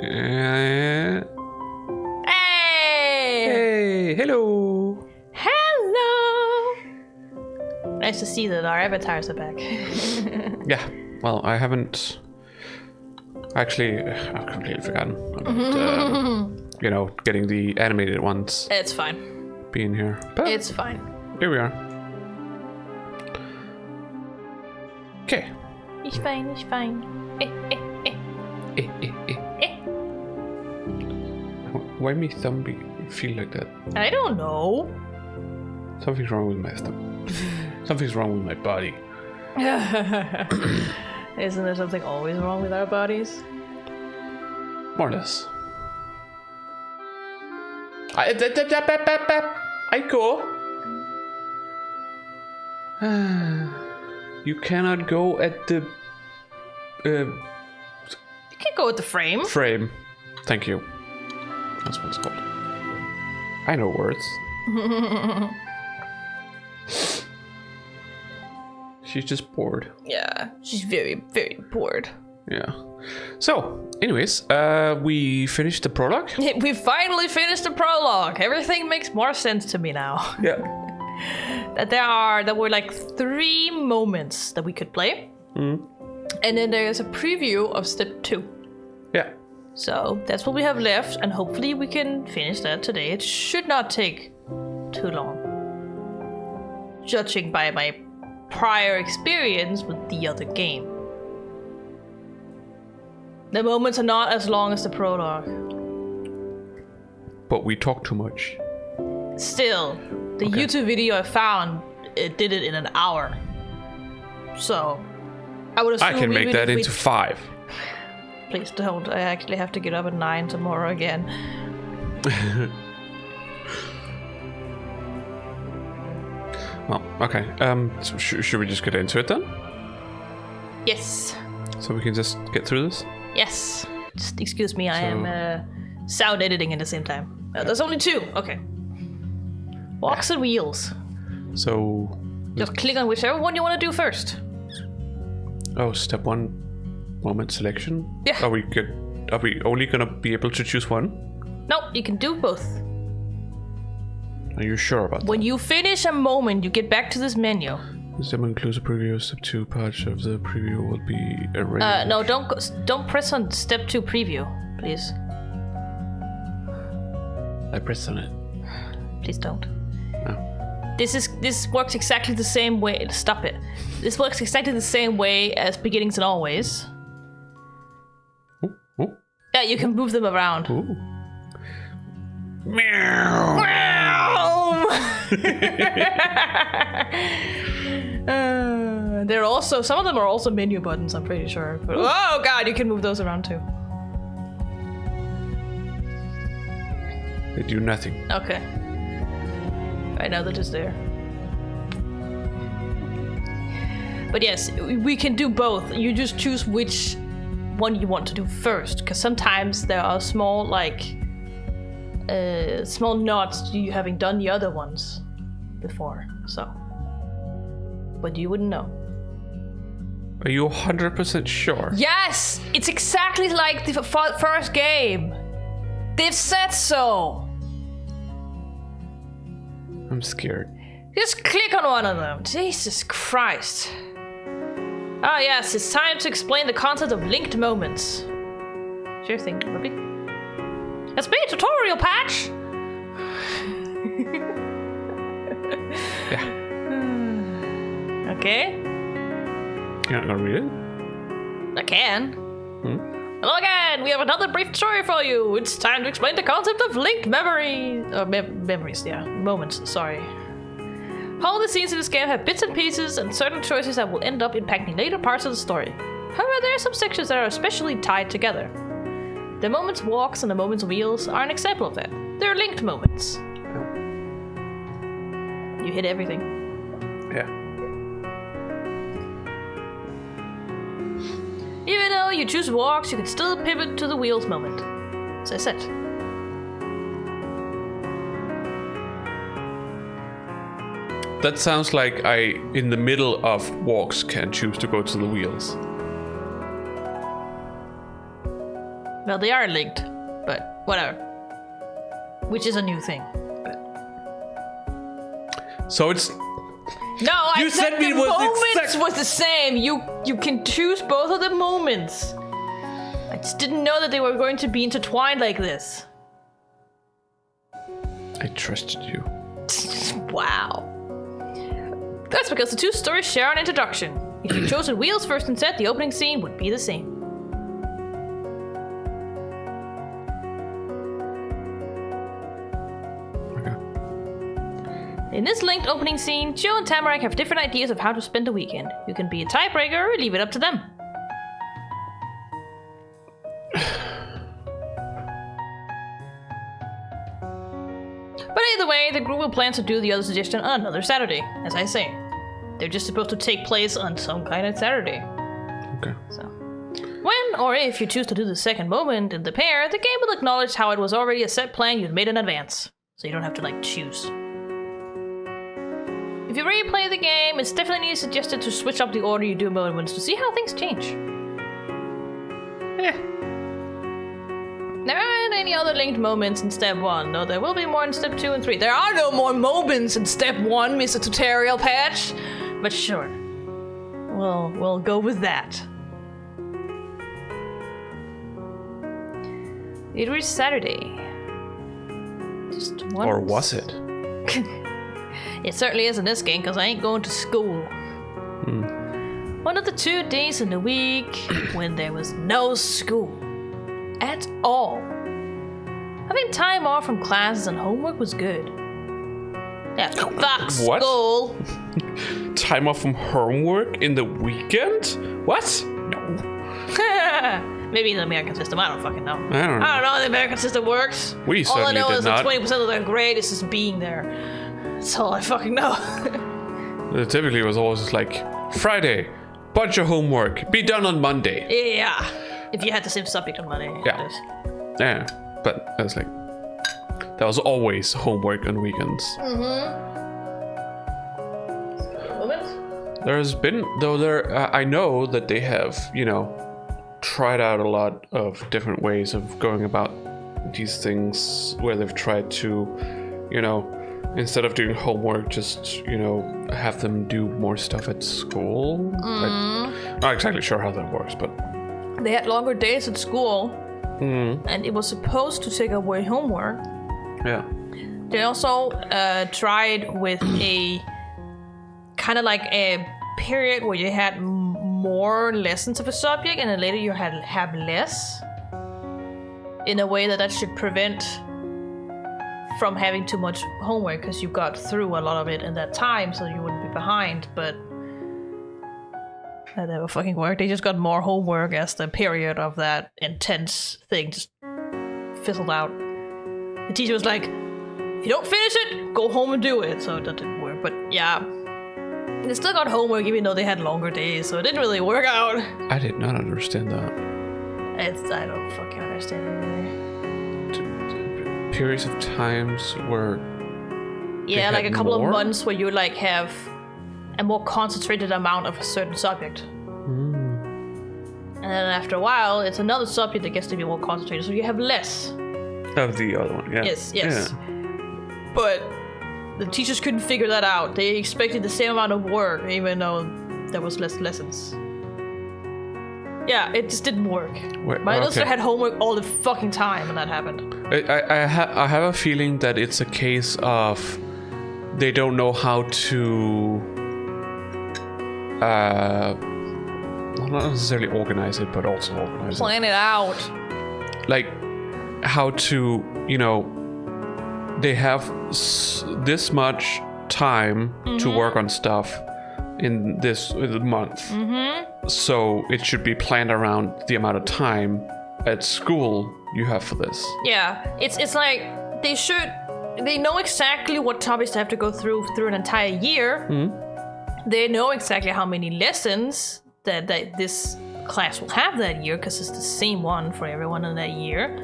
Hey! Hello! Hello! Nice to see that our avatars are back. Yeah, well, I haven't... Actually, I've completely forgotten about, getting the animated ones. It's fine. Being here. But it's fine. Here we are. Okay. It's fine, it's fine. Why me thumb feel like that? I don't know. Something's wrong with my thumb. Something's wrong with my body. Isn't there something always wrong with our bodies? More or less. Aiko! You cannot go at the... You can go with the frame. Frame. Thank you. That's what it's called. I know words. She's just bored. Yeah, she's very, very bored. Yeah. So, anyways, we finished the prologue. We finally finished the prologue. Everything makes more sense to me now. Yeah. There were like 3 moments that we could play. Mm. And then there's a preview of step 2. Yeah. So that's what we have left, and hopefully we can finish that today. It should not take too long. Judging by my prior experience with the other game. The moments are not as long as the prologue. But we talk too much. Still, the YouTube video I found, it did it in an hour. So, I would assume I can make that into 5. Please don't. I actually have to get up at 9 tomorrow again. Well, okay. So should we just get into it then? Yes. So we can just get through this? Yes. Just excuse me, I am sound editing at the same time. There's only 2. Okay. Walks and wheels. So... Just click on whichever one you want to do first. Oh, step 1. Moment selection? Yeah. Are we only gonna be able to choose one? No, you can do both. Are you sure about that? When you finish a moment, you get back to this menu. This demo includes a preview. Step 2 parts of the preview will be arranged. No, don't press on step 2 preview, please. I pressed on it. Please don't. No. This works exactly the same way. Stop it. This works exactly the same way as beginnings and always. Ooh, ooh. Yeah, you can move them around. Ooh. Meow. They're also, some of them are also menu buttons, I'm pretty sure. But, oh god, you can move those around too. They do nothing. Okay. I know that it's there. But yes, we can do both. You just choose which one you want to do first, because sometimes there are small, small nods to you having done the other ones before, so. But you wouldn't know. Are you 100% sure? Yes! It's exactly like the first game! They've said so! I'm scared. Just click on one of them. Jesus Christ. Ah yes, it's time to explain the concept of linked moments. Sure thing, Ruby. It's me, tutorial patch! Yeah. Okay. You're not gonna read it? I can. Hello again, we have another brief story for you. It's time to explain the concept of linked memory. Memories, yeah. Moments, sorry. All the scenes in this game have bits and pieces and certain choices that will end up impacting later parts of the story. However, there are some sections that are especially tied together. The moment's walks and the moment's wheels are an example of that. They're linked moments. You hit everything. Yeah. Even though you choose walks, you can still pivot to the wheels moment. As I said. That sounds like I, in the middle of walks, can choose to go to the wheels. Well, they are linked, but whatever. Which is a new thing. But... So it's... No, I said the moments was was the same. You can choose both of the moments. I just didn't know that they were going to be intertwined like this. I trusted you. Wow. That's because the two stories share an introduction. If you chose Wheels first instead, the opening scene would be the same. In this linked opening scene, Joe and Tamarack have different ideas of how to spend the weekend. You can be a tiebreaker or leave it up to them. But either way, the group will plan to do the other suggestion on another Saturday. As I say, they're just supposed to take place on some kind of Saturday. Okay. So, when or if you choose to do the second moment in the pair, the game will acknowledge how it was already a set plan you'd made in advance. So you don't have to, choose. If you replay the game, it's definitely suggested to switch up the order you do moments to see how things change. Yeah. There aren't any other linked moments in step 1, though there will be more in step 2 and 3. There are no more moments in step 1, Mr. Tutorial Patch. But sure. We'll go with that. It was Saturday. Just once. Or was it? It certainly is in this game, because I ain't going to school. One of the 2 days in the week when there was no school. At all. Having time off from classes and homework was good. Yeah, fuck What? school. Time off from homework in the weekend? What? No. Maybe in the American system, I don't fucking know. I don't know. I don't know how the American system works. We all I certainly know did is not. that 20% of their grade is just being there. That's all I fucking know. Typically it was always just like, Friday, bunch of homework, be done on Monday. Yeah. If you had the same subject on Monday. Yeah. Yeah, but I was like, there was always homework on weekends. There's been, though I know that they have, tried out a lot of different ways of going about these things where they've tried to, instead of doing homework, just, have them do more stuff at school. I'm not exactly sure how that works, but... They had longer days at school, and it was supposed to take away homework. Yeah. They also tried with a kind of like a period where you had more lessons of a subject, and then later you have less. In a way that should prevent from having too much homework, because you got through a lot of it in that time, so you wouldn't be behind. But that never fucking worked. They just got more homework as the period of that intense thing just fizzled out. The teacher was like, if you don't finish it, go home and do it. So that didn't work. But yeah, they still got homework even though they had longer days, so it didn't really work out. I did not understand that. I don't fucking understand it either. Periods of times where... Yeah, like a couple of months where you have a more concentrated amount of a certain subject. And then after a while, it's another subject that gets to be more concentrated, so you have less. Of the other one, yeah. Yes. Yeah. But the teachers couldn't figure that out. They expected the same amount of work, even though there was less lessons. Yeah, it just didn't work. My sister had homework all the fucking time when that happened. I have a feeling that it's a case of they don't know how to not necessarily organize it, but also organize Plan it out. Like how to, they have this much time to work on stuff in this month. So it should be planned around the amount of time at school you have for this. Yeah, it's like they know exactly what topics they have to go through an entire year. They know exactly how many lessons that this class will have that year, because it's the same one for everyone in that year.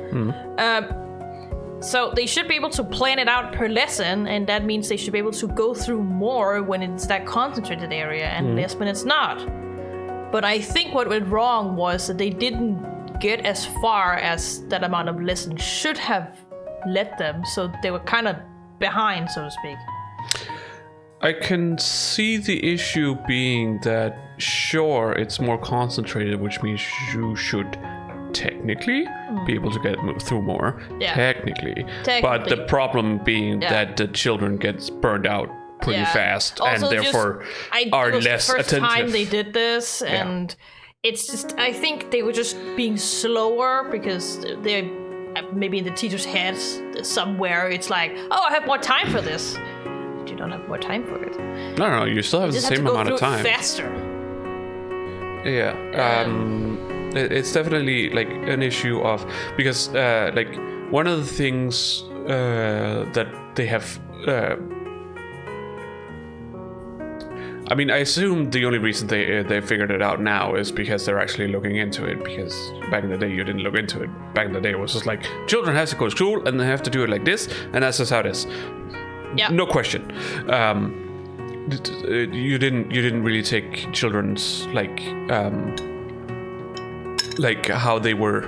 So they should be able to plan it out per lesson, and that means they should be able to go through more when it's that concentrated area and less when it's not. But I think what went wrong was that they didn't get as far as that amount of lessons should have led them, so they were kind of behind, so to speak. I can see the issue being that, sure, it's more concentrated, which means you should technically be able to get through more. Yeah. Technically. But the problem being that the children gets burned out pretty fast, also, and therefore are less the first attentive. time they did this, and it's just, I think they were just being slower because they maybe in the teacher's heads somewhere it's like, oh, I have more time for this. But you don't have more time for it. No, you still have the same amount of time. Faster. Yeah. It's definitely like an issue of, because like one of the things that they have. I mean, I assume the only reason they figured it out now is because they're actually looking into it, because back in the day you didn't look into it. Back in the day it was just like, children have to go to school and they have to do it like this, and that's just how it is. Yeah. No question. You didn't really take children's like how they were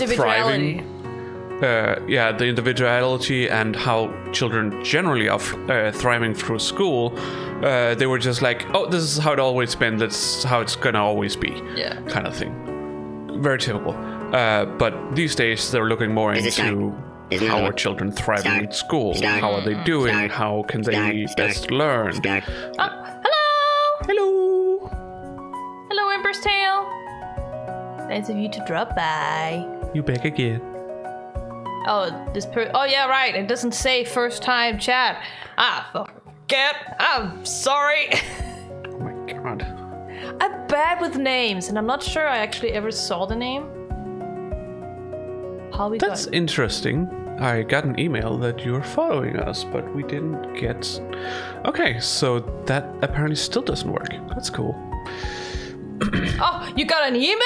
thriving. The individuality and how children generally are thriving through school. They were just like, oh, this is how it always been. That's how it's gonna always be. Yeah, kind of thing. Very typical. But these days they're looking more into how are children thriving in school? How are they doing? How can they best learn? Hello, Emperor's Tail. Nice of you to drop by. You back again? Oh, oh yeah, right. It doesn't say first time chat. Forget. I'm sorry. Oh my god. I'm bad with names, and I'm not sure I actually ever saw the name. That's interesting. I got an email that you're following us, but we didn't get... Okay, so that apparently still doesn't work. That's cool. Oh, you got an email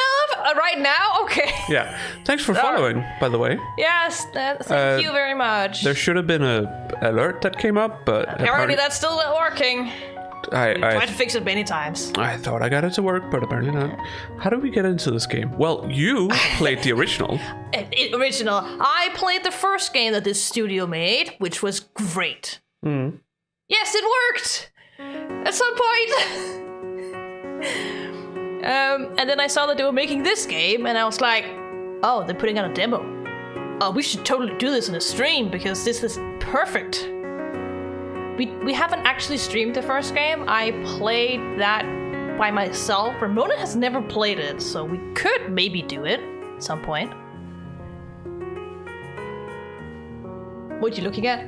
right now? Okay. Yeah. Thanks for following, by the way. Yes, thank you very much. There should have been an alert that came up, but... Apparently that's still not working. I tried to fix it many times. I thought I got it to work, but apparently not. How do we get into this game? Well, you played the original. Original. I played the first game that this studio made, which was great. Yes, it worked! At some point! And then I saw that they were making this game, and I was like, oh, they're putting out a demo. Oh, we should totally do this in a stream, because this is perfect. We haven't actually streamed the first game. I played that by myself. Ramona has never played it, so we could maybe do it at some point. What are you looking at?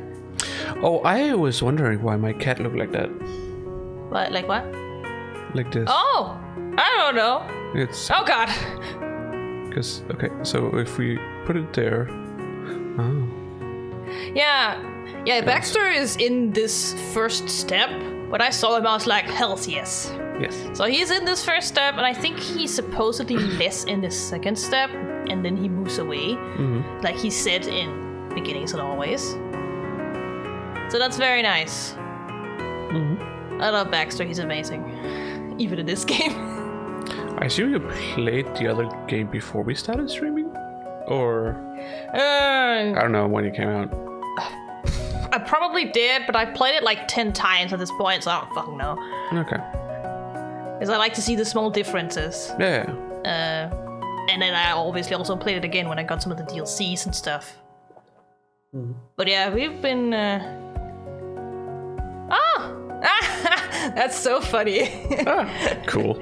Oh, I was wondering why my cat looked like that. What? Like what? Like this. Oh! I don't know. It's... Oh god! Because, okay, so if we put it there... Oh. Yeah, Baxter is in this first step. When I saw him, I was like, hells yes. Yes. So he's in this first step, and I think he's supposedly less in the second step, and then he moves away. Mm-hmm. Like he said in Beginnings and Always. So that's very nice. Mm-hmm. I love Baxter, he's amazing. Even in this game. I assume you played the other game before we started streaming? Or... I don't know when it came out. I probably did, but I've played it like 10 times at this point, so I don't fucking know. Okay. Because I like to see the small differences. Yeah. And then I obviously also played it again when I got some of the DLCs and stuff. Mm. But yeah, we've been... That's so funny. Cool.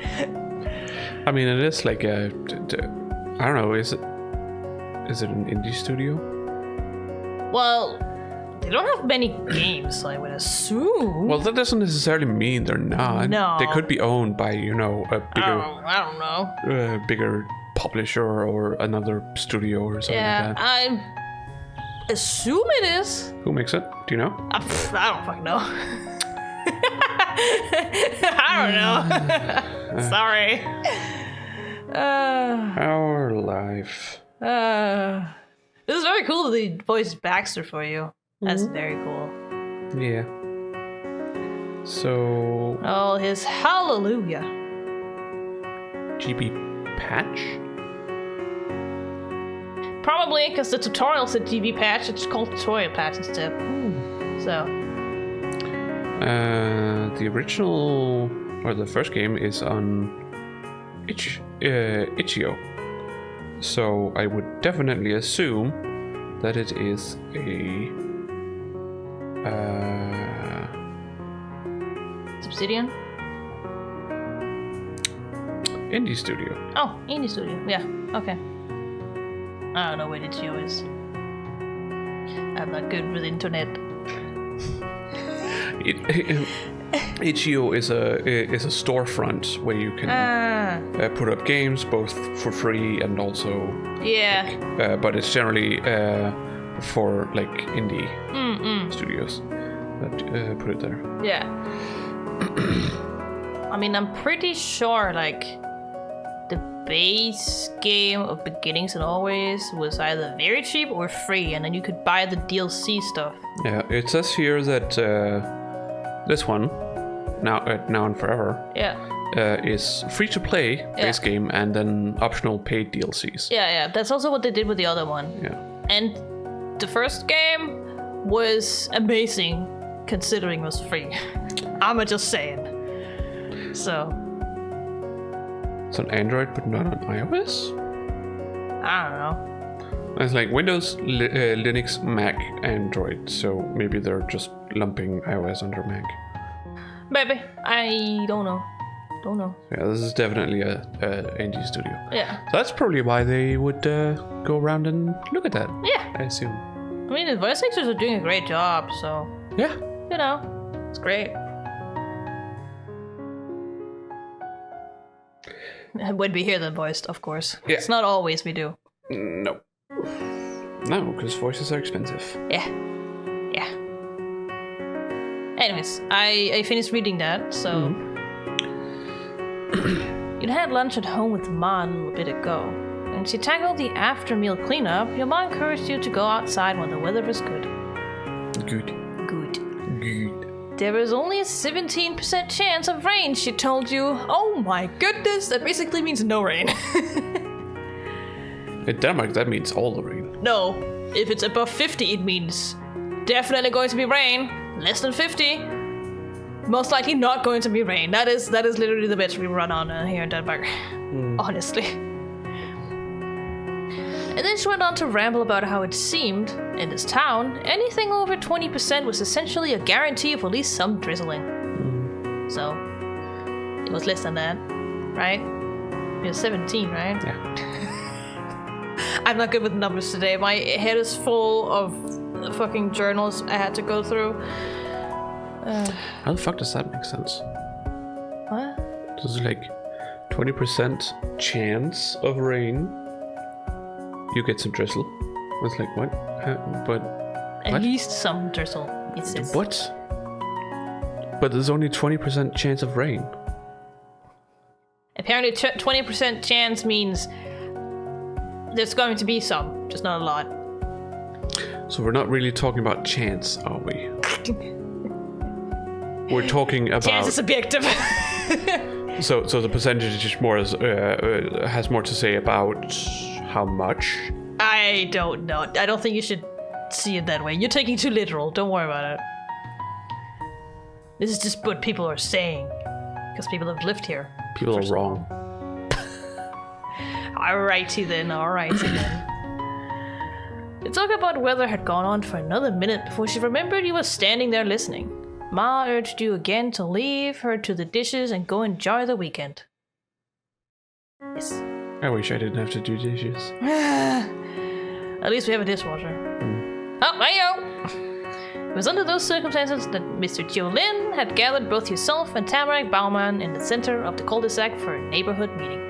I mean, it is like a... I don't know, is it an indie studio? Well... They don't have many games, I would assume. Well, that doesn't necessarily mean they're not. No. They could be owned by, a bigger... I don't know. Bigger publisher or another studio or something like that. I assume it is. Who makes it? Do you know? I don't fucking know. I don't know. Sorry. Our life. This is very cool that they voiced Baxter for you. That's very cool. Yeah. So... Oh, his hallelujah. GB patch? probably because the tutorial said TV patch. It's called tutorial patch instead. So. The original or the first game is on itch.io, so I would definitely assume that it is a Obsidian? indie studio. Oh, indie studio. Yeah. Okay. I don't know where itch.io is. I'm not good with internet. itch.io is a storefront where you can put up games both for free and also but it's generally for like indie studios that put it there. Yeah. I mean, I'm pretty sure like the base game of Beginnings and Always was either very cheap or free, and then you could buy the DLC stuff. Yeah, it says here that this one, Now and Forever, is free to play base game and then optional paid DLCs. Yeah, that's also what they did with the other one. Yeah. And the first game was amazing, considering it was free. I'm just saying. So. It's on Android, but not on iOS? I don't know. It's like Windows, Linux, Mac, Android, so maybe they're just lumping iOS under Mac. Maybe. I don't know. Yeah, this is definitely a indie studio. Yeah. So that's probably why they would go around and look at that. Yeah. I assume. I mean, the voice actors are doing a great job, so. Yeah. You know, it's great. When we hear them voiced, of course. Yeah. It's not always we do. No. No, because voices are expensive. Yeah. Anyways, I finished reading that, so... You'd had lunch at home with Ma a little bit ago, and she tackled the after-meal cleanup. Your mom encouraged you to go outside when the weather was good. Good. There was only a 17% chance of rain, she told you. Oh my goodness, that basically means no rain. In Denmark, that means all the rain. No, if it's above 50, it means definitely going to be rain. Less than 50, most likely not going to be rain. That is literally the bit we run on here in Denmark, honestly. And then she went on to ramble about how it seemed, in this town, anything over 20% was essentially a guarantee of at least some drizzling. So, it was less than that, right? It was 17, right? Yeah. I'm not good with numbers today. My head is full of fucking journals I had to go through. How the fuck does that make sense? What? There's like 20% chance of rain. You get some drizzle. It's like, what? But At least some drizzle, it says. what? But there's only 20% chance of rain. Apparently 20% chance means there's going to be some, just not a lot. So we're not really talking about chance, are we? We're talking about... Chance is subjective. So the percentage is more has more to say about how much. I don't know. I don't think you should see it that way. You're taking too literal. Don't worry about it. This is just what people are saying, because people have lived here. People are wrong. Alrighty then. The talk about weather had gone on for another minute before she remembered you were standing there listening. Ma urged you again to leave her to the dishes and go enjoy the weekend. Yes. I wish I didn't have to do dishes. At least we have a dishwasher. Oh, hey-yo! It was under those circumstances that Mr. Jiolin had gathered both yourself and Tamarack Baumann in the center of the cul-de-sac for a neighborhood meeting.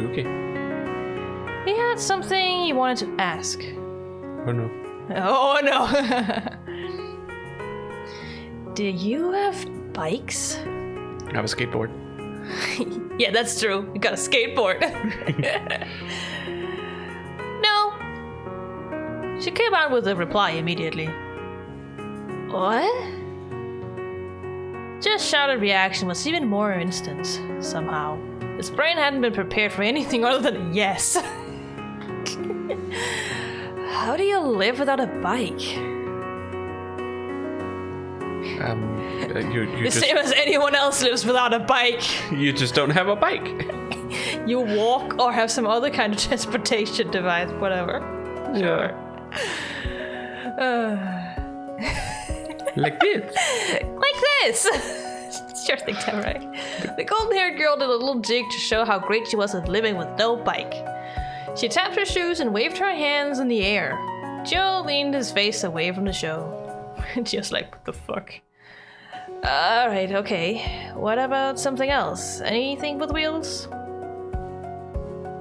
Okay. He had something he wanted to ask. Oh no. Oh no! Do you have bikes? I have a skateboard. Yeah, that's true. You got a skateboard. No. She came out with a reply immediately. What? Just shouted reaction was even more instant, somehow. His brain hadn't been prepared for anything other than a yes. How do you live without a bike? You The just same as anyone else lives without a bike. you just don't have a bike. You walk or have some other kind of transportation device, whatever. Yeah. Like this. Like this! Sure thing, Tamarack. The golden-haired girl did a little jig to show how great she was at living with no bike. She tapped her shoes and waved her hands in the air. Joe leaned his face away from the show. Just like, what the fuck? Alright, okay. What about something else? Anything with wheels?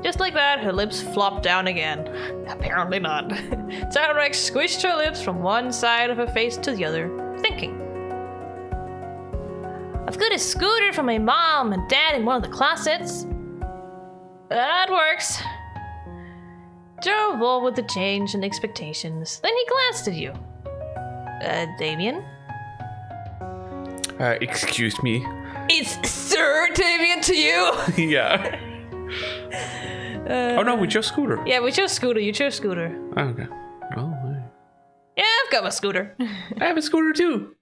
Just like that, her lips flopped down again. Apparently not. Tamarack squished her lips from one side of her face to the other, thinking. I've got a scooter from my mom and dad in one of the closets. That works. Joe rolled with the change and expectations. Then he glanced at you. Damien? Excuse me. It's Sir Damien to you! Yeah. Oh no, we chose scooter. Yeah, we chose scooter. You chose scooter. Okay. Well, Yeah, I've got my scooter. I have a scooter too.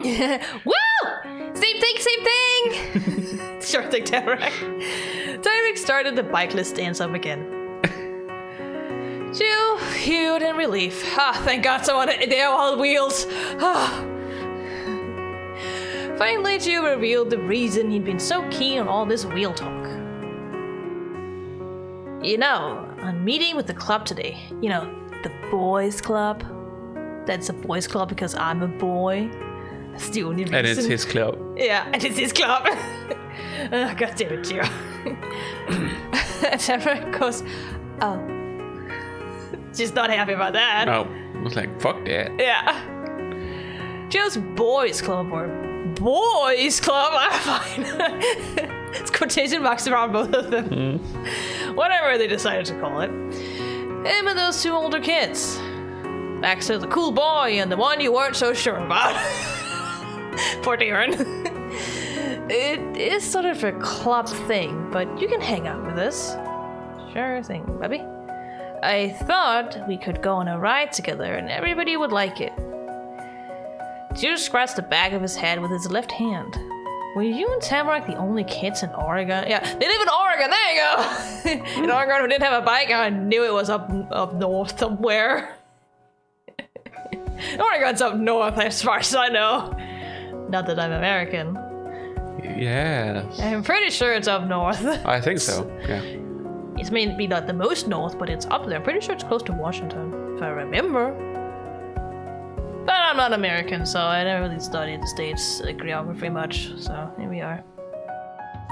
Woo! Same thing! Sure thing, Tamarack. Tamarack started the bikeless dance up again. Jill hewed in relief. Thank God someone they have all wheels. Finally, Jill revealed the reason he'd been so keen on all this wheel talk. You know, on meeting with the club today, the boys club. That's a boys club because I'm a boy. That's the only reason. And it's his club. Yeah, and it's his club. Oh, God damn it, Gio. And Tamarack goes, oh. She's not happy about that. No, I was like, fuck that. Yeah. Joe's boys club or boys club. I'm fine. It's quotation marks around both of them. Whatever they decided to call it. Him and those two older kids. Baxter, the cool boy, and the one you weren't so sure about. Poor Darren. It is sort of a club thing, but you can hang out with us. Sure thing, baby. I thought we could go on a ride together and everybody would like it. Joe scratched the back of his head with his left hand. Were you and Tamarack the only kids in Oregon? Yeah, they live in Oregon, there you go! In Oregon, who didn't have a bike, I knew it was up north somewhere. Oregon's up north as far as I know. Not that I'm American. Yes. I'm pretty sure it's up north. I think so, yeah. It's maybe not the most north, but it's up there. I'm pretty sure it's close to Washington, if I remember. But I'm not American, so I never really studied the states' geography much, so here we are.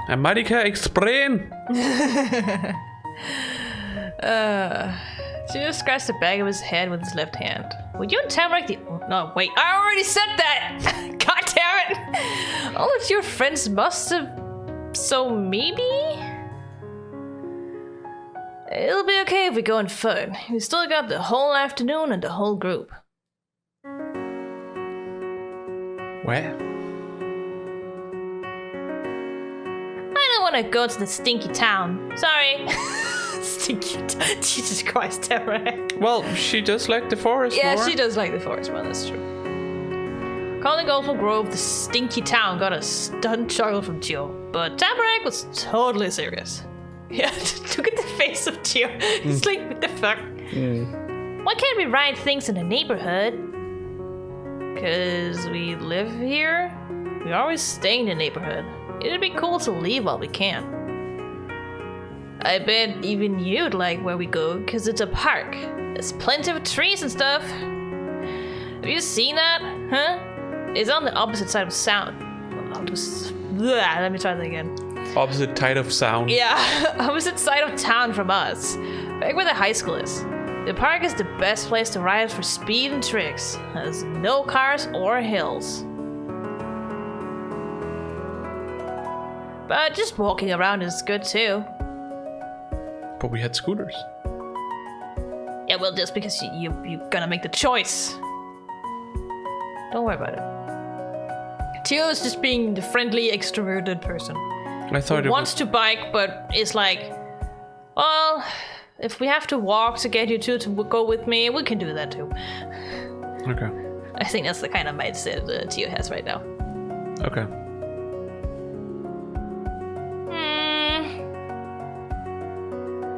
America, explain! She just scratched the back of his head with his left hand. Would you and Tamarack the... No, wait, I already said that! God damn it! All of your friends must have... So maybe? It'll be okay if we go on foot. We still got the whole afternoon and the whole group. Where? I don't want to go to the stinky town. Sorry. Stinky town. Jesus Christ, Tamarack. Well, she does like the forest more. Yeah, she does like the forest more, that's true. Calling Gulful Grove the stinky town got a stunned chuckle from Gio, but Tamarack was totally serious. Yeah, look at the face of Gio. It's like, what the fuck? Why can't we ride things in the neighborhood? Because we live here? We always stay in the neighborhood. It'd be cool to leave while we can. I bet even you'd like where we go, because it's a park. There's plenty of trees and stuff. Have you seen that? Huh? It's on the opposite side of sound. Let me try that again. Opposite side of sound. Yeah, opposite side of town from us. Back where the high school is. The park is the best place to ride for speed and tricks. There's no cars or hills. But just walking around is good too. But we had scooters. Yeah, well, just because you're gonna make the choice. Don't worry about it. Tio is just being the friendly, extroverted person. I thought Who wants to bike, but is like, well, If we have to walk to get you two to go with me, we can do that too. Okay. I think that's the kind of mindset Tio has right now. Okay.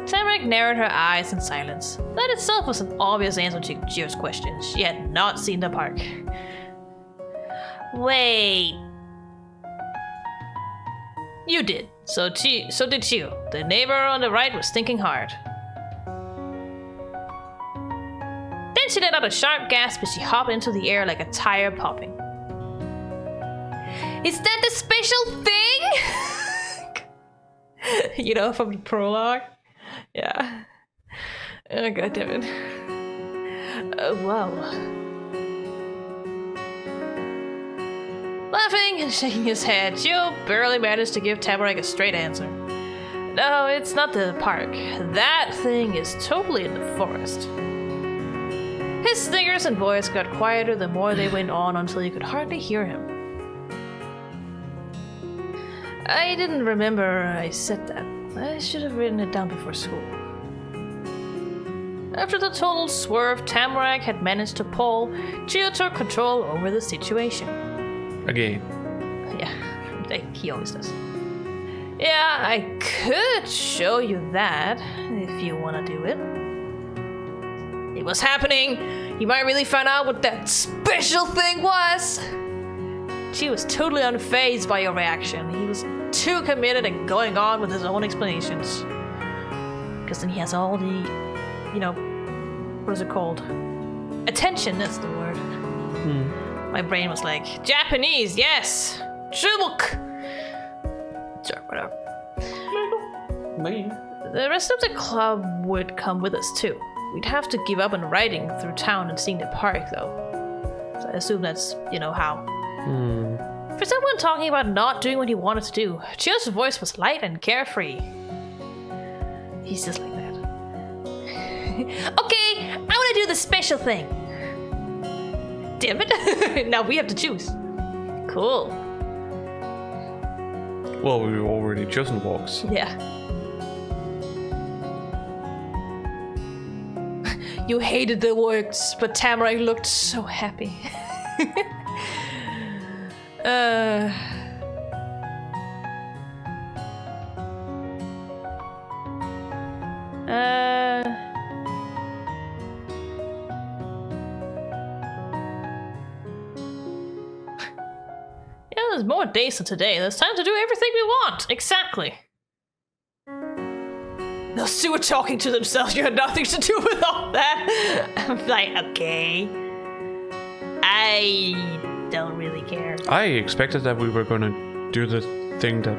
Tamarack narrowed her eyes in silence. That itself was an obvious answer to Chio's question. She had not seen the park. Wait. You did. So did Chio. The neighbor on the right was thinking hard. Then she let out a sharp gasp as she hopped into the air like a tire popping. Is that the special thing? You know, from the prologue? Yeah. Oh, God damn it. Oh, wow. Laughing and shaking his head, Joe barely managed to give Tamarack a straight answer. No, it's not the park. That thing is totally in the forest. His sniggers and voice got quieter the more they went on until you could hardly hear him. I didn't remember I said that. I should have written it down before school. After the total swerve Tamarack had managed to pull, Chio took control over the situation. Again. Yeah, like he always does. Yeah, I could show you that, if you want to do it. It was happening! You might really find out what that special thing was! She was totally unfazed by your reaction. He was too committed and going on with his own explanations. Because then he has all the, you know, what is it called? Attention, that's the word. My brain was like, Japanese, yes! Sidewalk! Sure, whatever. The rest of the club would come with us too. We'd have to give up on riding through town and seeing the park though. So I assume that's, you know, how. For someone talking about not doing what he wanted to do, Chio's voice was light and carefree. He's just like that. Okay, I want to do the special thing. Damn it. Now we have to choose. Cool. Well, we've already chosen walks. Yeah. You hated the works, but Tamarack looked so happy. Yeah, there's more days than today. There's time to do everything we want. Exactly. Those two were talking to themselves. You had nothing to do with all that. I'm like, okay. I don't really care. I expected that we were going to do the thing that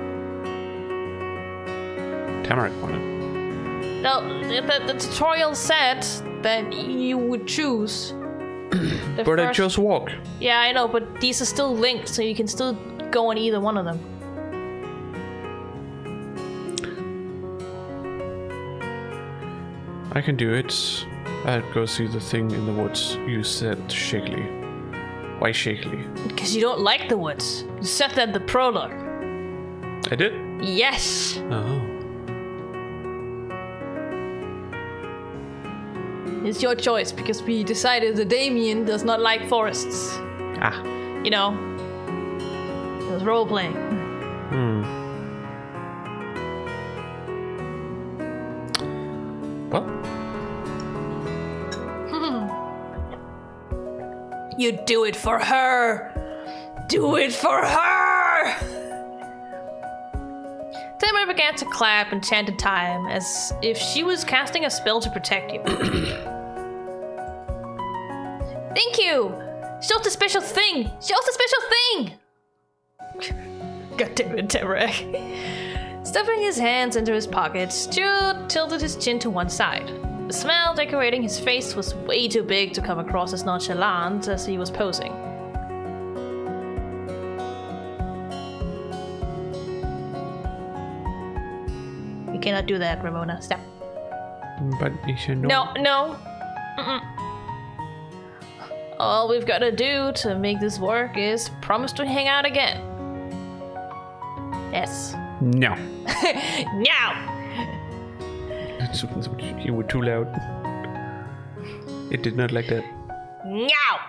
Tamarack wanted. No, the tutorial said that you would choose. But I chose walk. Yeah, I know, but these are still linked, so you can still go on either one of them. I can do it. I'll go see the thing in the woods. You said shakily. Why shakily? Because you don't like the woods. You said that in the prologue. I did? Yes. Oh. It's your choice, because we decided that Damien does not like forests. Ah. You know, it was role-playing. Well. You do it for her! Do it for her! Tamara began to clap and chant in time, as if she was casting a spell to protect you. Thank you! Show the special thing! Show the special thing! God damn it, Tamarack. Stuffing his hands into his pockets, Joe tilted his chin to one side. The smile decorating his face was way too big to come across as nonchalant as he was posing. You cannot do that, Ramona. Stop. But you should know. No. All we've got to do to make this work is promise to hang out again. Yes. No. Now! You were too loud. It did not like that. Meow!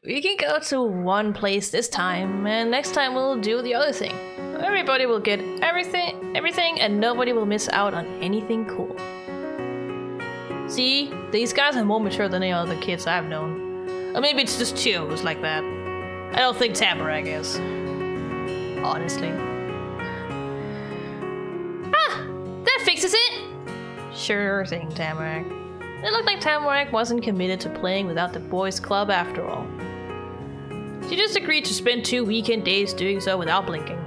We can go to one place this time, and next time we'll do the other thing. Everybody will get everything, and nobody will miss out on anything cool. See, these guys are more mature than any other kids I've known. Or maybe it's just Chiyoko who's like that. I don't think Tamarack is. Honestly. Ah! That fixes it! Sure thing, Tamarack. It looked like Tamarack wasn't committed to playing without the boys' club after all. She just agreed to spend 2 weekend days doing so without blinking.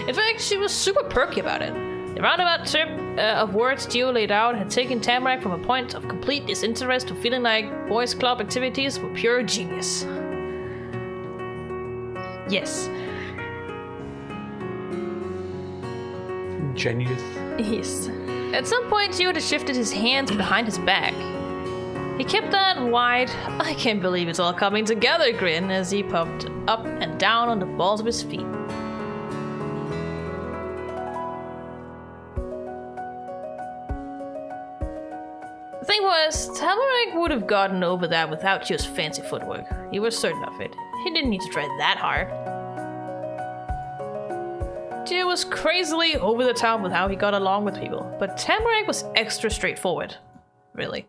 In fact, she was super perky about it. The roundabout trip of words Gio laid out had taken Tamarack from a point of complete disinterest to feeling like boys' club activities were pure genius. Yes. Genius. Yes. At some point, Gio had shifted his hands behind his back. He kept that wide, I can't believe it's all coming together grin as he puffed up and down on the balls of his feet. The thing was, Tamarack would have gotten over that without Gio's fancy footwork. He was certain of it. He didn't need to try that hard. Gio was crazily over the top with how he got along with people, but Tamarack was extra straightforward. Really.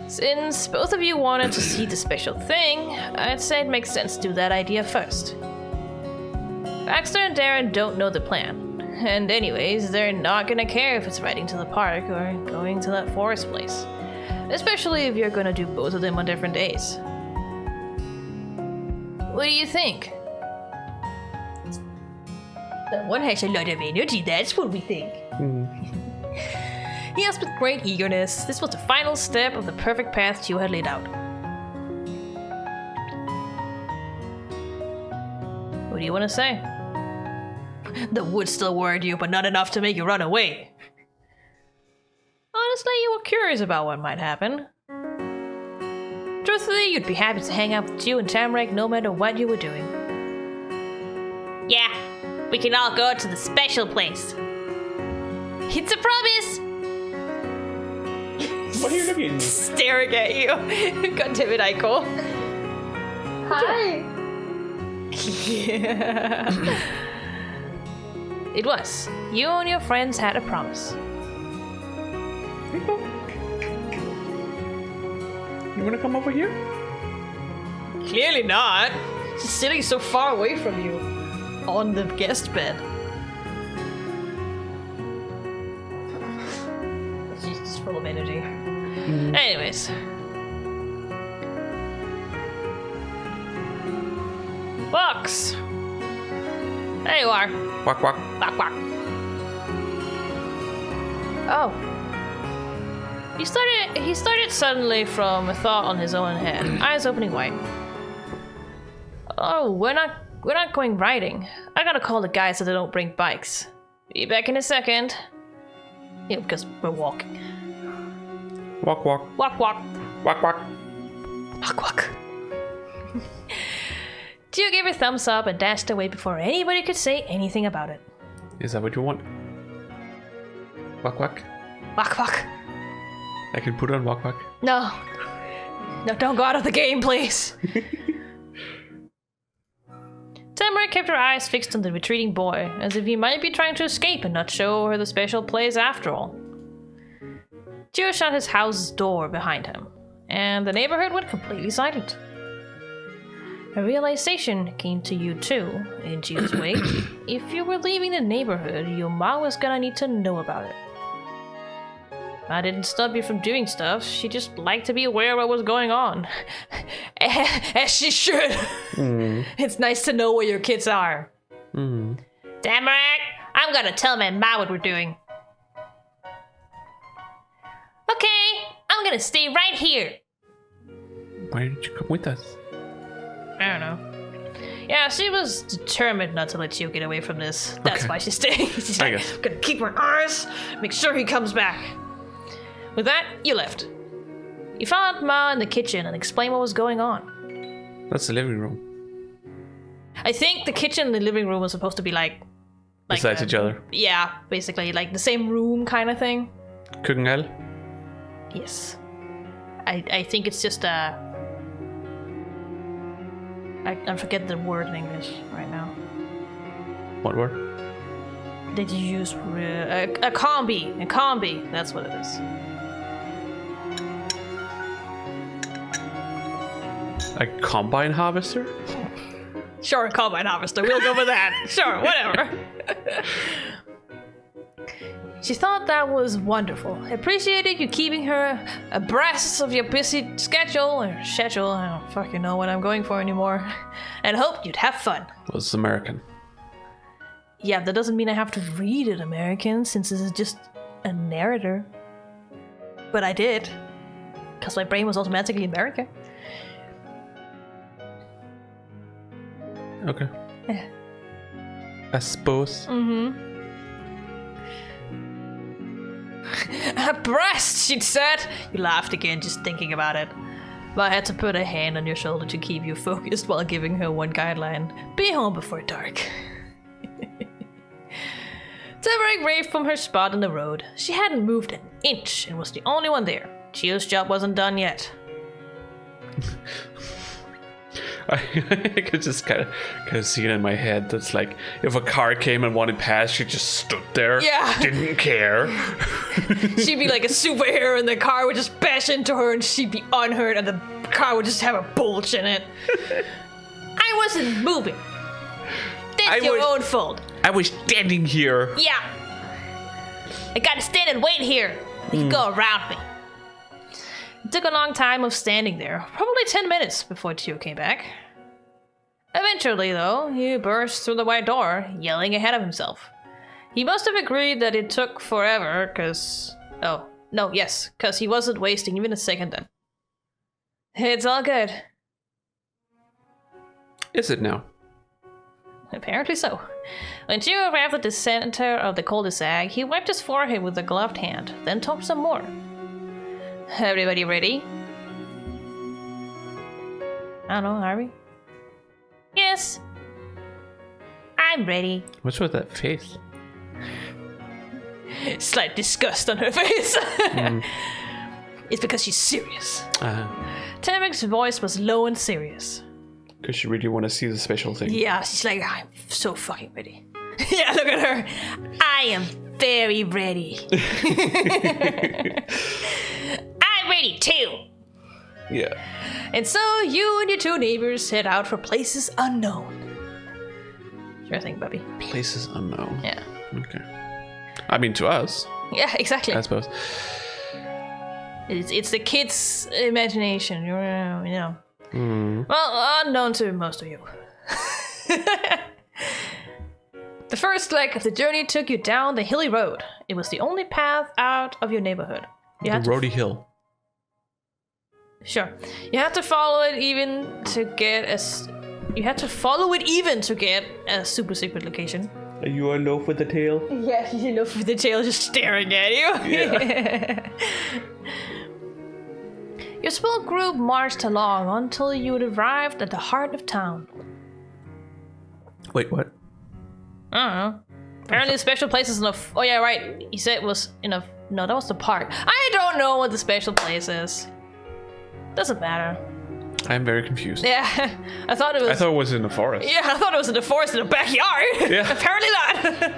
Since both of you wanted to see the special thing, I'd say it makes sense to do that idea first. Baxter and Darren don't know the plan. And anyways, they're not gonna care if it's riding to the park or going to that forest place. Especially if you're gonna do both of them on different days. What do you think? Someone has a lot of energy, that's what we think. He asked with great eagerness. This was the final step of the perfect path Gio had laid out. What do you want to say? The woods still worried you, but not enough to make you run away. Honestly, you were curious about what might happen. Truthfully, you'd be happy to hang out with Gio and Tamarack no matter what you were doing. Yeah, we can all go to the special place. It's a promise! What are you looking at me? Staring at you. God damn it, Aiko. Hi. Yeah. It was. You and your friends had a promise. You wanna come over here? Clearly not. She's sitting so far away from you. On the guest bed. She's just full of energy. Anyways. Box! There you are. Quack, quack. Quack, quack. Oh. He started suddenly from a thought on his own head, eyes opening wide. Oh, we're not going riding. I gotta call the guys so they don't bring bikes. Be back in a second. Yeah, because we're walking. Walk, walk. Walk, walk. Walk, walk. Walk, walk. Gio gave a thumbs up and dashed away before anybody could say anything about it. Is that what you want? Walk, walk. Walk, walk. I can put on walk, walk. No. No, don't go out of the game, please. Tamarack kept her eyes fixed on the retreating boy, as if he might be trying to escape and not show her the special place after all. Gio shut his house's door behind him, and the neighborhood went completely silent. A realization came to you too, in Gio's wake. If you were leaving the neighborhood, your mom was gonna need to know about it. I didn't stop you from doing stuff, she just liked to be aware of what was going on. As she should. It's nice to know where your kids are. Tamarack, I'm gonna tell my mom what we're doing. Okay, I'm gonna stay right here. Why didn't you come with us? I don't know. Yeah, she was determined not to let you get away from this. That's why she's staying. She's like, I'm gonna keep her eyes, make sure he comes back. With that, you left. You found Ma in the kitchen and explained what was going on. That's the living room. I think the kitchen and the living room was supposed to be like besides each other. Yeah, basically, like the same room kind of thing. Køkkenhal? Yes. I think it's just I forget the word in English right now. What word? Did you use a combi? A combi, that's what it is. A combine harvester? Sure, a combine harvester. We'll go with that. Sure, whatever. She thought that was wonderful. Appreciated you keeping her abreast of your busy schedule. I don't fucking know what I'm going for anymore. And hoped you'd have fun. Well, it's American. Yeah, that doesn't mean I have to read it American, since this is just a narrator. But I did. Because my brain was automatically American. Okay. Yeah. I suppose. Abreast, she'd said. You laughed again just thinking about it. But I had to put a hand on your shoulder to keep you focused while giving her one guideline. Be home before dark. Tamarack raved from her spot on the road. She hadn't moved an inch and was the only one there. Chio's job wasn't done yet. I could just kind of see it in my head. That's like if a car came and wanted past, she just stood there. Yeah. Didn't care. She'd be like a superhero and the car would just bash into her and she'd be unhurt and the car would just have a bulge in it. I wasn't moving. That's your own fault. I was standing here. Yeah. I gotta stand and wait here. You can go around me. It took a long time of standing there, probably 10 minutes before Chio came back. Eventually, though, he burst through the white door, yelling ahead of himself. He must have agreed that it took forever, because he wasn't wasting even a second then. It's all good. Is it now? Apparently so. When Chio arrived at the center of the cul-de-sac, he wiped his forehead with a gloved hand, then talked some more. Everybody ready? I don't know, are we? Yes. I'm ready. What's with that face? Slight disgust on her face. It's because she's serious. Tamarack's voice was low and serious. Because you really want to see the special thing. Yeah, she's like, I'm so fucking ready. Yeah, look at her. I am very ready. I'm ready too. Yeah. And so you and your two neighbors head out for places unknown. Sure thing, Bubby. Places unknown. Yeah. Okay. I mean, to us. Yeah, exactly. I suppose. It's the kids' imagination, you know. Mm. Well, unknown to most of you. The first leg of the journey took you down the hilly road. It was the only path out of your neighborhood. The roady hill. Sure. You had to follow it even to get a super secret location. Are you in love with the tail? Yeah, you know, with the tail just staring at you. Yeah. Your small group marched along until you had arrived at the heart of town. Wait, what? I don't know. Apparently the special place is enough. Oh yeah, right. You said it was enough. No, that was the park. I don't know what the special place is. Doesn't matter. I'm very confused. Yeah, I thought it was in the forest. Yeah, I thought it was in the forest in the backyard. Yeah. Apparently not.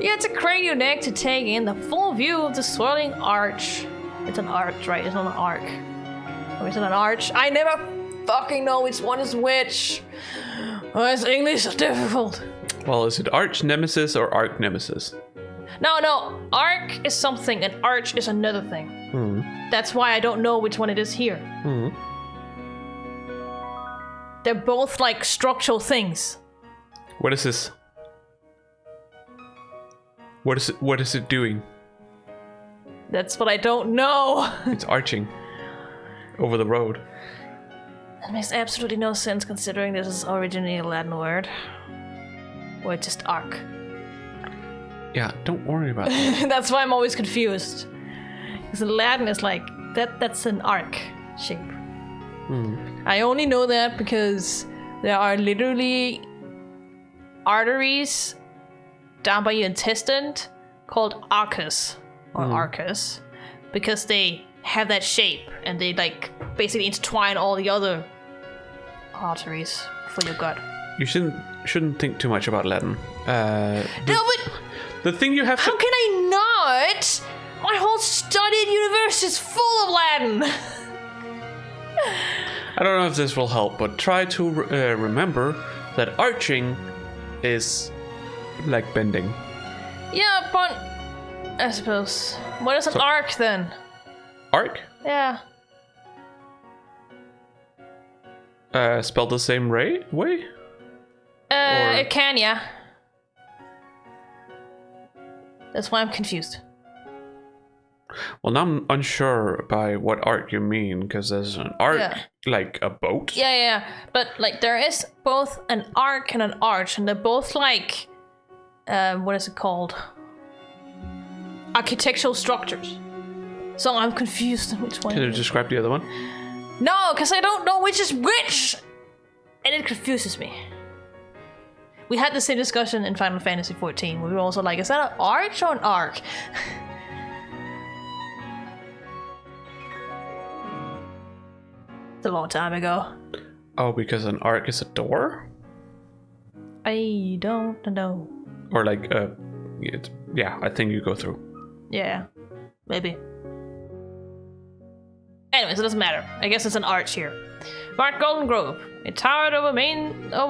You had to crane your neck to take in the full view of the swirling arch. It's an arch, right? It's not an arc. Or is it an arch? I never fucking know which one is which. Oh, it's English so difficult. Well, is it arch nemesis or arc nemesis? No. Arc is something and arch is another thing. Mm. That's why I don't know which one it is here. Mm. They're both like structural things. What is this? What is it doing? That's what I don't know. It's arching over the road. That makes absolutely no sense considering this is originally a Latin word. Or just arc. Yeah, don't worry about that. That's why I'm always confused. Because in Latin is like, that's an arc shape. Mm. I only know that because there are literally arteries down by your intestine called arcus or arcus because they have that shape and they like basically intertwine all the other arteries for your gut. You shouldn't think too much about Latin. No, but the thing you have how to... can I not? My whole studied universe is full of Latin. I don't know if this will help, but try to remember that arching is like bending. Yeah, but I suppose. What is an arc then? Arc? Yeah. Spelled the same way? It can, yeah. That's why I'm confused. Well, now I'm unsure by what arc you mean, because there's an arc like a boat. Yeah. But like there is both an arc and an arch, and they're both like, what is it called? Architectural structures. So I'm confused on which one. Can you describe the other one? No, because I don't know which is which, and it confuses me. We had the same discussion in Final Fantasy XIV, where we were also like, is that an arch or an arc? It's a long time ago. Oh, because an arc is a door? I don't know. Or like, yeah, I think you go through. Yeah, maybe. Anyways, it doesn't matter. I guess it's an arch here. Marked Golden Grove. It towered over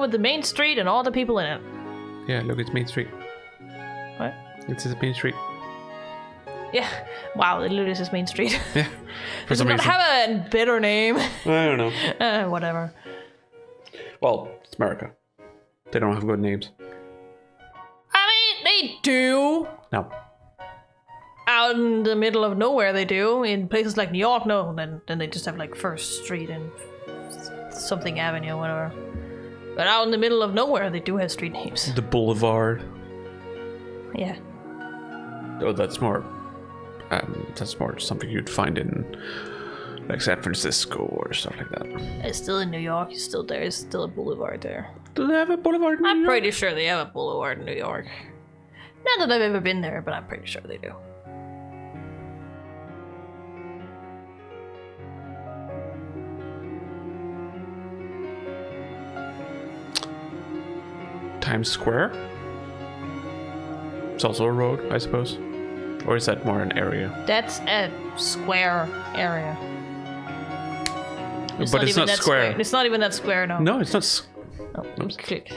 the main street and all the people in it. Yeah, look, it's Main Street. What? It's the Main Street. Yeah. Wow, it literally says Main Street. Yeah. For Does it some not reason. have a better name? I don't know. Whatever. Well, it's America. They don't have good names. I mean, they do. No. Out in the middle of nowhere, they do. In places like New York, no. Then they just have like First Street and something Avenue, whatever. But out in the middle of nowhere, they do have street names. The Boulevard. Yeah. Oh, that's more something you'd find in like San Francisco or stuff like that. It's still in New York. There's still a boulevard there. Do they have a boulevard in New I'm York? pretty sure they have a boulevard in New York. Not that I've ever been there, but I'm pretty sure they do. Times Square? It's also a road, I suppose. Or is that more an area? That's a square area. But it's not square. It's not even that square, no. No, it's not. Click.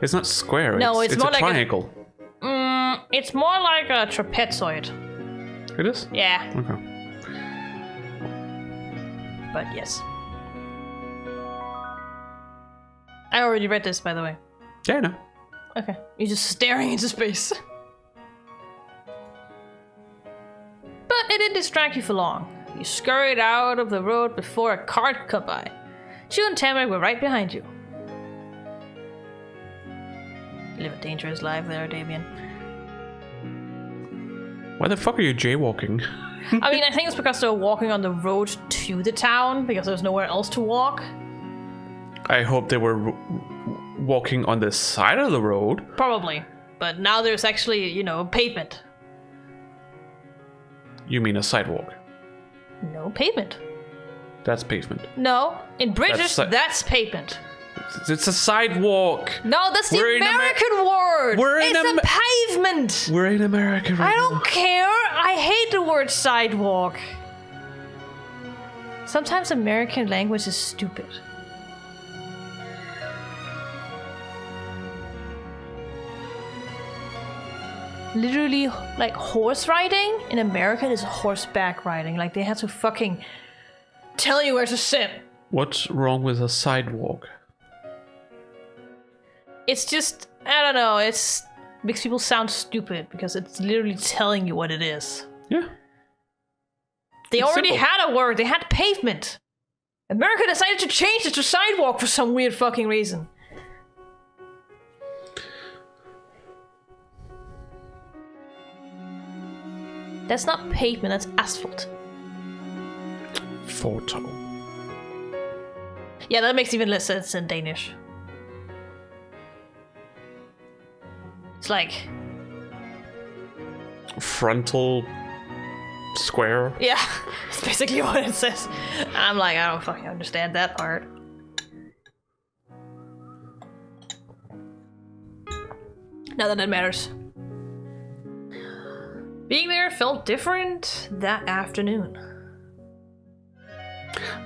It's not square. No, it's more a like a- triangle. It's more like a trapezoid. It is? Yeah, Okay. but yes. I already read this, by the way. Yeah, I know. Okay. You're just staring into space. But it didn't distract you for long. You scurried out of the road before a cart come by. You and Tamarack were right behind you. You live a dangerous life there, Damien. Why the fuck are you jaywalking? I mean, I think it's because they were walking on the road to the town because there's nowhere else to walk. I hope they were walking on the side of the road. Probably. But now there's actually, pavement. You mean a sidewalk? No pavement. That's pavement. No, in British, that's pavement. It's a sidewalk. No, that's the We're in American word. It's a pavement. We're in America right I now. don't care. I hate the word sidewalk. Sometimes American language is stupid. Literally, like horse riding in America is horseback riding. Like they have to fucking tell you where to sit. What's wrong with a sidewalk? It's just, I don't know, makes people sound stupid because it's literally telling you what it is. Yeah. They It's already simple. had a word, they had pavement. America decided to change it to sidewalk for some weird fucking reason. That's not pavement, that's asphalt. Photo. Yeah, that makes even less sense in Danish. It's like frontal square. Yeah, it's basically what it says. I'm like, I don't fucking understand that part. Not that it matters. Being there felt different that afternoon.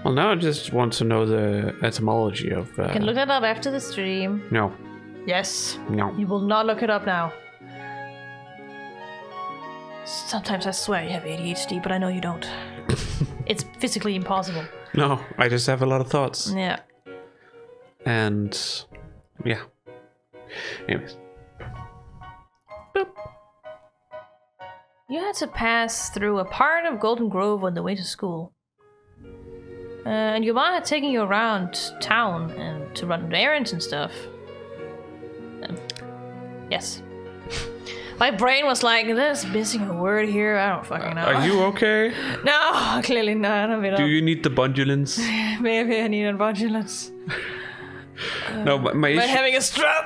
Well, now I just want to know the etymology of... You can look it up after the stream. No. Yes. No. You will not look it up now. Sometimes I swear you have ADHD, but I know you don't. It's physically impossible. No, I just have a lot of thoughts. Yeah. And... yeah. Anyways. Boop. You had to pass through a part of Golden Grove on the way to school. And your mom had taken you around town and to run errands and stuff. Yes. My brain was like, there's missing a word here. I don't fucking know. Are you okay? No, clearly not. Do you need the bundulance? Maybe I need a ambulance. No, my issue... having a stroke.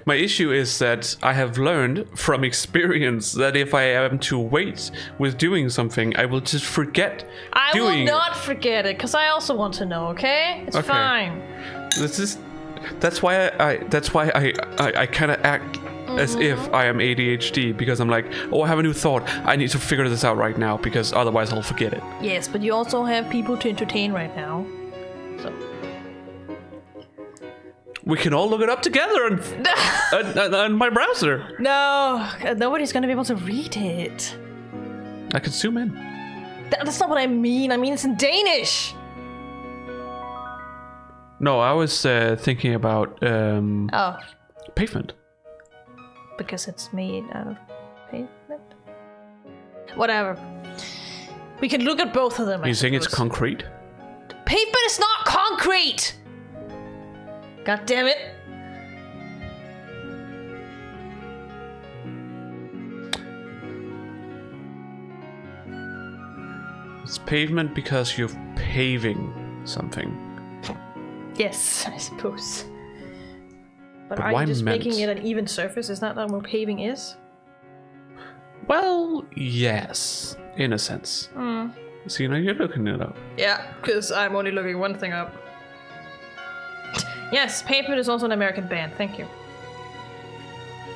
My issue is that I have learned from experience that if I am to wait with doing something, I will just forget doing it. I will not forget it, because I also want to know, okay? It's Okay. fine. That's why I kind of act as if I am ADHD, because I'm like, oh, I have a new thought. I need to figure this out right now, because otherwise I'll forget it. Yes, but you also have people to entertain right now. So... we can all look it up together on my browser. No, nobody's gonna be able to read it. I can zoom in. That's not what I mean. I mean, it's in Danish. No, I was thinking about Oh, pavement. because it's made out of pavement? Whatever. We can look at both of them. You think it's concrete? Pavement is not concrete! God damn it. It's pavement because you're paving something. Yes, I suppose. But why are you just meant? making it an even surface? Is that not what paving is? Well, yes, in a sense. So, you're looking it up. Yeah, because I'm only looking one thing up. Yes, Pavement is also an American band. Thank you.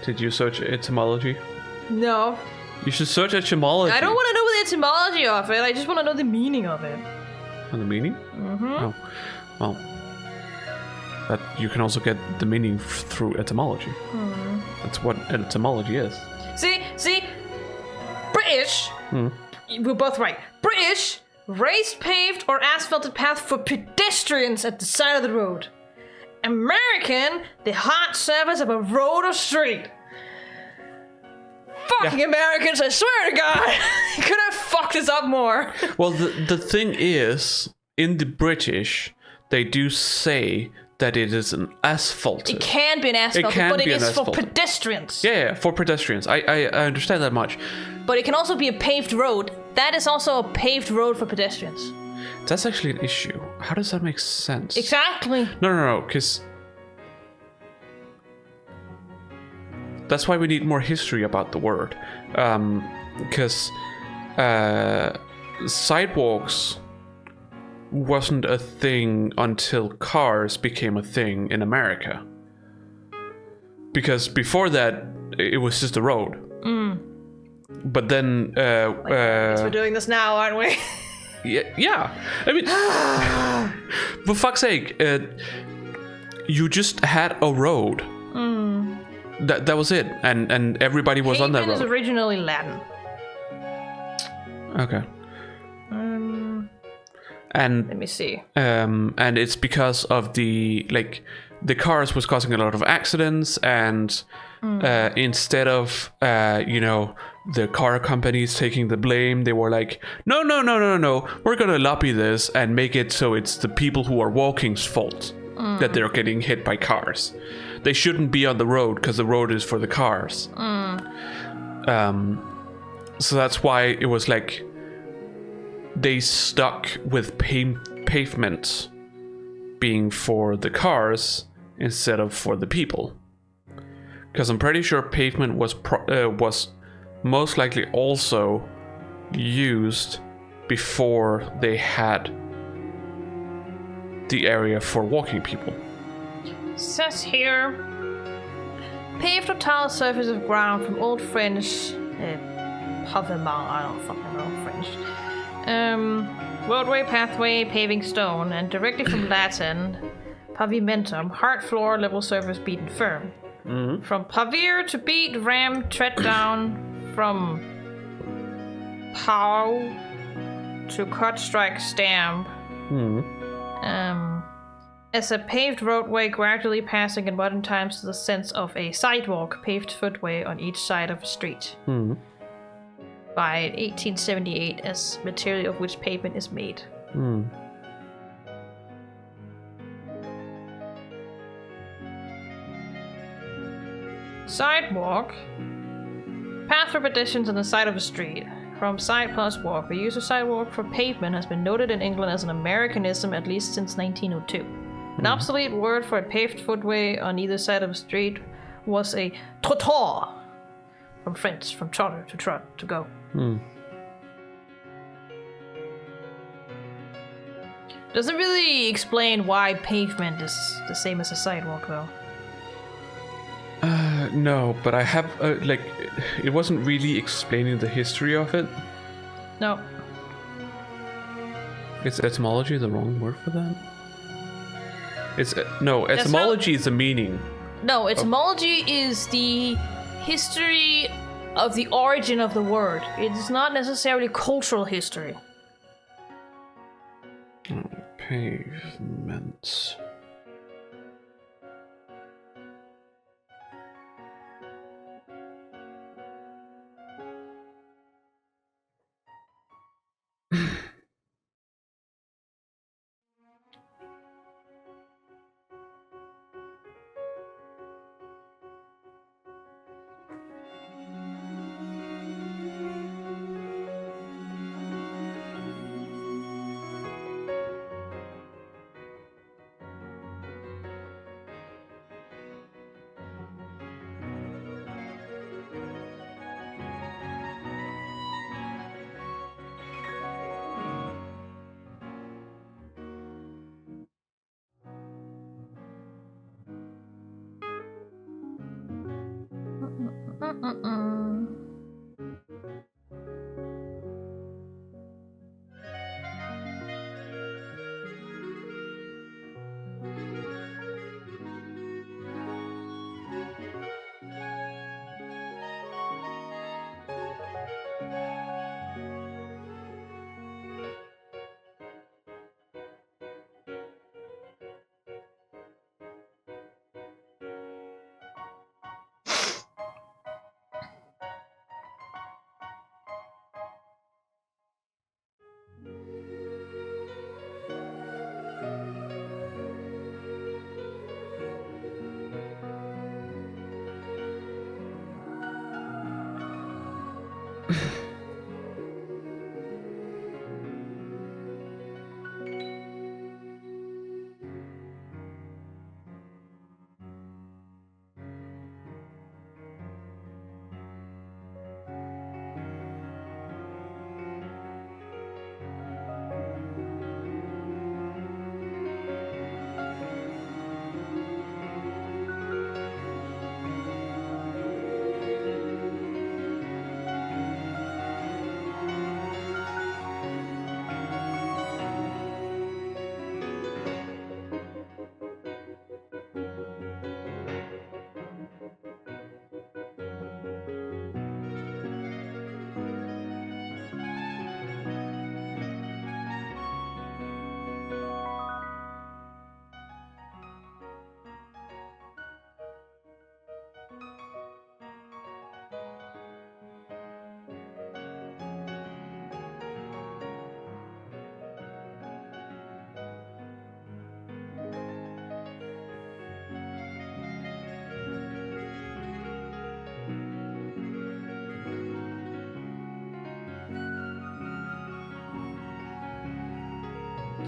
Did you search etymology? No. You should search etymology. I don't want to know the etymology of it. I just want to know the meaning of it. Oh, the meaning? Mm-hmm. Oh, well, that you can also get the meaning through etymology. That's what etymology is. See, British. We're both right. British raised, paved, or asphalted path for pedestrians at the side of the road. American, the hard surface of a road or street. Fucking Americans, I swear to God. You could have fucked this up more. Well, the thing is, in the British, they do say that it is an asphalted. It can be an asphalt, but it is for pedestrians. Yeah, for pedestrians. I understand that much. But it can also be a paved road. That is also a paved road for pedestrians. That's actually an issue. How does that make sense? Exactly. No, because... that's why we need more history about the word. Because sidewalks wasn't a thing until cars became a thing in America. Because before that, it was just a road. But then... we're doing this now, aren't we? yeah. I mean... for fuck's sake, you just had a road. That was it, and everybody was on that road. Pavement is originally Latin. Okay. And let me see. And it's because of the cars was causing a lot of accidents, and instead of the car companies taking the blame, they were like, no, we're gonna lobby this and make it so it's the people who are walking's fault that they're getting hit by cars. They shouldn't be on the road because the road is for the cars. So that's why it was like they stuck with pavement being for the cars instead of for the people. Because I'm pretty sure pavement was most likely also used before they had the area for walking people. Says here, paved or tiled surface of ground from Old French, pavement, I don't fucking know French. Roadway, pathway, paving stone, and directly from Latin, pavimentum, hard floor, level surface, beaten firm. Mm-hmm. From pavir to beat, ram, tread down, from pow to cut, strike, stamp. As a paved roadway gradually passing in modern times to the sense of a sidewalk, paved footway on each side of a street. By 1878 as material of which pavement is made. Sidewalk. Path for pedestrians on the side of a street. From side plus walk. The use of sidewalk for pavement has been noted in England as an Americanism at least since 1902. An obsolete word for a paved footway on either side of a street was a trottoir. From French, from trotter, to trot, to go. Doesn't really explain why pavement is the same as a sidewalk, though. No, but I have, it wasn't really explaining the history of it. No. Is etymology the wrong word for that? Etymology is the meaning. No, etymology is the history of the origin of the word. It is not necessarily cultural history. Pavement.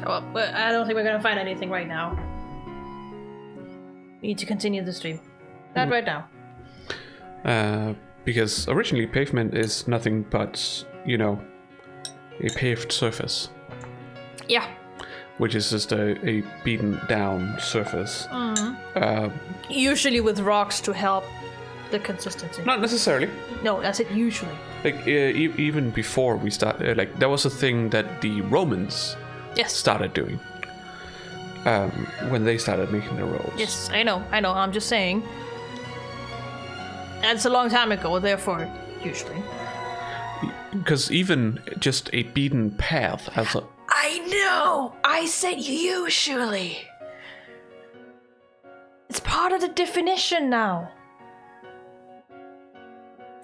Well, but I don't think we're gonna find anything right now. We need to continue the stream. Not right now. because originally pavement is nothing but, you know, a paved surface. Yeah. Which is just a beaten down surface. Usually with rocks to help the consistency. Not necessarily. No, I said usually. Like even before we started, like that was a thing that the Romans started doing when they started making the roads. Yes, I know. I'm just saying. That's a long time ago, therefore, usually. Because even just a beaten path as a... I know! I said usually. It's part of the definition now.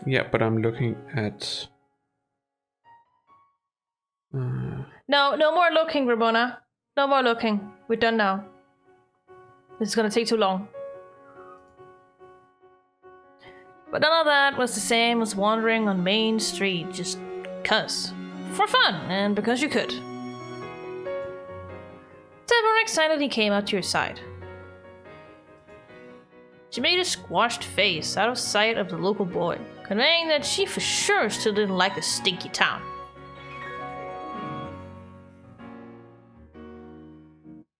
Yeah, but I'm looking at... No more looking, Ramona. No more looking. We're done now. This is gonna take too long. But none of that was the same as wandering on Main Street just 'cause. For fun, and because you could. Tamarack silently came up to your side. She made a squashed face out of sight of the local boy, conveying that she for sure still didn't like the stinky town.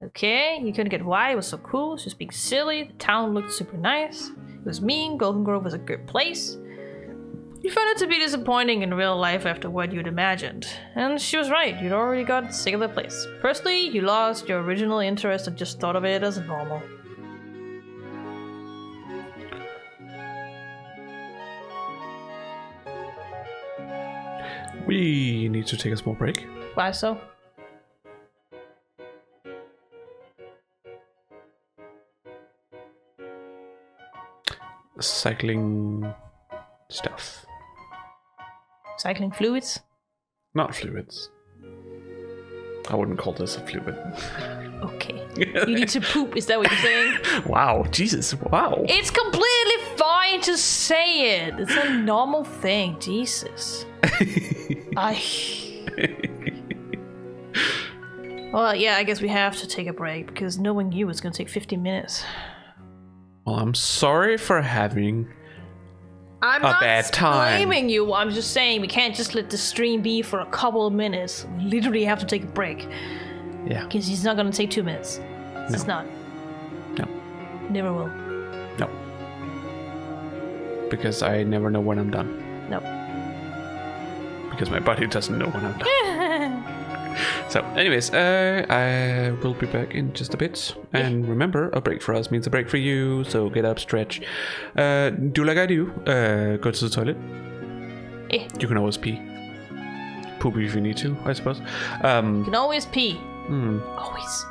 Okay, you couldn't get why it was so cool. She was being silly. The town looked super nice. It was mean. Golden Grove was a good place. You found it to be disappointing in real life after what you'd imagined. And she was right. You'd already got sick of the place. Personally, you lost your original interest and just thought of it as normal. We need to take a small break. Why so? Cycling stuff. Cycling fluids? Not fluids. I wouldn't call this a fluid. Okay. You need to poop, is that what you're saying? Wow, Jesus, wow. It's completely fine to say it. It's a normal thing, Jesus. Well, yeah, I guess we have to take a break because knowing you is going to take 50 minutes. Well, I'm sorry for having I'm a not bad time. blaming you. I'm just saying we can't just let the stream be for a couple of minutes. We literally have to take a break. Yeah. Because it's not going to take 2 minutes. It's not. No. Never will. No. Because I never know when I'm done. No. Because my body doesn't know when I'm done. So, anyways, I will be back in just a bit. And remember, a break for us means a break for you. So get up, stretch. Do like I do. Go to the toilet. You can always pee. Poop if you need to, I suppose. You can always pee. Always.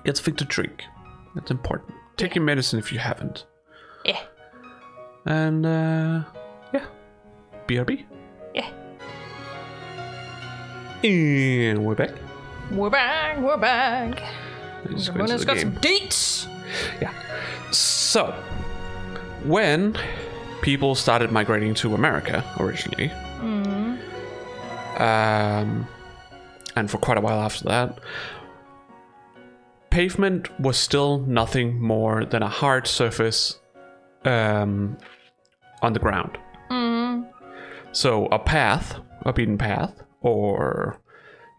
Get something to drink. That's important. Take your medicine if you haven't. Yeah. And, yeah. BRB. Yeah. And we're back. We're back. Let's go into Everyone's the got game. some dates. Yeah. So, when people started migrating to America originally, and for quite a while after that, pavement was still nothing more than a hard surface on the ground. So a path, a beaten path, or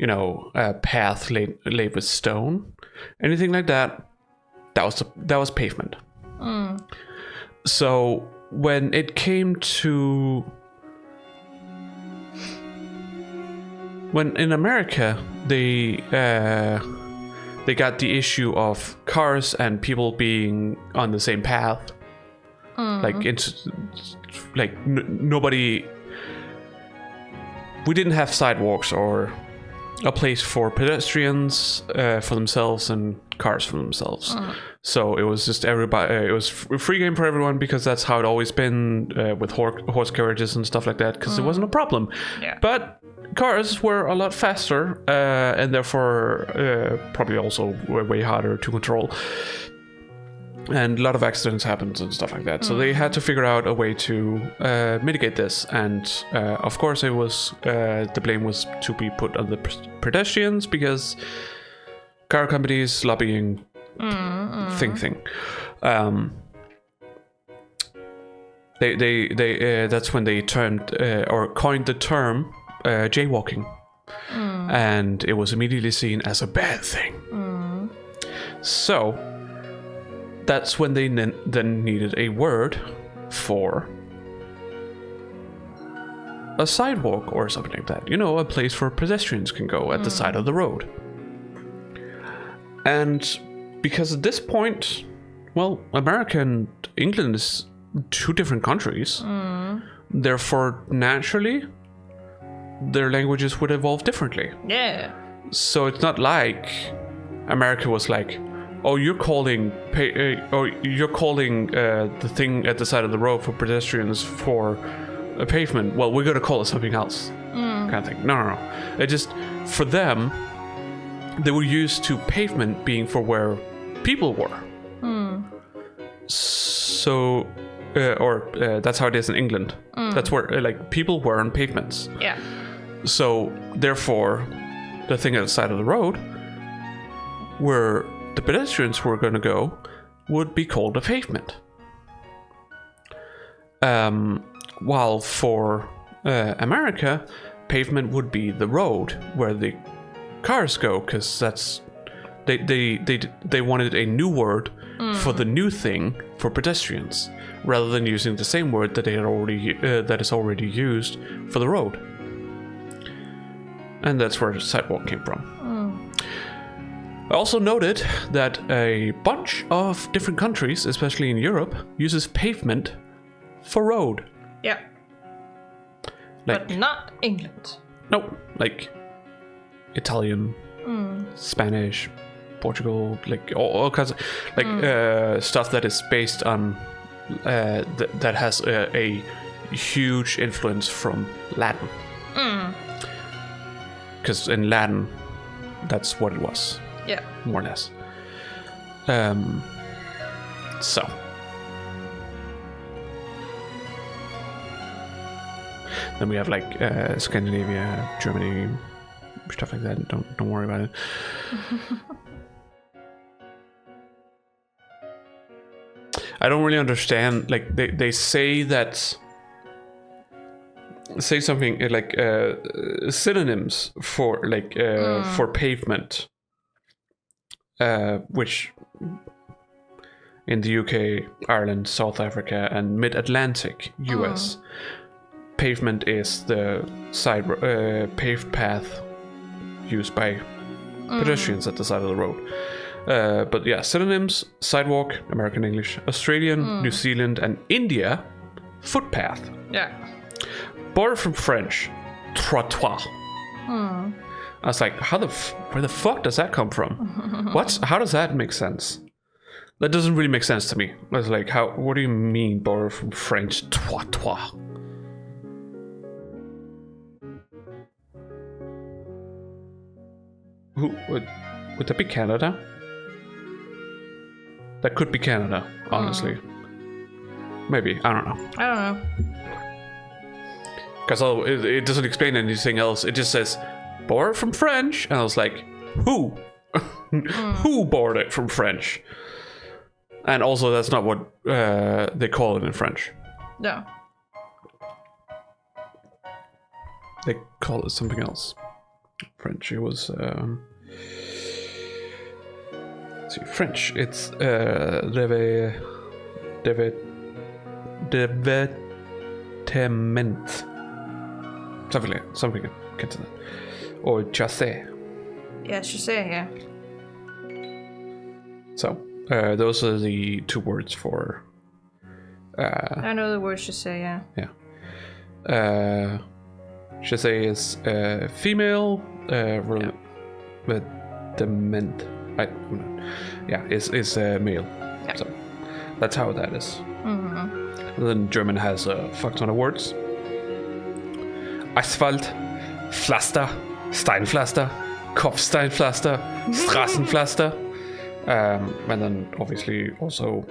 a path laid with stone, anything like that, that was pavement. So when it came to when in America they got the issue of cars and people being on the same path, nobody. We didn't have sidewalks or a place for pedestrians for themselves and cars for themselves. So it was just everybody. It was free game for everyone because that's how it always been with horse carriages and stuff like that. Because it wasn't a problem. Yeah. But cars were a lot faster and therefore probably also way harder to control. And a lot of accidents happened and stuff like that. So they had to figure out a way to mitigate this. And of course, it was the blame was to be put on the pedestrians because car companies lobbying thing. That's when they termed or coined the term jaywalking, and it was immediately seen as a bad thing. So that's when they then needed a word for a sidewalk or something like that. You know, a place where pedestrians can go at the side of the road. And because at this point, well, America and England is 2 different countries. Therefore, naturally, their languages would evolve differently. Yeah. So it's not like America was like, oh, you're calling the thing at the side of the road for pedestrians for a pavement. Well, we're going to call it something else. Kind of thing. No. It just, for them, they were used to pavement being for where people were. So, that's how it is in England. That's where like people were on pavements. Yeah. So therefore, the thing at the side of the road, where the pedestrians were going to go, would be called a pavement. While for America, pavement would be the road where the cars go, because that's they wanted a new word for the new thing for pedestrians, rather than using the same word that they had already that is already used for the road. And that's where the sidewalk came from. I also noted that a bunch of different countries, especially in Europe, uses pavement for road. Yeah. Like, but not England. No, like Italian, Spanish, Portugal, like all kinds of like stuff that is based on that has a huge influence from Latin. Because in Latin, that's what it was. Yeah. More or less. So. Then we have like Scandinavia, Germany, stuff like that. Don't worry about it. I don't really understand. Like they say that. Say something like synonyms for like for pavement, which in the UK, Ireland, South Africa, and Mid-Atlantic US, pavement is the side paved path used by pedestrians at the side of the road. But yeah, synonyms: sidewalk, American English; Australian, New Zealand, and India, footpath. Yeah. Borrowed from French, trottoir. I was like, where the fuck does that come from? How does that make sense? That doesn't really make sense to me. I was like, what do you mean borrowed from French, trottoir? Would that be Canada? That could be Canada, honestly. Maybe, I don't know. Because it doesn't explain anything else. It just says, borrowed from French. And I was like, who? Who borrowed it from French? And also, that's not what they call it in French. No. They call it something else. French, it was... let's see, French, it's... Revettement. Something akin to that. Or chassé. Yeah, chassé, yeah. So, those are the 2 words for... I know the word chassé, yeah. Yeah. Chassé is female, revetiment. Is male. Yeah. So, that's how that is. And then German has a fuck ton of words. Asphalt, Pflaster, Steinpflaster, Kopfsteinpflaster, Straßenpflaster. And then obviously also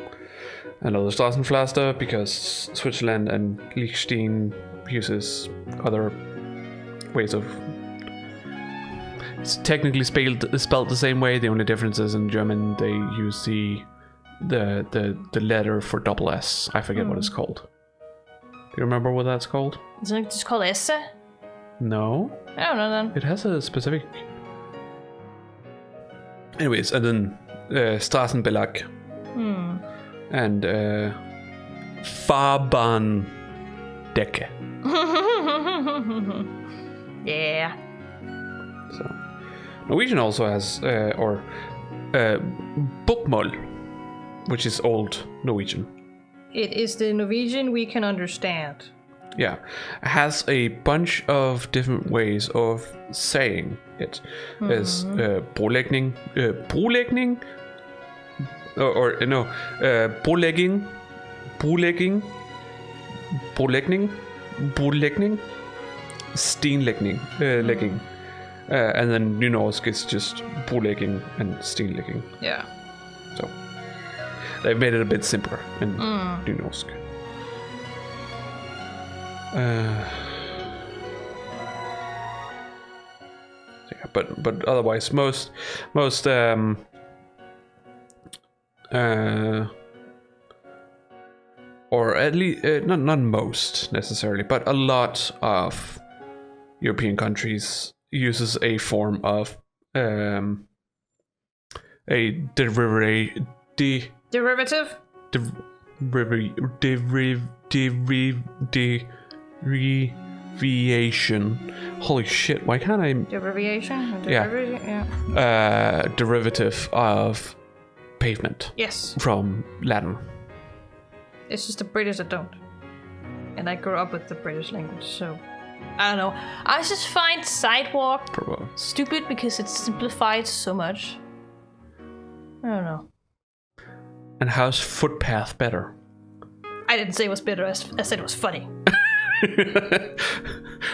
another Straßenpflaster, because Switzerland and Liechtenstein uses other ways of... It's technically spelled the same way. The only difference is in German they use the letter for double S. I forget what it's called. you remember what that's called? Isn't it just called Esse? No. I don't know then. It has a specific... Anyways, and then Straßenbelag. And Fahrbahndecke. Yeah. So, Norwegian also has, bokmål, which is old Norwegian. It is the Norwegian we can understand. Yeah, it has a bunch of different ways of saying it. There's brolægning, brolægning, brolægging, brolægging, brolægning, brolægning, stenlægning, legging. And then nynorsk is just brolægging and stenlægging. Yeah. So they've made it a bit simpler in nynorsk. Yeah, but otherwise most or at least not most necessarily, but a lot of European countries uses a form of a derivative. Derivation. Holy shit! Why can't I? Derivation. Yeah. Derivative of pavement. Yes. From Latin. It's just the British that don't. And I grew up with the British language, so I don't know. I just find Sidewalk stupid because it's simplified so much. I don't know. And how's footpath better? I didn't say it was better. I said it was funny.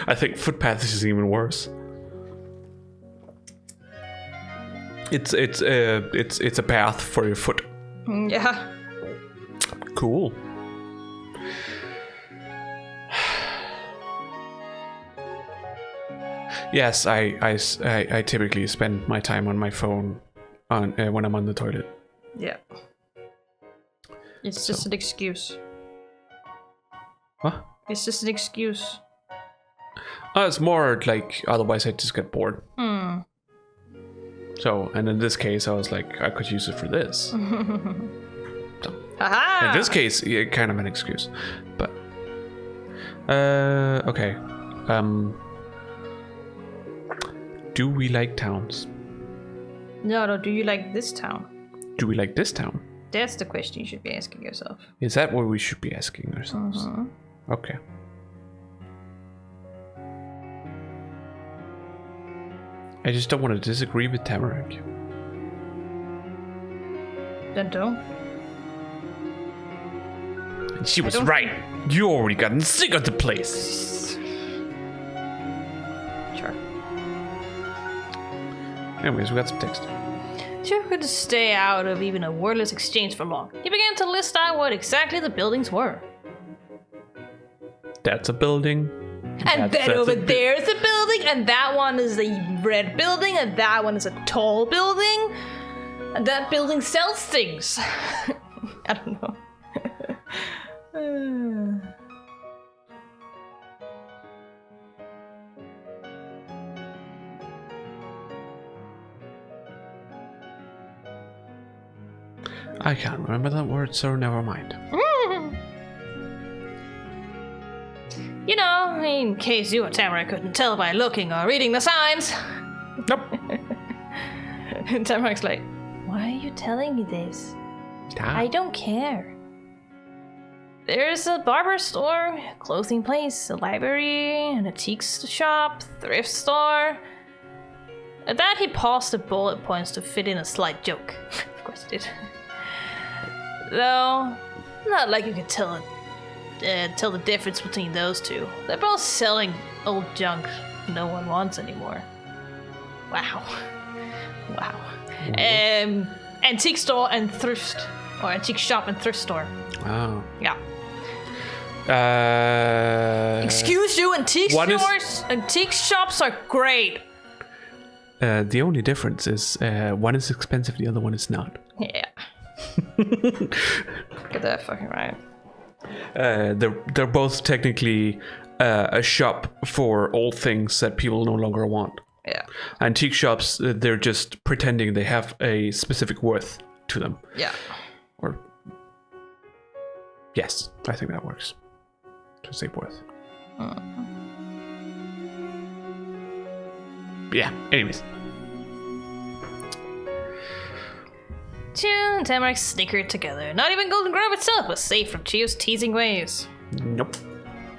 I think footpath is even worse. It's a path for your foot. Yeah. Cool. Yes, I typically spend my time on my phone on when I'm on the toilet. Yeah. It's just an excuse. What? It's just an excuse. It's more like otherwise I just get bored. So, and in this case, I was like, I could use it for this. So, in this case, yeah, kind of an excuse, but okay. Do we like towns? No. Do you like this town? Do we like this town? That's the question you should be asking yourself. Is that what we should be asking ourselves? Okay. I just don't want to disagree with Tamarack. Then don't. And she was right. You already gotten sick of the place. Sure. Anyways, we got some text. Chiyoko couldn't stay out of even a wordless exchange for long. He began to list out what exactly the buildings were. That's a building. And then over there's a building, and that one is a red building, and that one is a tall building, and that building sells things. I don't know. I can't remember that word, so never mind. You know, in case you or Tamarack couldn't tell by looking or reading the signs. Nope. And Tamarack's like, why are you telling me this? I don't care. There's a barber store, clothing place, a library, an antique shop, thrift store. At that, he paused the bullet points to fit in a slight joke. Of course he did. Though, not like you could tell the difference between those two. They're both selling old junk no one wants anymore. Wow. Antique store and thrift, or antique shop and thrift store. Wow. Yeah. Excuse you, antique stores, antique shops are great. The only difference is one is expensive, the other one is not. Yeah. Get that fucking right. They're both technically a shop for old things that people no longer want. Yeah. Antique shops, they're just pretending they have a specific worth to them. Yeah. Or yes, I think that works. To say worth. Yeah. Anyways. Chiyo and Tamarack snickered together. Not even Golden Grove itself was safe from Chiyo's teasing ways. Nope.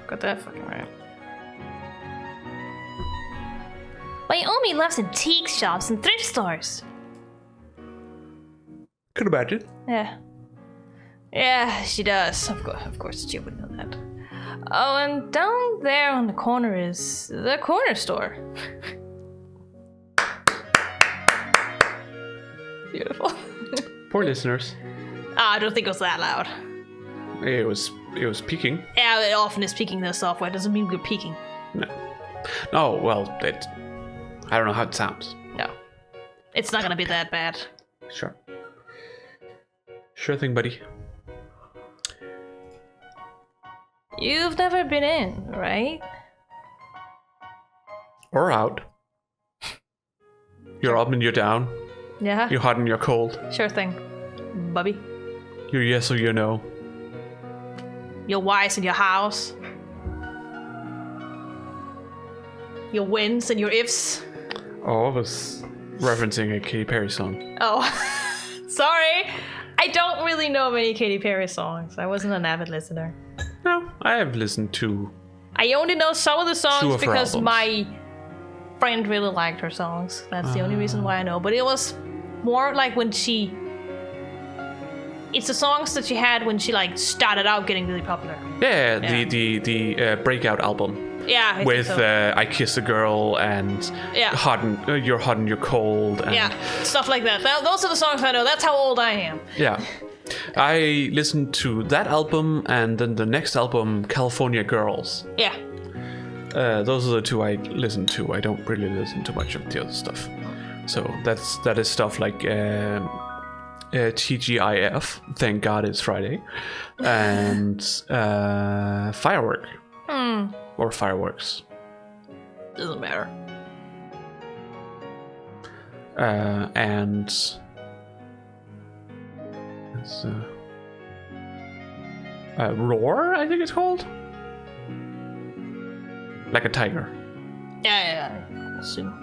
Got that fucking right. Wyoming loves antique shops and thrift stores. Could imagine. Yeah. Yeah, she does. Of course, Chiyo would know that. Oh, and down there on the corner is the corner store. Beautiful. Poor listeners. I don't think it was that loud. It was peaking. Yeah, it often is peaking the software. Doesn't mean we're peaking. No. Oh, well, I don't know how it sounds. No. It's not gonna be that bad. Sure. Sure thing, buddy. You've never been in, right? Or out. You're up and you're down. Yeah. You're hot and you're cold. Sure thing, Bubby. You're yes or you're no. Your whys and your hows. Your wins and your ifs. Oh, I was referencing a Katy Perry song. Oh, sorry. I don't really know many Katy Perry songs. I wasn't an avid listener. No, I have listened to... I only know some of the songs Two of her because albums. my friend really liked her songs. That's the only reason why I know. But it was more like when she... It's the songs that she had when she like started out getting really popular. Yeah, the Breakout album. Yeah, I With think so. I Kiss a Girl and Yeah. You're Hot and You're Cold. And, Yeah, stuff like that. Those are the songs I know. That's how old I am. Yeah. I listened to that album and then the next album, California Girls. Yeah. Those are the two I listen to. I don't really listen to much of the other stuff. So that is stuff like TGIF, Thank God It's Friday, and Firework. Or Fireworks. Doesn't matter. And it's Roar, I think it's called. Like a tiger. Yeah, I assume.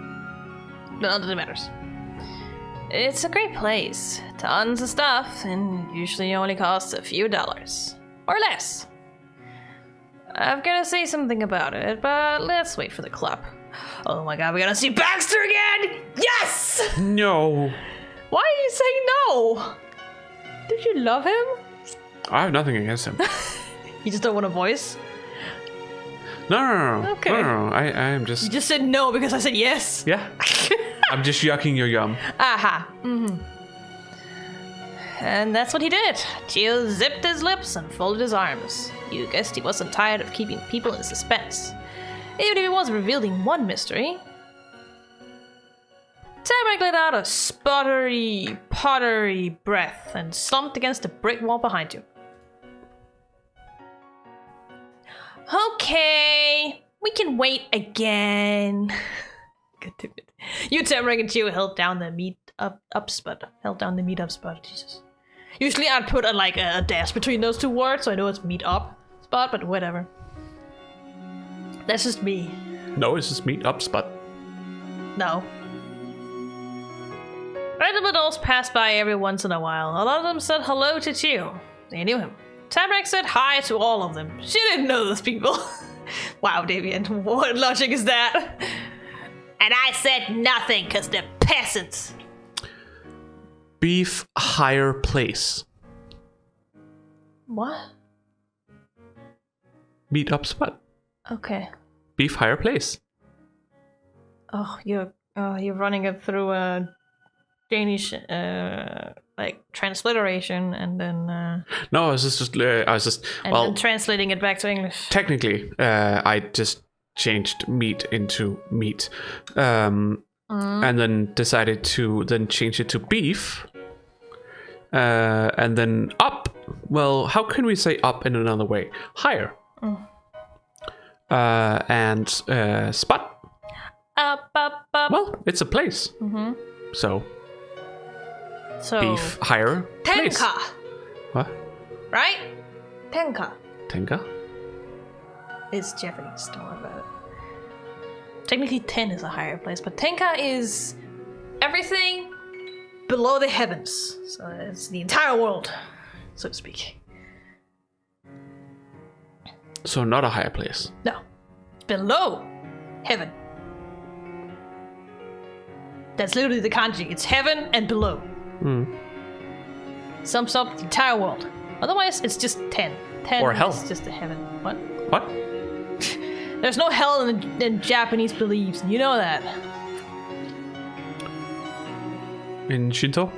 None of it matters. It's a great place. Tons of stuff, and usually only costs a few dollars. Or less. I've gotta say something about it, but let's wait for the club. Oh my god, we gotta see Baxter again! Yes! No. Why are you saying no? Did you love him? I have nothing against him. You just don't want a voice? No. Okay. No. I am just... You just said no because I said yes? Yeah. I'm just yucking your yum. Aha. And that's what he did. Chiyo zipped his lips and folded his arms. You guessed he wasn't tired of keeping people in suspense. Even if he was revealing one mystery. Tamarack let out a sputtery, pottery breath and slumped against the brick wall behind you. Okay, we can wait again. God damn it. You, Tamarack, and Chiyo held down the meet up spot. Jesus. Usually I'd put a dash between those two words, so I know it's meet up spot, but whatever. That's just me. No, it's just meet up spot. No. Random adults passed by every once in a while. A lot of them said hello to Chiyo. They knew him. Tamarack said hi to all of them. She didn't know those people. Wow, Davian, what logic is that? And I said nothing, because they're peasants. Beef higher place. What? Meet up spot. Okay. Beef higher place. Oh, you're running it through a Danish, transliteration, and then... No, I was just and then translating it back to English. Technically, I just changed meat into meat. And then decided to then change it to beef. And then up Well, how can we say up in another way? Higher. And spot. Up. Well, it's a place. Mm-hmm. So beef, Oh. higher place. Tenka, What? right? Tenka. Tenka? It's Japanese, don't worry about it. Technically 10 is a higher place, but Tenka is everything below the heavens. So it's the entire world, so to speak. So not a higher place. No. Below heaven. That's literally the kanji. It's heaven and below. Sums up the entire world. Otherwise, it's just 10. 10 Or hell. is just the heaven. What? What? There's no hell in Japanese beliefs. You know that. In Shinto?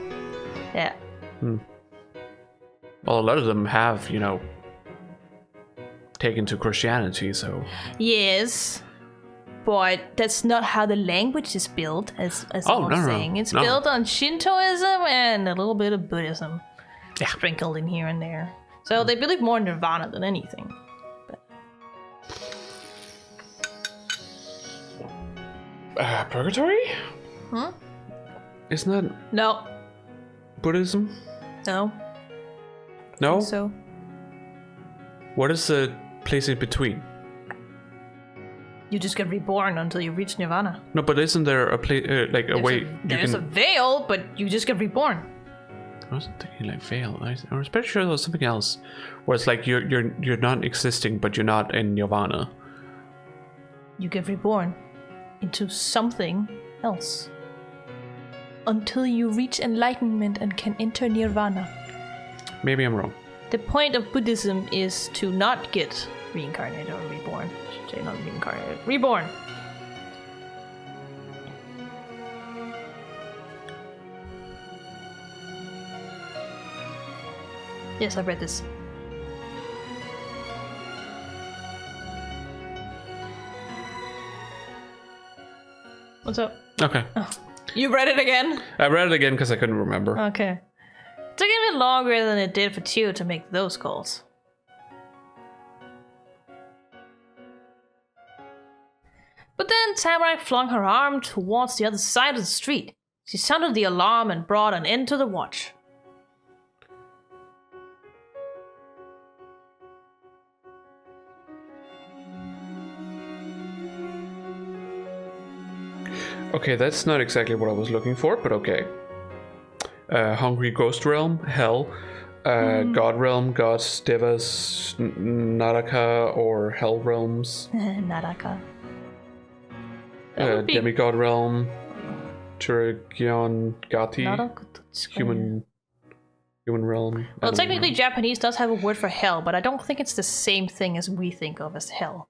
Yeah. Well, a lot of them have, taken to Christianity, so... Yes. But that's not how the language is built, as Oh, I'm no. saying. It's No. built on Shintoism and a little bit of Buddhism. Yeah. Sprinkled in here and there. So they believe more in Nirvana than anything. Purgatory? Huh? Isn't that No. Buddhism? No. No? So What is the place in between? you just get reborn until you reach Nirvana. No, but isn't there a place, way There's a veil, but you just get reborn. I wasn't thinking like veil. I was pretty sure there was something else, where it's like you're not existing, but you're not in Nirvana. You get reborn into something else until you reach enlightenment and can enter Nirvana. Maybe I'm wrong. The point of Buddhism is to not get reincarnated or reborn. I should say not reincarnated. Reborn. Yes, I've read this. What's up? Okay. You read it again? I read it again because I couldn't remember. Okay. It took a bit longer than it did for Chio to make those calls. But then Tamarack flung her arm towards the other side of the street. She sounded the alarm and brought an end to the watch. Okay, that's not exactly what I was looking for, but okay. Hungry Ghost Realm, Hell, God Realm, Gods, Devas, Naraka, or Hell Realms, Naraka. That would be Demigod Realm, Turgion Gati, Naraka. Human Realm. Well, technically Japanese does have a word for hell, but I don't think it's the same thing as we think of as hell.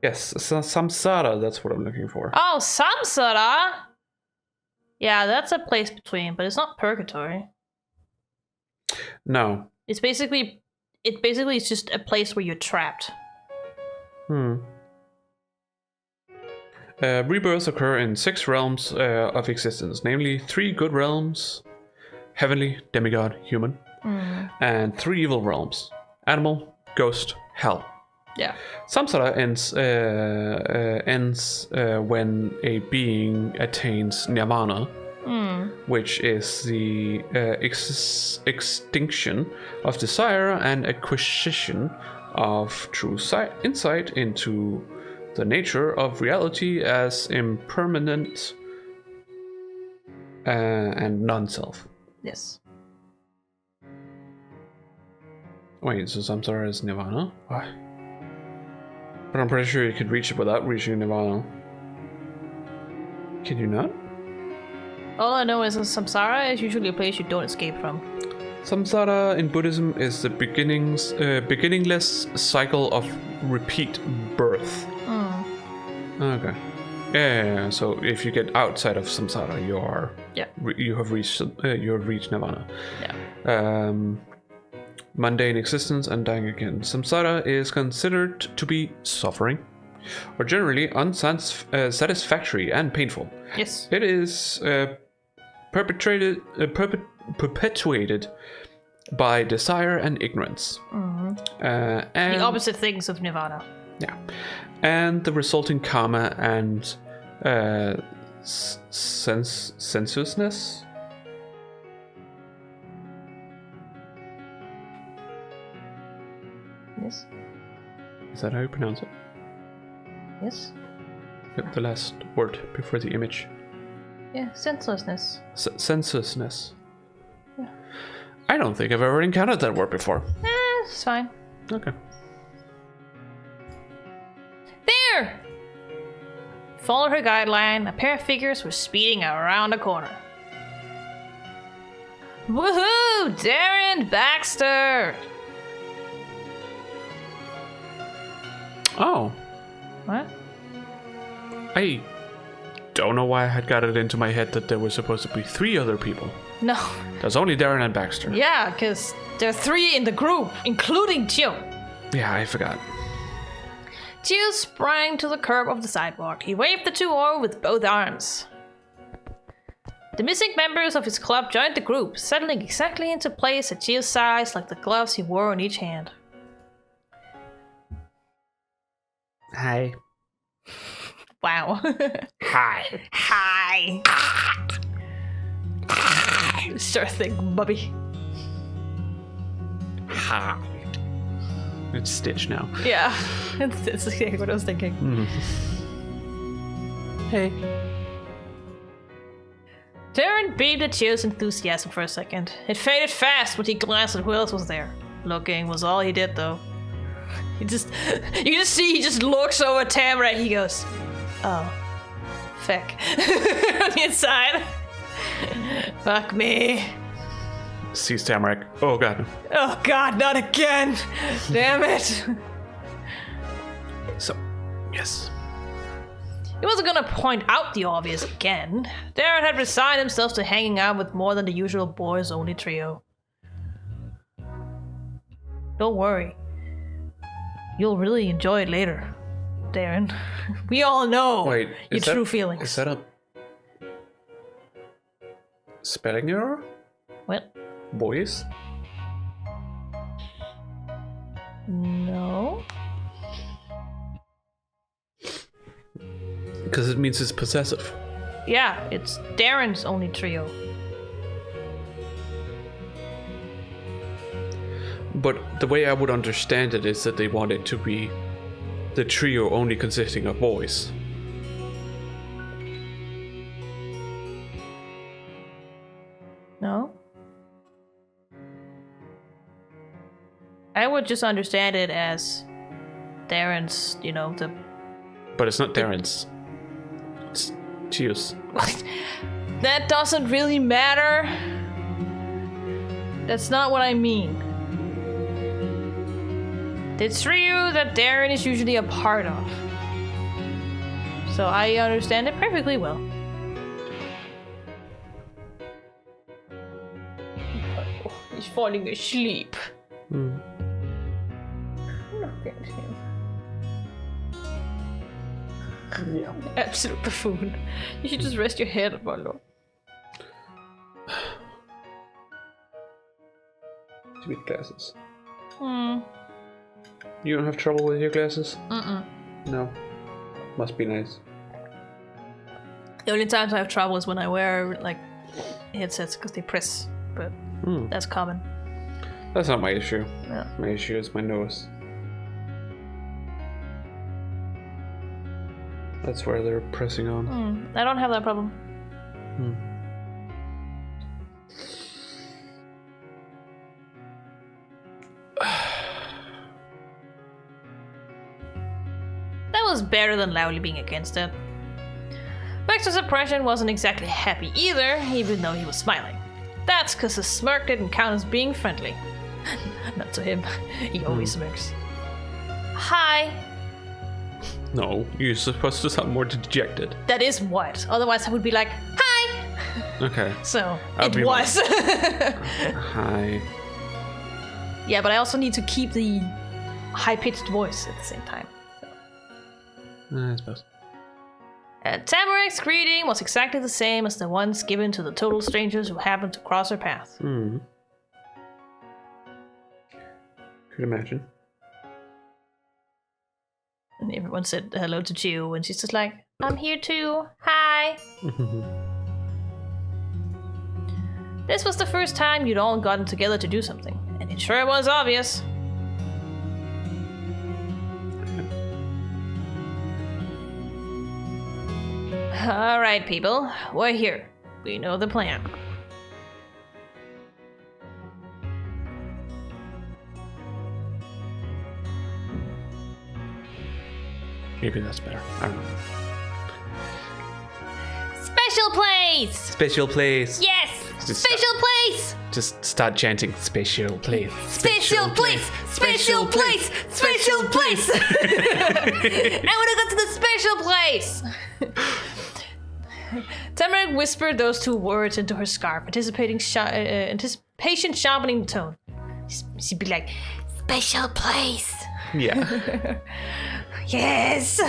Yes, Samsara, that's what I'm looking for. Oh, samsara! Yeah, that's a place between, but it's not purgatory. No. It's basically is just a place where you're trapped. Rebirths occur in 6 realms of existence, namely 3 good realms, heavenly, demigod, human, and 3 evil realms, animal, ghost, hell. Yeah. Samsara ends when a being attains nirvana, which is the extinction of desire and acquisition of true insight into the nature of reality as impermanent and non-self. Yes. Wait, so Samsara is nirvana? What? But I'm pretty sure you could reach it without reaching nirvana. Can you not? All I know is that samsara is usually a place you don't escape from. Samsara in Buddhism is the beginningless cycle of repeat birth. Okay. Yeah. So if you get outside of samsara, you have reached nirvana. Yeah. Mundane existence and dying again. Samsara is considered to be suffering, or generally unsatisfactory and painful. Yes. It is perpetuated by desire and ignorance. And The opposite things of nirvana. yeah, and the resulting karma and sensuousness. Yes. Is that how you pronounce it? Yes. Yep, the last word before the image. Yeah, senselessness. Sensuousness. Yeah. I don't think I've ever encountered that word before. It's fine. Okay. There! Followed her guideline, a pair of figures were speeding around a corner. Woohoo! Darren Baxter! Oh. What? I don't know why I had got it into my head that there were supposed to be 3 other people. No. There's only Darren and Baxter. Yeah, because there are 3 in the group, including Chiyoko. Yeah, I forgot. Chiyoko sprang to the curb of the sidewalk. He waved the 2 over with both arms. The missing members of his club joined the group, settling exactly into place at Chiyok's size like the gloves he wore on each hand. Hi. Wow. Hi. Hi. Sure thing, Bubby. Hi. It's Stitch now. Yeah, it's exactly what I was thinking. Hey. Darren beamed at Chiyok's enthusiasm for a second. It faded fast when he glanced at who else was there. Looking was all he did, though. You can just see he just looks over at Tamarack. He goes, "Oh, fuck." On the inside. Fuck me. Sees Tamarack. Oh god. Oh god, not again. Damn it. So, yes. He wasn't gonna point out the obvious again. Darren had resigned himself to hanging out with more than the usual boys-only trio. Don't worry. You'll really enjoy it later, Darren. We all know Wait, your true feelings. Is that a spelling error? What? Boys? No. Because it means it's possessive. Yeah, it's Darren's only trio. But the way I would understand it is that they want it to be the trio only consisting of boys. No? I would just understand it as Darren's, the... But it's not Darren's. It's Chiyok's. That doesn't really matter. That's not what I mean. The trio that Darren is usually a part of. So I understand it perfectly well. Oh, he's falling asleep. Look at him. Yeah. Absolute buffoon. You should just rest your head, Molo. Sweet glasses. Hmm. You don't have trouble with your glasses? Mm-mm. No. Must be nice. The only times I have trouble is when I wear, headsets because they press. But that's common. That's not my issue. Yeah. My issue is my nose. That's where they're pressing on. I don't have that problem. That was better than loudly being against it. Baxter's impression wasn't exactly happy either, even though he was smiling. That's because his smirk didn't count as being friendly. Not to him. He always smirks. Hi. No, you're supposed to sound more dejected. That is what. Otherwise I would be like, hi! Okay. So, I'll be it was. Hi. Yeah, but I also need to keep the high-pitched voice at the same time. I suppose. Tamarack's greeting was exactly the same as the ones given to the total strangers who happened to cross her path. Could imagine. And everyone said hello to Chiyoko, and she's just like, I'm here too. Hi. This was the first time you'd all gotten together to do something, and it sure was obvious. All right, people, we're here. We know the plan. Maybe that's better. I don't know. Special place! Special place. Yes! Special place! Just start chanting special place. Special place! Special place! Special place! I want to go to the special place! Tamarack whispered those two words into her scarf, anticipation sharpening the tone. She'd be like, special place! Yeah. Yes!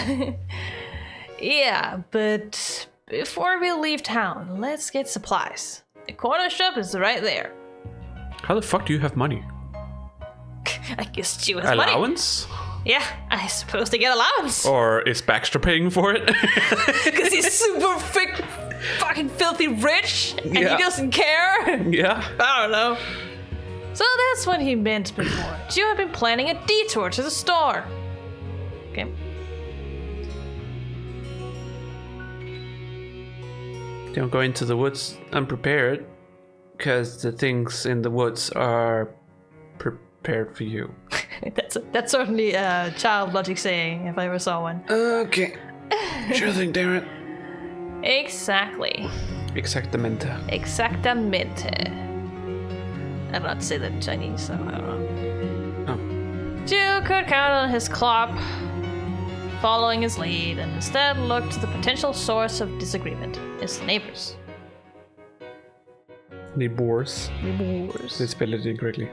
Yeah, but before we leave town, let's get supplies. The corner shop is right there. How the fuck do you have money? I guess she was money. Allowance? Yeah, I suppose they get allowance. Or is Baxter paying for it? Because he's super fucking filthy rich and he doesn't care. Yeah. I don't know. So that's what he meant before. You have been planning a detour to the store. Okay. Don't go into the woods unprepared, because the things in the woods are prepared for you. That's certainly a child logic saying, if I ever saw one. Okay. Sure thing, Darren. Exactly. Exactamente. Exactamente. I don't know how to say that in Chinese, so I don't know. Oh. Jill could count on his clop following his lead and instead looked to the potential source of disagreement, his neighbors. Neighbors. Neighbors. They spell it incorrectly.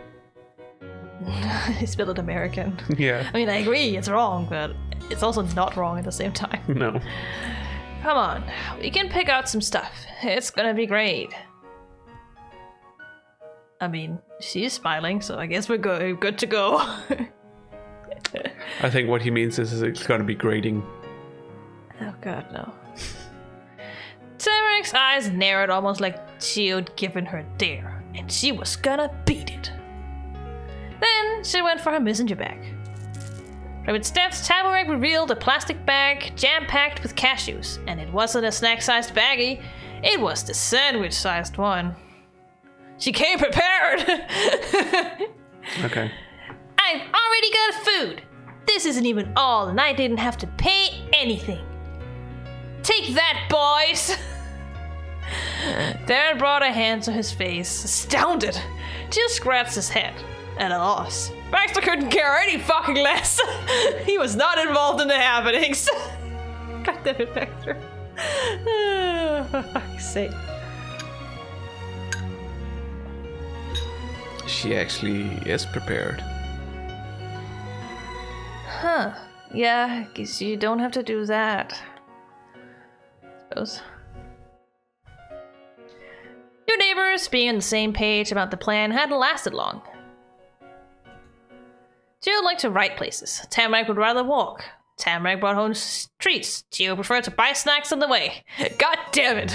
He spelled it American. Yeah. I mean, I agree, it's wrong, but it's also not wrong at the same time. No. Come on, we can pick out some stuff. It's gonna be great. I mean, she's smiling, so I guess we're good to go. I think what he means is it's gonna be grading. Oh god, no. Tamarack's eyes narrowed almost like she had given her a dare, and she was gonna beat it. Then she went for her messenger bag. From its depths, Tamarack revealed a plastic bag jam-packed with cashews, and it wasn't a snack-sized baggie, it was the sandwich-sized one. She came prepared! Okay. I've already got food! This isn't even all, and I didn't have to pay anything. Take that, boys! Darren brought a hand to his face, astounded. Jill scratched his head, at a loss. Baxter couldn't care any fucking less. He was not involved in the happenings. God damn it, Baxter. For fuck's sake. She actually is prepared. Huh. Yeah, guess you don't have to do that. I suppose. Your neighbors being on the same page about the plan hadn't lasted long. Jill liked to write places. Tamarack would rather walk. Tamarack brought home treats. Jill preferred to buy snacks on the way. God damn it!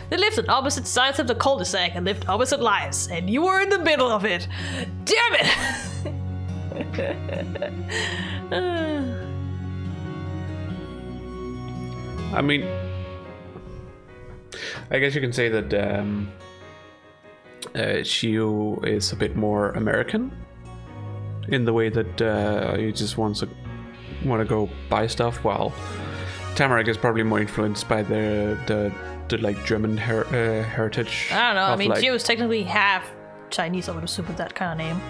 They lived on opposite sides of the cul-de-sac and lived opposite lives, and you were in the middle of it. Damn it! I mean, I guess you can say that Shio is a bit more American in the way that he just want to go buy stuff, while Tamarack is probably more influenced by the like German heritage. I don't know. I mean, like, Jill was technically half Chinese, I would assume, with that kind of name.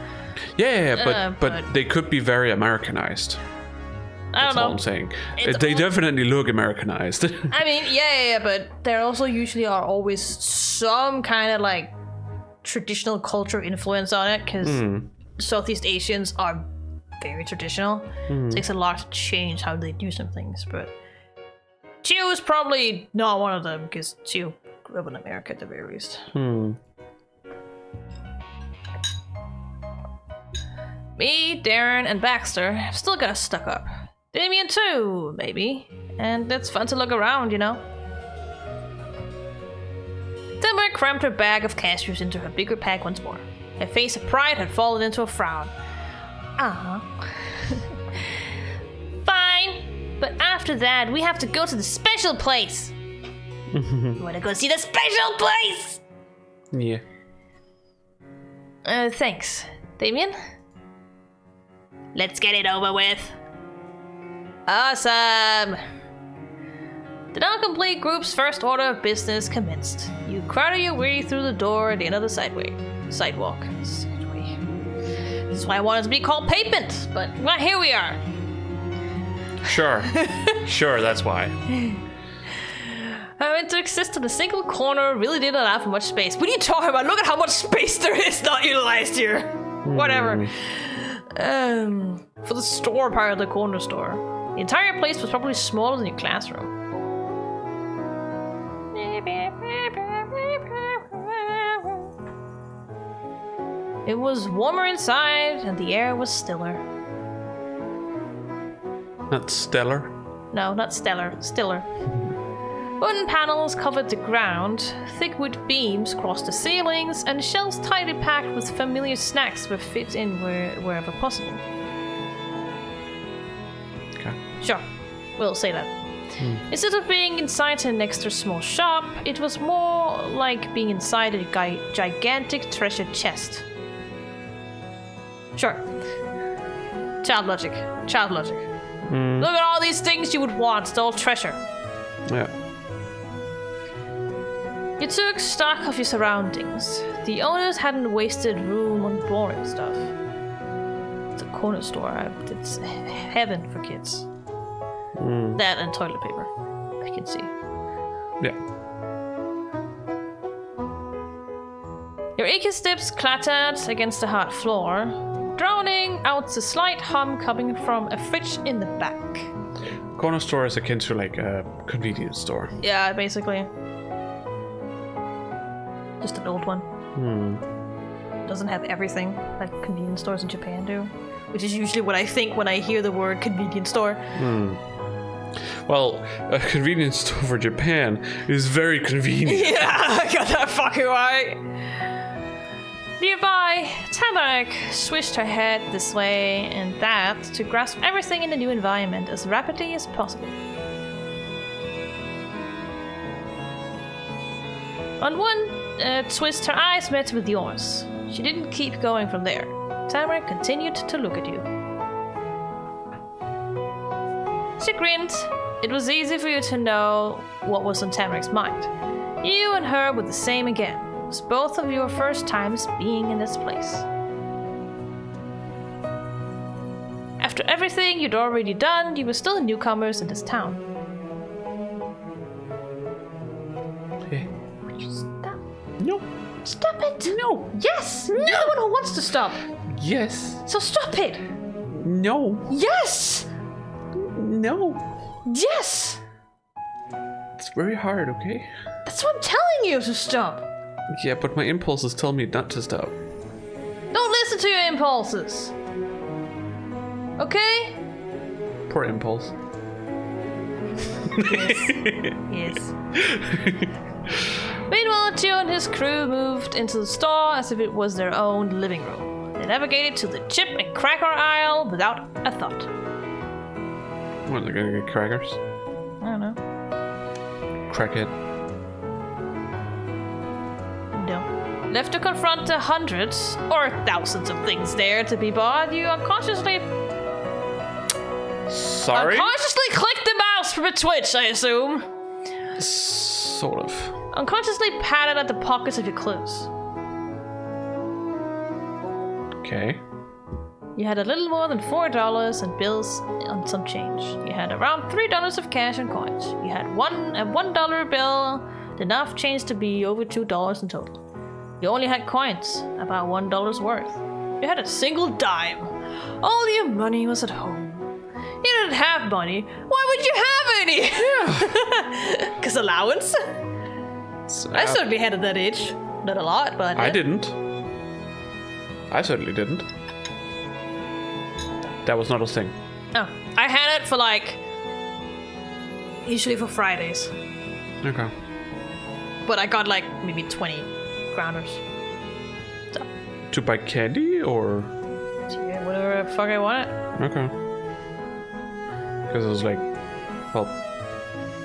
Yeah, but they could be very Americanized. I don't That's know. all I'm saying. They definitely look Americanized. I mean, yeah, but there also usually are always some kind of like traditional culture influence on it, because Southeast Asians are very traditional. It takes a lot to change how they do some things, but Chiyu's probably not one of them, because Chiyu grew up in America at the very least. Me, Darren, and Baxter have still got us stuck up. Damien too, maybe. And it's fun to look around, you know? Tamarack crammed her bag of cashews into her bigger pack once more. Her face of pride had fallen into a frown. Fine, but after that, we have to go to the special place. You wanna go see the special place? Yeah. Thanks. Damien? Let's get it over with. Awesome! The non-complete group's first order of business commenced. You crowded your way through the door at the end of the sidewalk. This is why I wanted to be called Pavement, but well, here we are. Sure. Sure, that's why. Having to exist in a single corner really didn't allow for much space. What are you talking about? Look at how much space there is not utilized here. Whatever. For the store part of the corner store. The entire place was probably smaller than your classroom. It was warmer inside, and the air was stiller. Not stellar? No, not stellar. Stiller. Wooden panels covered the ground, thick wood beams crossed the ceilings, and shelves tightly packed with familiar snacks were fit in wherever possible. Okay. Sure, we'll say that. Instead of being inside an extra small shop, it was more like being inside a gigantic treasure chest. Sure. Child logic. Look at all these things you would want, it's all treasure. Yeah. You took stock of your surroundings. The owners hadn't wasted room on boring stuff. It's a corner store. It's heaven for kids. That and toilet paper. I can see. Yeah. Your achy steps clattered against the hard floor, drowning out the slight hum coming from a fridge in the back. Corner store is akin to like a convenience store. Yeah, basically. Just an old one. Doesn't have everything like convenience stores in Japan do, which is usually what I think when I hear the word convenience store. Well, a convenience store for Japan is very convenient. Yeah, I got that fucking right. Nearby, Tamarack swished her head this way and that to grasp everything in the new environment as rapidly as possible. On one twist, her eyes met with yours. She didn't keep going from there. Tamarack continued to look at you. She grinned. It was easy for you to know what was on Tamarack's mind. You and her were the same again. It was both of your first times being in this place. After everything you'd already done, you were still newcomers in this town. Hey. Would you stop? No. Stop it! No. Yes! You're the one who wants to stop. Yes. So stop it! No. Yes! No. Yes! It's very hard, okay? That's what I'm telling you to stop. Yeah, but my impulses tell me not to stop. Don't listen to your impulses. Okay? Poor impulse. Yes. Meanwhile, Chiyo and his crew moved into the store as if it was their own living room. They navigated to the chip and cracker aisle without a thought. What, they're gonna get crackers? I don't know. Crackhead. No. Left to confront the hundreds or thousands of things there to be bought, you unconsciously clicked the mouse from a twitch, I assume. Sort of. Unconsciously patted at the pockets of your clothes. Okay. You had a little more than $4 in bills and some change. You had around $3 of cash and coins. You had a $1 bill, enough change to be over $2 in total. You only had coins, about $1 worth. You had a single dime. All your money was at home. You didn't have money. Why would you have any. Yeah. Because allowance? I certainly had at that age. Not a lot, but... I didn't. I certainly didn't. That was not a thing. Oh, I had it for like... Usually for Fridays. Okay. But I got like maybe 20 grounders. So. To buy candy, or? Yeah, whatever the fuck I wanted. Okay. Because it was like, well,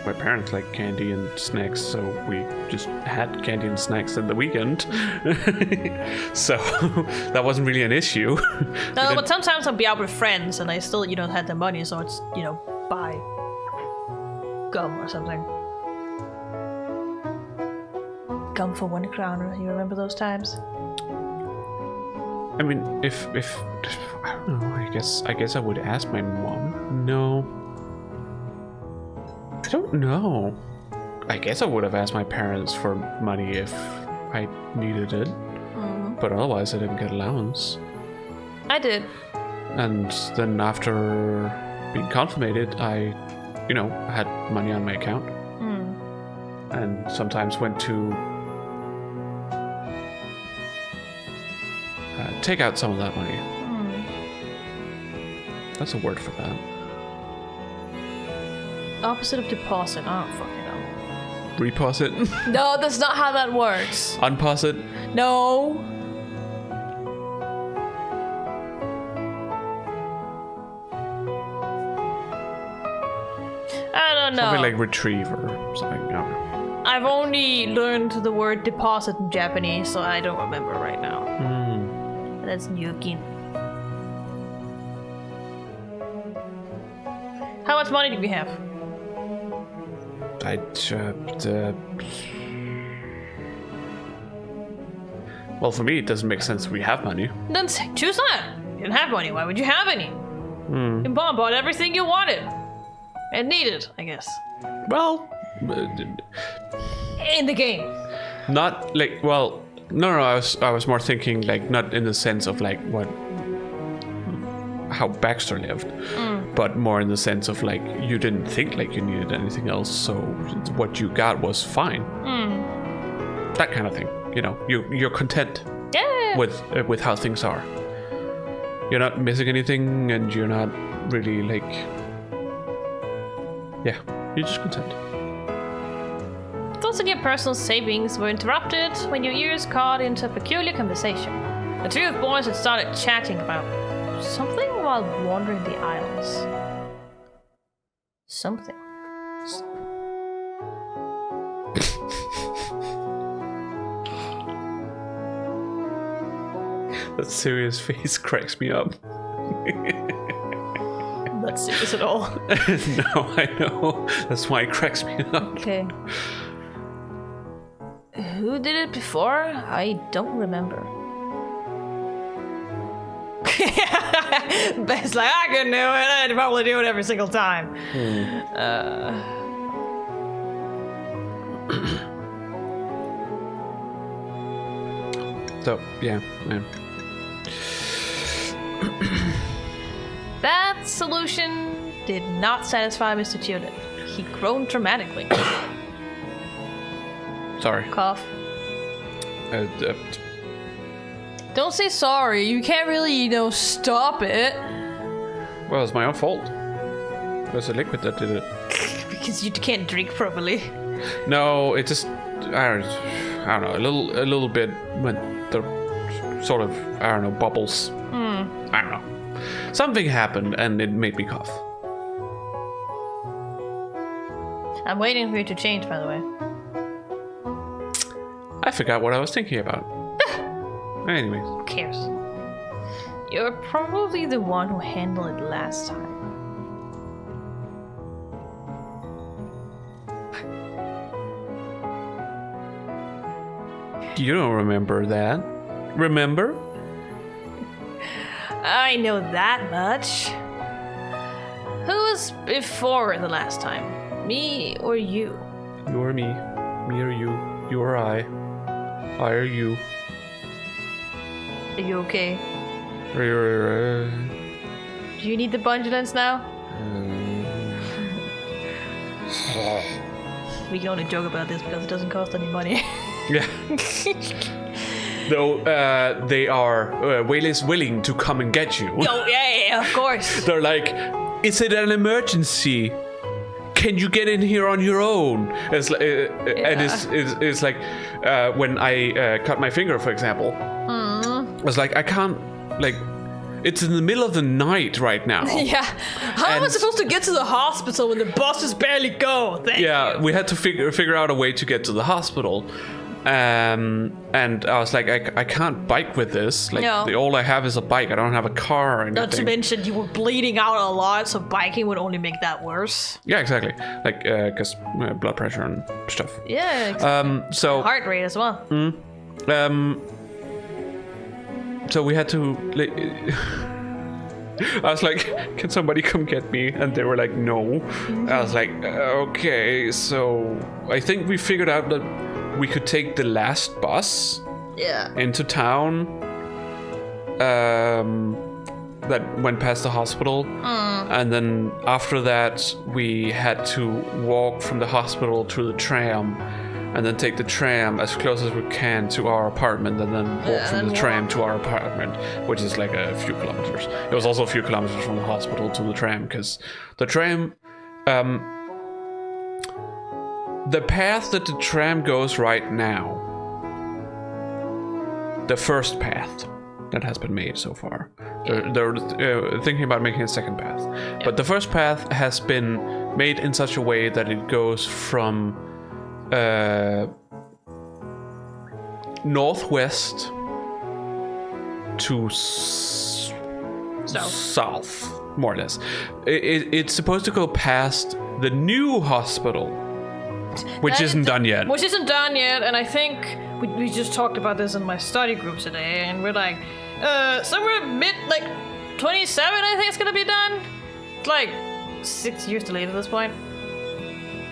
my parents like candy and snacks, so we just had candy and snacks at the weekend. So that wasn't really an issue. No, but sometimes I'll be out with friends and I still, had the money, so it's, buy gum or something. Gum for 1 crowner. You remember those times? I mean, if I don't know, I guess I would ask my mom. No, I don't know. I guess I would have asked my parents for money if I needed it, but otherwise I didn't get allowance. I did. And then after being confirmated, I, had money on my account, and sometimes went to take out some of that money. That's a word for that. Opposite of deposit. I don't fucking know. Repause it. No, that's not how that works. Unpause it. No. I don't know. Something like retrieve or something. I don't know. I've only learned the word deposit in Japanese, so I don't remember right now. That's Yuki. How much money do we have? Well, for me, it doesn't make sense we have money. Then choose that. You didn't have money. Why would you have any? You bought everything you wanted. And needed, I guess. Well... in the game. Not like... Well... No, I was more thinking, like, not in the sense of, like, how Baxter lived, but more in the sense of, like, you didn't think like you needed anything else, so what you got was fine. That kind of thing, you're content with how things are. You're not missing anything, and you're not really, like, yeah, you're just content. Thoughts on your personal savings were interrupted when your ears caught into a peculiar conversation. The two boys had started chatting about something while wandering the aisles. Something. That serious face cracks me up. Not serious at all. No, I know. That's why it cracks me up. Okay. Who did it before? I don't remember. Ben's like, I couldn't do it. I'd probably do it every single time. So, yeah. That solution did not satisfy Mr. Chiyoko. He groaned dramatically. Sorry. Cough. Don't say sorry. You can't really, stop it. Well, it's my own fault. It was a liquid that did it. Because you can't drink properly. No, it just I don't know, a little bit when the sort of bubbles. I don't know. Something happened and it made me cough. I'm waiting for you to change, by the way. I forgot what I was thinking about. Anyways. Who cares? You're probably the one who handled it last time. You don't remember that. Remember? I know that much. Who was before the last time? Me or you? You or me. Me or you. You or I. I or you. Are you okay? Do Do you need the bundulance now? We can only joke about this because it doesn't cost any money. Yeah. Though they are way less willing to come and get you. Oh, yeah, of course. They're like, is it an emergency? Can you get in here on your own? It's like, and it's like when I cut my finger, for example. I was like, I can't, like, it's in the middle of the night right now. Yeah. How am I supposed to get to the hospital when the buses barely go? Thank you. We had to figure out a way to get to the hospital. And I was like, I can't bike with this. Like, all I have is a bike. I don't have a car or anything. Not to mention you were bleeding out a lot, so biking would only make that worse. Yeah, exactly. Like, because blood pressure and stuff. Yeah, exactly. So heart rate as well. So we had to. Like, I was like, can somebody come get me? And they were like, no. I was like, okay. So I think we figured out that we could take the last bus into town that went past the hospital. And then after that, we had to walk from the hospital to the tram and then take the tram as close as we can to our apartment and then walk from the tram to our apartment, which is like a few kilometers. It was also a few kilometers from the hospital to the tram because the tram... the path that the tram goes right now, the first path that has been made so far, they're thinking about making a second path. But the first path has been made in such a way that it goes from northwest to south, more or less. It's supposed to go past the new hospital, which isn't done yet. Which isn't done yet, and I think we just talked about this in my study group today, and we're like, somewhere mid, like, 27, I think it's gonna be done. It's like 6 years delayed at this point.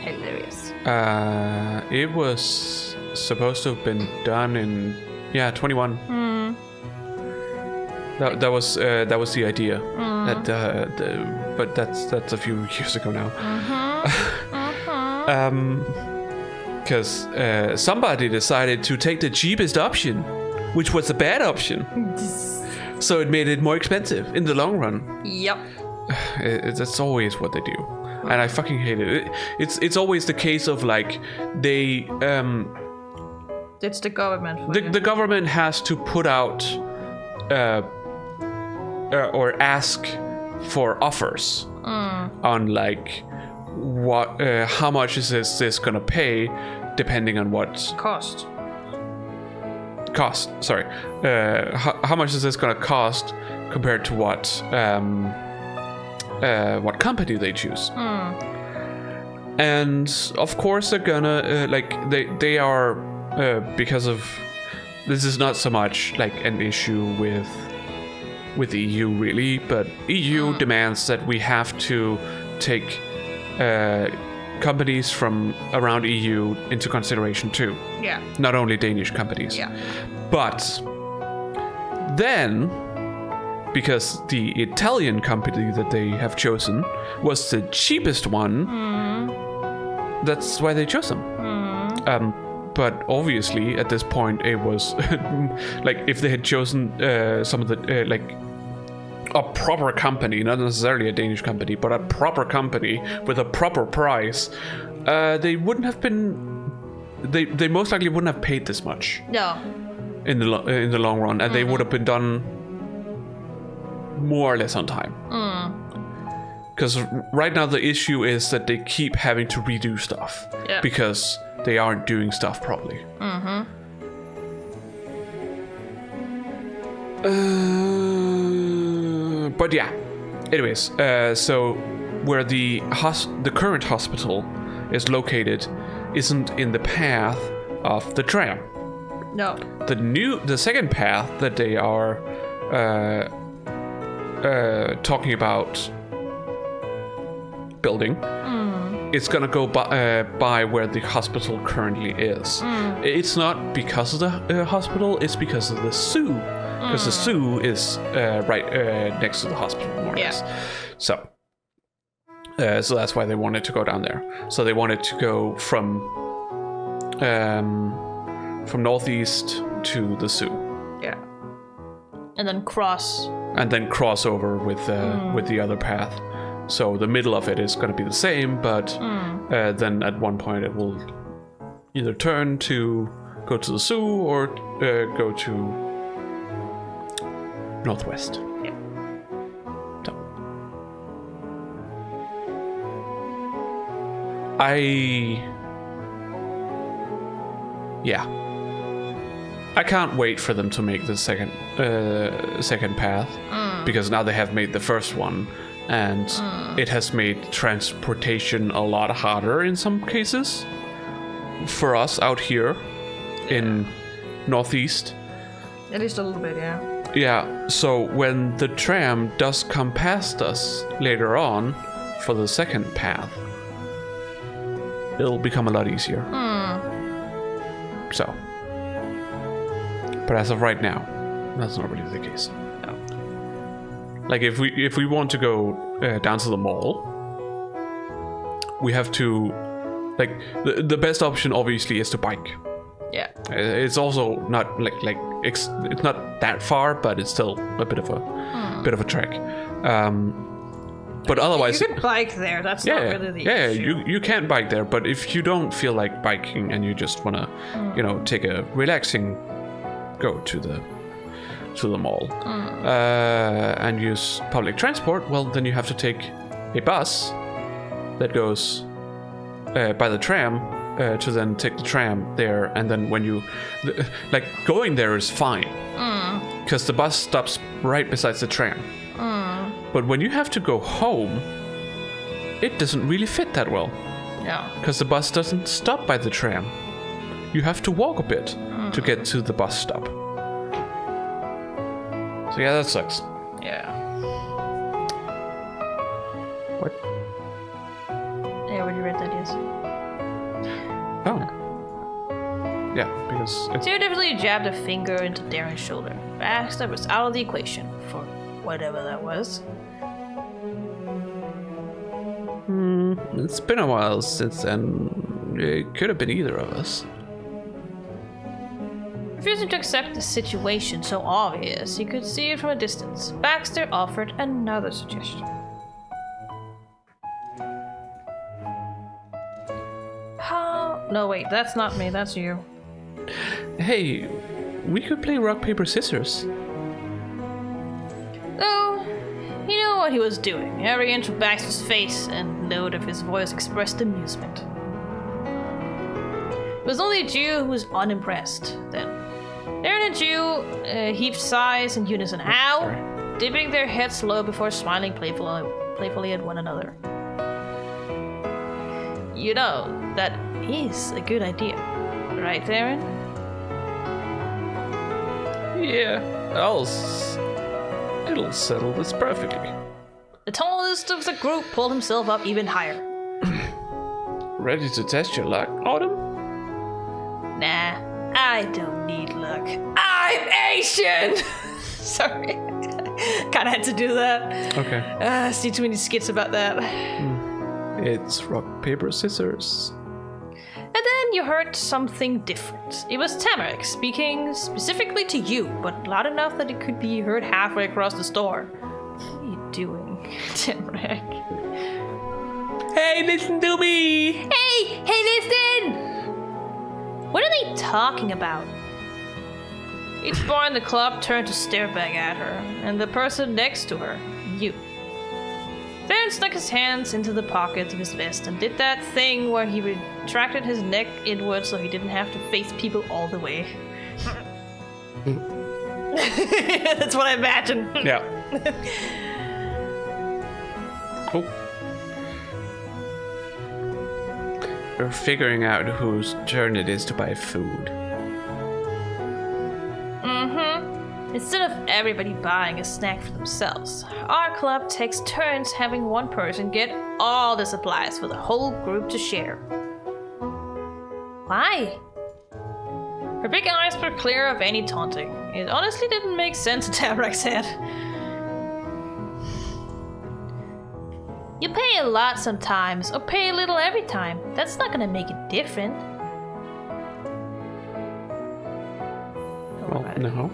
Hilarious. It was supposed to have been done in 21. That was the idea. But that's a few years ago now. Because somebody decided to take the cheapest option, which was a bad option. So it made it more expensive in the long run. Yep. That's always what they do. And I fucking hate it. It's always the case of like they it's the government. The government has to put out or ask for offers on like what how much is this gonna pay depending on what cost. Sorry, how much is this gonna cost compared to what company they choose. And of course they're gonna they are because of this is not so much like an issue with EU really, but EU demands that we have to take companies from around EU into consideration too. Yeah. Not only Danish companies. Yeah. But then, because the Italian company that they have chosen was the cheapest one, that's why they chose them. But obviously, at this point, it was like if they had chosen some of the like a proper company, not necessarily a Danish company, but a proper company with a proper price, they wouldn't have been. They most likely wouldn't have paid this much. No. In the long run, and they would have been done more or less on time. Because right now the issue is that they keep having to redo stuff because they aren't doing stuff properly. But yeah, anyways, so where the current hospital is located isn't in the path of the tram. No. The second path that they are talking about building, it's gonna go by where the hospital currently is. It's not because of the hospital; it's because of the zoo. Because the zoo is right next to the hospital, more or less. So, So that's why they wanted to go down there. So they wanted to go from northeast to the zoo. Yeah. And then cross. And then cross over with the other path. So the middle of it is going to be the same, but then at one point it will either turn to go to the zoo or go to northwest. Yeah. So. I can't wait for them to make the second path, because now they have made the first one, and it has made transportation a lot harder in some cases for us out here in northeast. At least a little bit, yeah. Yeah, so when the tram does come past us later on for the second path, it'll become a lot easier. So, but as of right now, that's not really the case. No. Like if we want to go down to the mall, we have to, like, the best option obviously is to bike. Yeah. It's also not it's not that far, but it's still a bit of a trek. But otherwise, you can bike there. That's not really the issue. you can bike there. But if you don't feel like biking and you just wanna, take a relaxing go to the mall and use public transport, well, then you have to take a bus that goes by the tram to then take the tram there, and then when you going there is fine because the bus stops right beside the tram. But when you have to go home, it doesn't really fit that well. No. Because the bus doesn't stop by the tram. You have to walk a bit to get to the bus stop. So yeah, that sucks. Yeah. What? Yeah, when you read that, yes. Oh. Yeah, because it's... So you definitely jabbed a finger into Darren's shoulder. Baxter was out of the equation for whatever that was. It's been a while since then. It could have been either of us. Refusing to accept the situation so obvious he could see it from a distance, Baxter offered another suggestion. How? No, wait, that's not me, that's you. Hey, we could play rock, paper, scissors. Though, he knew what he was doing. Every inch of Baxter's face and note of his voice expressed amusement. It was only Jew who was unimpressed, then. Darren and Jew heaved sighs in unison. How? Dipping their heads low before smiling playfully at one another. You know, that is a good idea. Right, Darren? Yeah, it'll settle this perfectly. The tallest of the group pulled himself up even higher. Ready to test your luck, Autumn? Nah, I don't need luck. I'm Asian! Sorry. Kinda had to do that. Okay. I see too many skits about that. It's rock, paper, scissors. And then you heard something different. It was Tamarack speaking specifically to you, but loud enough that it could be heard halfway across the store. What are you doing, Tamarack? Hey, listen to me! Hey, listen! What are they talking about? Each boy in the club turned to stare back at her, and the person next to her, you. Darren stuck his hands into the pockets of his vest and did that thing where he retracted his neck inward so he didn't have to face people all the way. That's what I imagine. Yeah. Oh. We're figuring out whose turn it is to buy food. Instead of everybody buying a snack for themselves, our club takes turns having one person get all the supplies for the whole group to share. Why? Her big eyes were clear of any taunting. It honestly didn't make sense in Tamarack's head. You pay a lot sometimes, or pay a little every time. That's not gonna make it different. Well, no.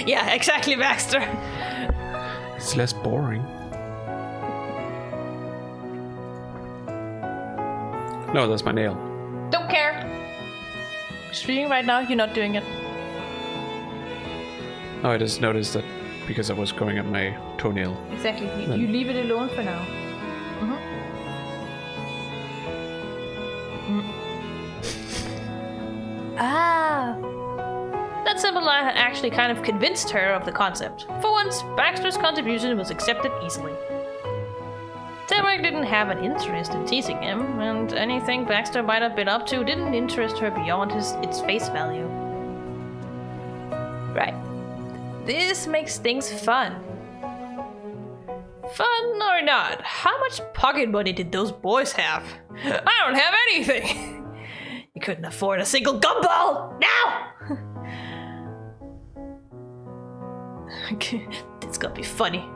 Yeah, exactly, Baxter. It's less boring. No, that's my nail. Don't care. Streaming right now, you're not doing it. Oh, I just noticed that because I was going at my toenail. Exactly. You leave it alone for now. Ah. That symbol actually kind of convinced her of the concept. For once, Baxter's contribution was accepted easily. Tamarack didn't have an interest in teasing him, and anything Baxter might have been up to didn't interest her beyond its face value. Right. This makes things fun. Fun or not, how much pocket money did those boys have? I don't have anything! You couldn't afford a single gumball! Now! It's gonna be funny.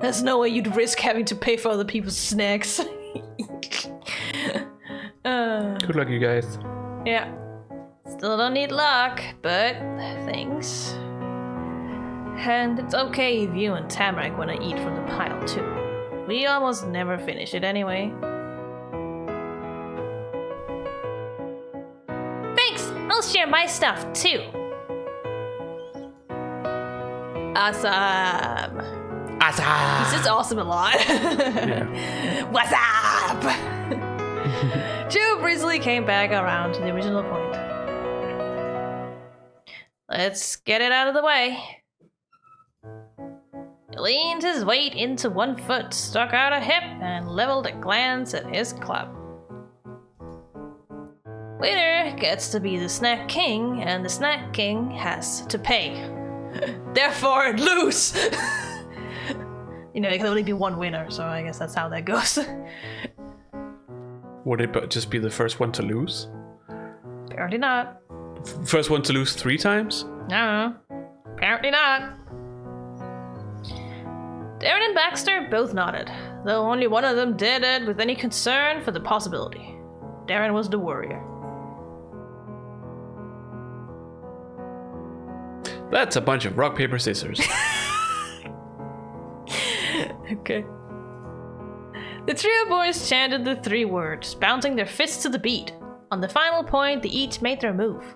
There's no way you'd risk having to pay for other people's snacks. Good luck, you guys. Yeah. Still don't need luck, but thanks. And it's okay if you and Tamarack want to eat from the pile too. We almost never finish it anyway. Thanks! I'll share my stuff too. Awesome. Awesome. He says awesome a lot. Yeah. What's up? Joe breezily came back around to the original point. Let's get it out of the way. He leaned his weight into one foot, stuck out a hip, and leveled a glance at his club. Winner gets to be the Snack King, and the Snack King has to pay. Therefore, lose! You know, there can only be one winner, so I guess that's how that goes. Would it just be the first one to lose? Apparently not. First one to lose 3 times? No, apparently not. Darren and Baxter both nodded, though only one of them did it with any concern for the possibility. Darren was the worrier. That's a bunch of rock, paper, scissors. Okay. The trio boys chanted the 3 words, bouncing their fists to the beat. On the final point, they each made their move.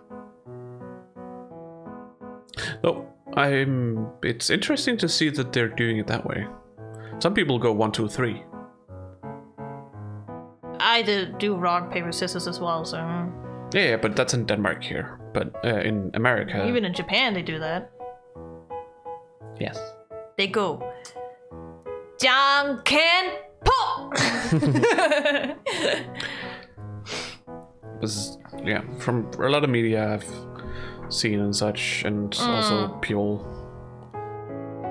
Oh, it's interesting to see that they're doing it that way. Some people go 1, 2, 3. I did do rock, paper, scissors as well, so... Yeah, but that's in Denmark here. But in America... Even in Japan, they do that. Yes. They go... Janken po! Yeah, from a lot of media I've seen and such, and also people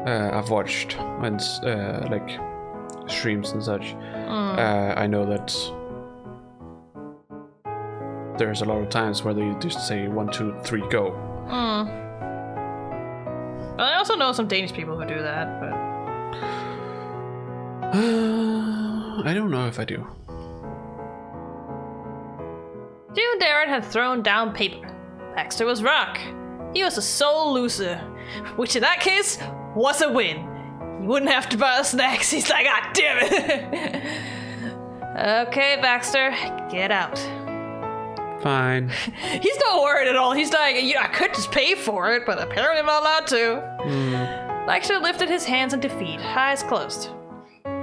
I've watched and like streams and such. I know that there's a lot of times where they just say 1, 2, 3, go. I also know some Danish people who do that, but I don't know if I do. June and Darren had thrown down paper. Baxter was rock. He was a sole loser, which in that case was a win. He wouldn't have to buy the snacks. He's like, ah, damn it. Okay, Baxter, get out. Fine. He's not worried at all. He's like, I could just pay for it, but apparently I'm not allowed to. Baxter lifted his hands in defeat, eyes closed.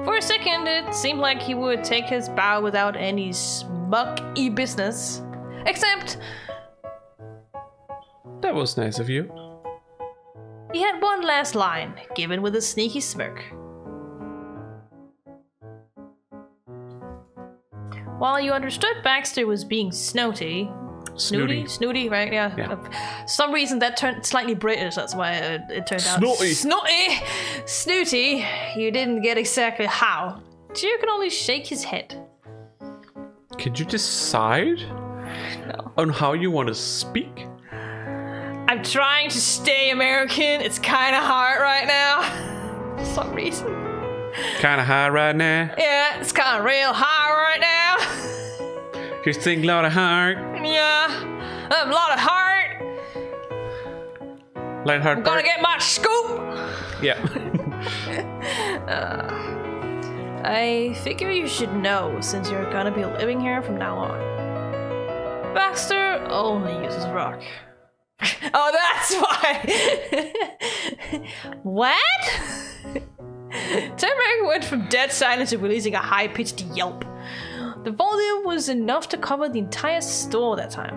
For a second, it seemed like he would take his bow without any smucky business. Except... That was nice of you. He had one last line, given with a sneaky smirk. While you understood Baxter was being snooty, right? Yeah. Some reason that turned slightly British. That's why it turned out snooty. You didn't get exactly how. Gio could only shake his head. Could you decide on how you want to speak? I'm trying to stay American. It's kind of hard right now. For some reason. Kind of high right now. Yeah, it's kind of real hard right now. You think a lot of heart. Yeah, a lot of heart. Light heart. I'm gonna get my scoop. Yeah. I figure you should know since you're gonna be living here from now on. Baxter only uses rock. Oh, that's why. What? Tamarack went from dead silence to releasing a high-pitched yelp. The volume was enough to cover the entire store that time.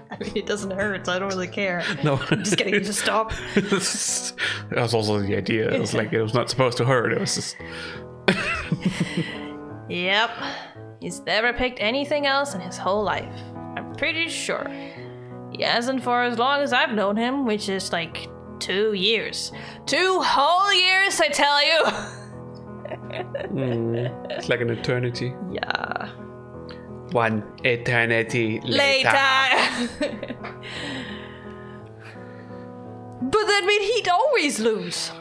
I mean, it doesn't hurt, so I don't really care. No. I'm just getting you to stop. That was also the idea. It was like it was not supposed to hurt. It was just. Yep. He's never picked anything else in his whole life. I'm pretty sure. He hasn't for as long as I've known him, which is like 2 years. 2 whole years, I tell you! It's like an eternity. Yeah. 1 eternity later. But that mean he'd always lose.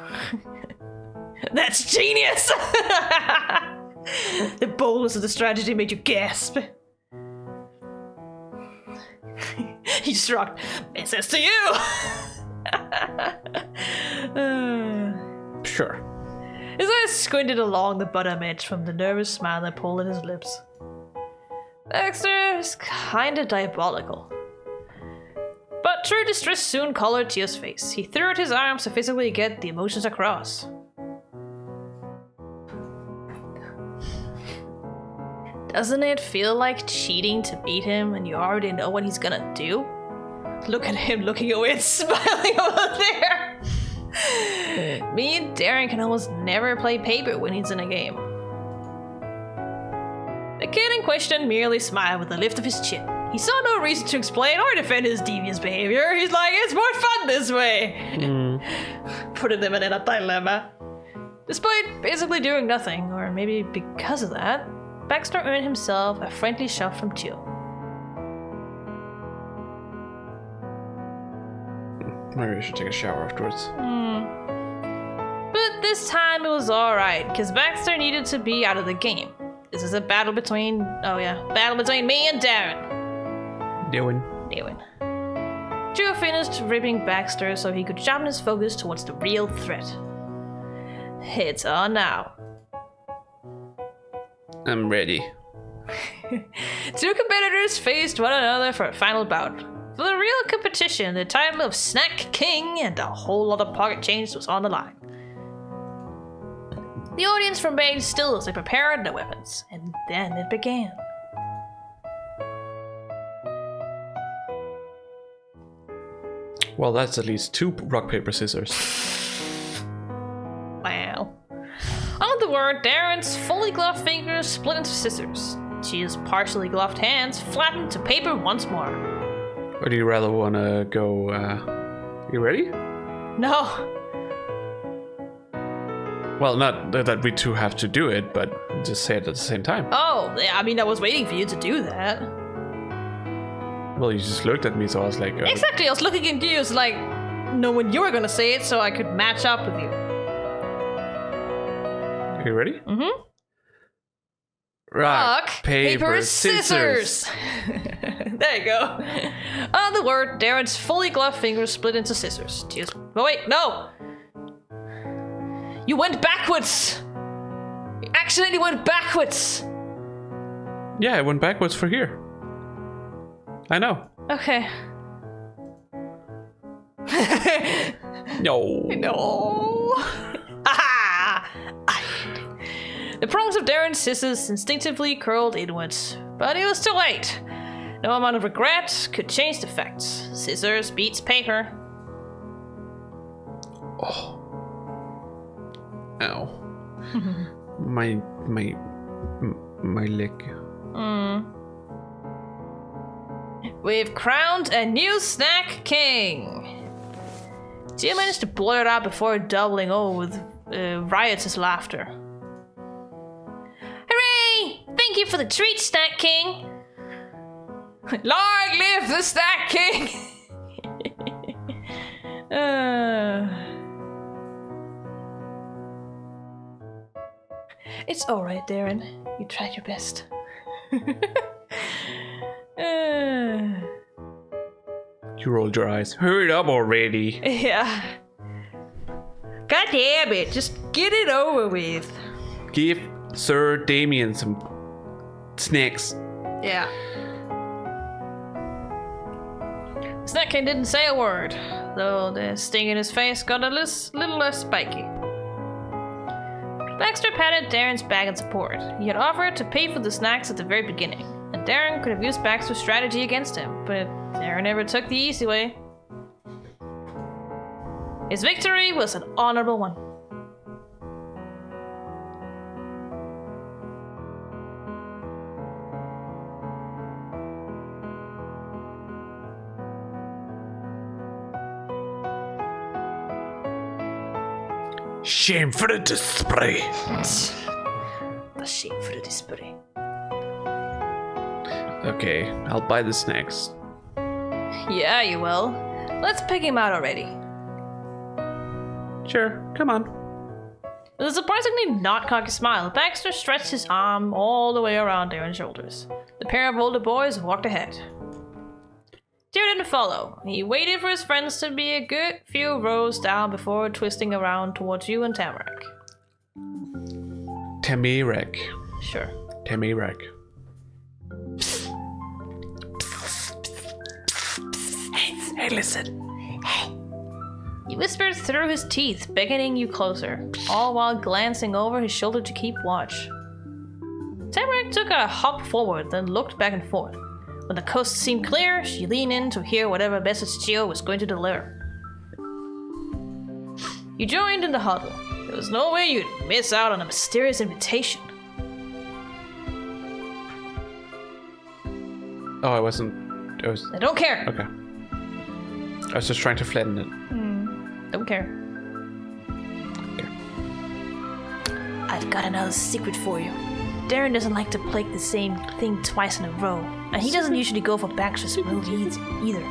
That's genius! The boldness of the strategy made you gasp. He shrugged. It says to you! Sure. His eyes squinted along the bottom edge from the nervous smile that pulled at his lips. Baxter is kinda diabolical. But true distress soon colored Tio's face. He threw out his arms to physically get the emotions across. Doesn't it feel like cheating to beat him and you already know what he's gonna do? Look at him looking away and smiling over there! Me and Darren can almost never play paper when he's in a game. The kid in question merely smiled with a lift of his chin. He saw no reason to explain or defend his devious behavior. He's like, it's more fun this way! Putting them in a dilemma. Despite basically doing nothing, or maybe because of that, Baxter earned himself a friendly shove from Chio. Maybe I should take a shower afterwards. But this time it was alright, because Baxter needed to be out of the game. This is a battle between me and Darren. Darren. Chio finished ripping Baxter so he could sharpen his focus towards the real threat. It's on now. I'm ready. 2 competitors faced one another for a final bout. For the real competition, the title of Snack King and a whole lot of pocket change was on the line. The audience remained still as they prepared their weapons, and then it began. Well, that's at least 2 rock, paper, scissors. Wow. On the word, Darren's fully gloved fingers split into scissors. Chia's partially gloved hands flattened to paper once more. Or do you rather want to go, you ready? No. Well, not that we 2 have to do it, but just say it at the same time. Oh, I mean, I was waiting for you to do that. Well, you just looked at me, so I was like... Exactly, I was looking at you, so like, know when you were gonna say it so I could match up with you. Are you ready? Mm-hmm. Rock, paper, scissors. There you go. On the word, Darren's fully gloved fingers split into scissors. Oh wait, no! You went backwards! You accidentally went backwards! Yeah, I went backwards for here. I know. Okay. No. No. Aha! The prongs of Darren's scissors instinctively curled inwards, but it was too late. No amount of regret could change the facts. Scissors beats paper. Oh. Ow. my leg. We've crowned a new Snack King. Gia managed to blurt out before doubling over with riotous laughter. Hooray! you for the treat, Snack King. Long live the Snack King! It's alright, Darren. You tried your best. You rolled your eyes. Hurry up already. Yeah. God damn it, just get it over with. Give Sir Damien some snacks. Yeah. Snack King didn't say a word, though the sting in his face got a little less spiky. Baxter patted Darren's back in support. He had offered to pay for the snacks at the very beginning, and Darren could have used Baxter's strategy against him, but Darren never took the easy way. His victory was an honorable one. Shame for the display. The shame for the display. Okay, I'll buy the snacks. Yeah, you will. Let's pick him out already. Sure, come on. With a surprisingly not cocky smile, Baxter stretched his arm all the way around Darren's shoulders. The pair of older boys walked ahead. Darren didn't follow. He waited for his friends to be a good few rows down before twisting around towards you and Tamarack. Tamarack. Sure. Tamarack. Hey, listen. He whispered through his teeth, beckoning you closer, all while glancing over his shoulder to keep watch. Tamarack took a hop forward, then looked back and forth. When the coast seemed clear, she leaned in to hear whatever message Chiyoko was going to deliver. You joined in the huddle. There was no way you'd miss out on a mysterious invitation. Oh, I was. I don't care. Okay. I was just trying to flatten it. Don't care. Okay. I've got another secret for you. Darren doesn't like to play the same thing twice in a row, and he doesn't usually go for Baxter's move either.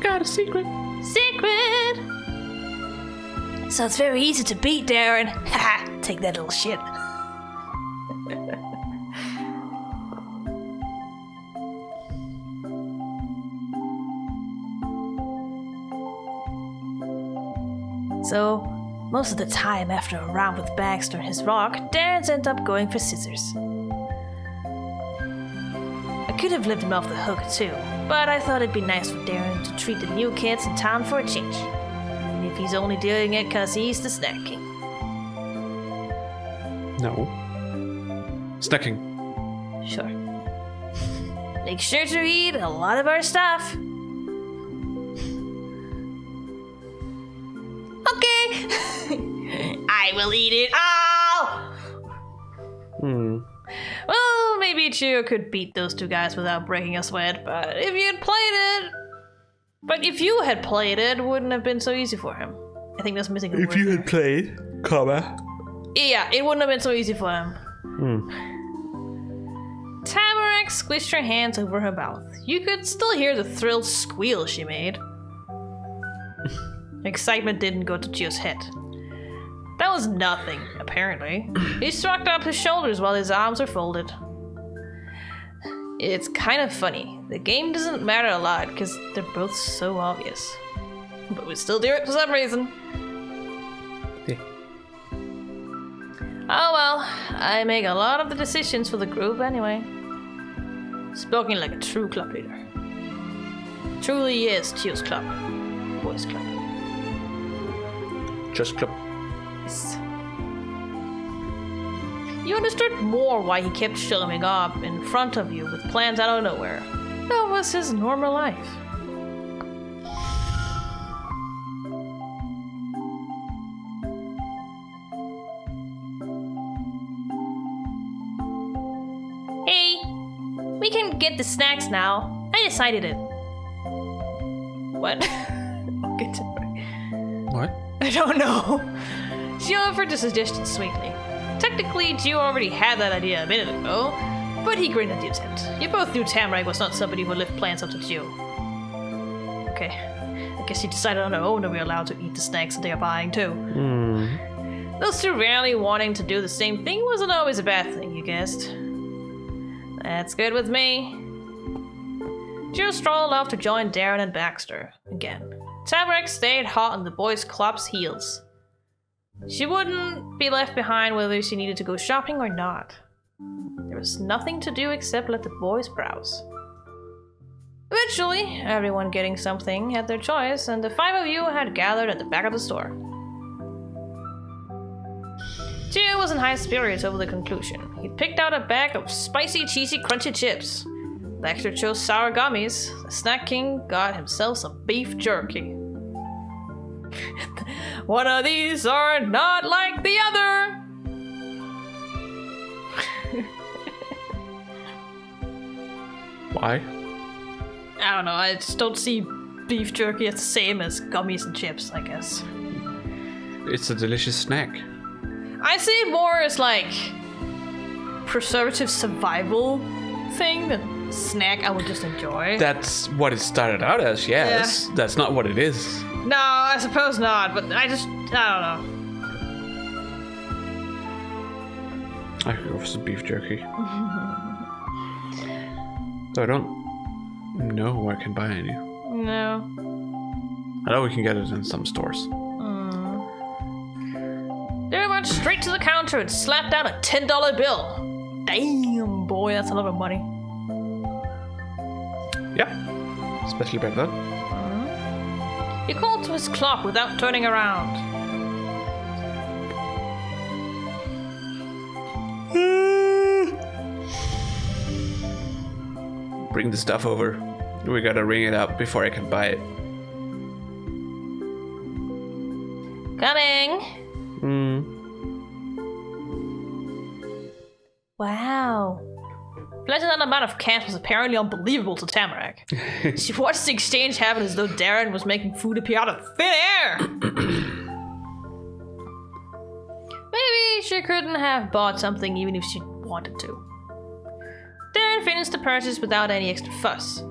Got a secret. Secret! So it's very easy to beat Darren. Ha! Take that little shit. So, most of the time after a round with Baxter and his rock, Darren's end up going for scissors. I could have lived him off the hook too, but I thought it'd be nice for Darren to treat the new kids in town for a change. Even if he's only doing it cause he's the Snack King. No. Snacking. Sure. Make sure to eat a lot of our stuff. Okay. I will eat it all. Well, maybe Chiyoko could beat those two guys without breaking a sweat, but if you had played it, it wouldn't have been so easy for him. I think that's missing a word. If you had played, comma. Yeah, it wouldn't have been so easy for him. Tamarack squished her hands over her mouth. You could still hear the thrilled squeal she made. Excitement didn't go to Gio's head. That was nothing, apparently. He shrugged up his shoulders while his arms were folded. It's kind of funny. The game doesn't matter a lot because they're both so obvious. But we still do it for some reason. Yeah. Oh well, I make a lot of the decisions for the group anyway. Spoken like a true club leader. Truly is Gio's club. Boys club. Just club. Yes. You understood more why he kept showing up in front of you with plans out of nowhere. That was his normal life. Hey, we can get the snacks now. I decided it. What? Okay, What? I don't know. She offered the suggestion sweetly. Technically, Gio already had that idea a minute ago, But he grinned at the attempt. You both knew Tamarack was not somebody who left plans up to you. Okay, I guess you decided on their own that we're allowed to eat the snacks that they are buying too. Those two rarely wanting to do the same thing wasn't always a bad thing, you guessed. That's good with me. Jill strolled off to join Darren and Baxter again. Tamarack stayed hot on the boys' club's heels. She wouldn't be left behind whether she needed to go shopping or not. There was nothing to do except let the boys browse. Eventually, everyone getting something had their choice, and the five of you had gathered at the back of the store. Gio was in high spirits over the conclusion. He picked out a bag of spicy, cheesy, crunchy chips. Baxter chose sour gummies. The Snack King got himself some beef jerky. One of these are not like the other! Why? I don't know, I just don't see beef jerky as the same as gummies and chips, I guess. It's a delicious snack. I see it more as like preservative survival thing than snack I would just enjoy. That's what it started out as, yes. Yeah. That's not what it is. No, I suppose not, but I don't know. I could go for some beef jerky. So I don't know where I can buy any. No. I know we can get it in some stores. They went straight to the counter and slapped down a $10 bill. Damn, boy, that's a lot of money. Yeah, especially back then. He called to his clock without turning around. Bring the stuff over. We gotta ring it up before I can buy it. Coming. Wow. Fletching that amount of cash was apparently unbelievable to Tamarack. She watched the exchange happen as though Darren was making food appear out of thin air. Maybe she couldn't have bought something even if she wanted to. Darren finished the purchase without any extra fuss.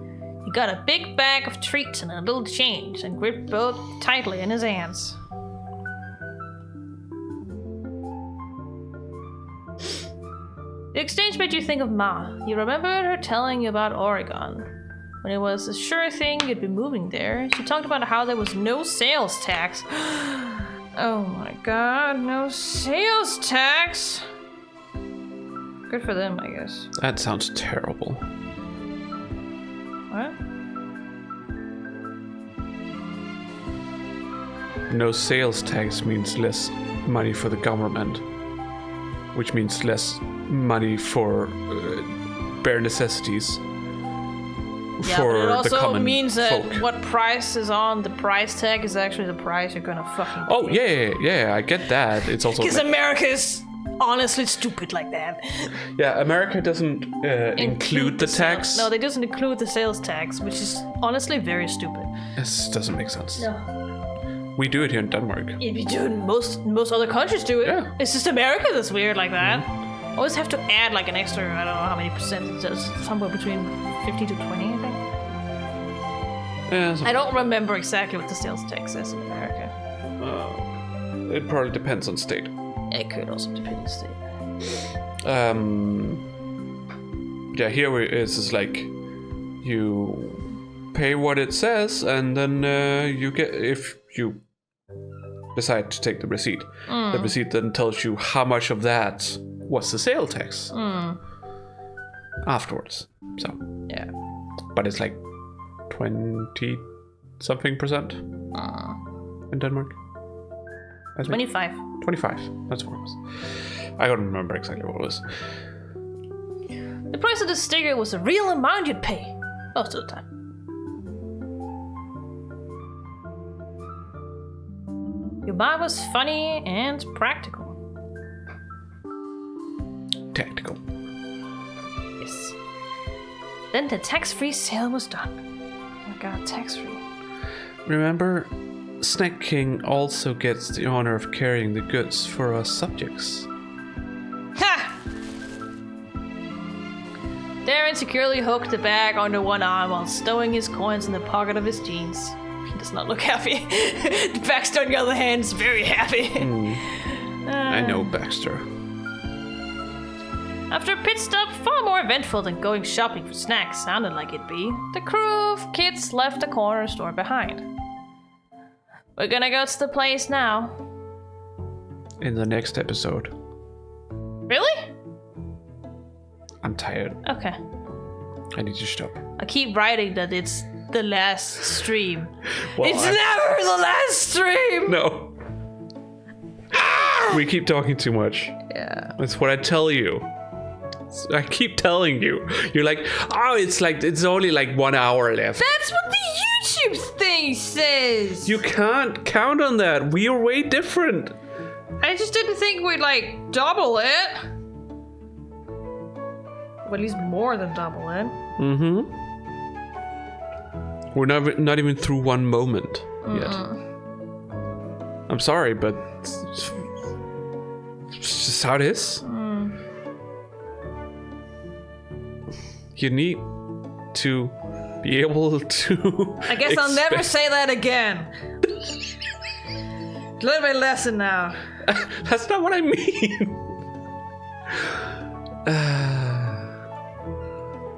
He got a big bag of treats and a little change and gripped both tightly in his hands. The exchange made you think of Ma. You remembered her telling you about Oregon. When it was a sure thing you'd be moving there, she talked about how there was no sales tax. Oh my god, no sales tax! Good for them, I guess. That sounds terrible. What? No sales tax means less money for the government, which means less money for bare necessities. Yeah, for but it also the common means that folk. what price is on the price tag is actually the price you're gonna fucking Oh, pay. yeah, I get that. It's also Because America is honestly stupid like that. Yeah, America doesn't include the tax. No, they doesn't include the sales tax, which is honestly very stupid. This doesn't make sense. No. We do it here in Denmark. If you do, most other countries do it. Yeah. It's just America that's weird like that. Always have to add like an extra, I don't know how many percent it does, somewhere between 50 to 20, I think. Yeah, I don't remember exactly what the sales tax is in America. It probably depends on state. It could also depend on state. Yeah, here it's just like you pay what it says, and then you get, if you decide to take the receipt, the receipt then tells you how much of that was the sale tax afterwards. So yeah, but it's like 20-something% in Denmark. 25. 25. That's what it was. I don't remember exactly what it was. The price of the sticker was the real amount you'd pay most of the time. Your buy was funny and practical. Tactical. Yes. Then the tax-free sale was done. Oh my god, tax-free. Remember, Snack King also gets the honor of carrying the goods for us subjects. Ha! Darren securely hooked the bag under one arm while stowing his coins in the pocket of his jeans. He does not look happy. Baxter, on the other hand, is very happy. I know Baxter. After a pit stop far more eventful than going shopping for snacks sounded like it'd be, the crew of kids left the corner store behind. We're gonna go to the place now. In the next episode. Really? I'm tired. Okay. I need to stop. I keep writing that it's the last stream. Well, it's never the last stream! No. We keep talking too much. Yeah. That's what I tell you. I keep telling you. You're like, oh, it's only like 1 hour left. That's what the YouTube thing says! You can't count on that. We are way different. I just didn't think we'd like double it. Well, at least more than double it. Mm-hmm. We're not even through one moment yet. I'm sorry, but it's just how it is. You need to be able to. I guess I'll never say that again. Learn my lesson now. That's not what I mean.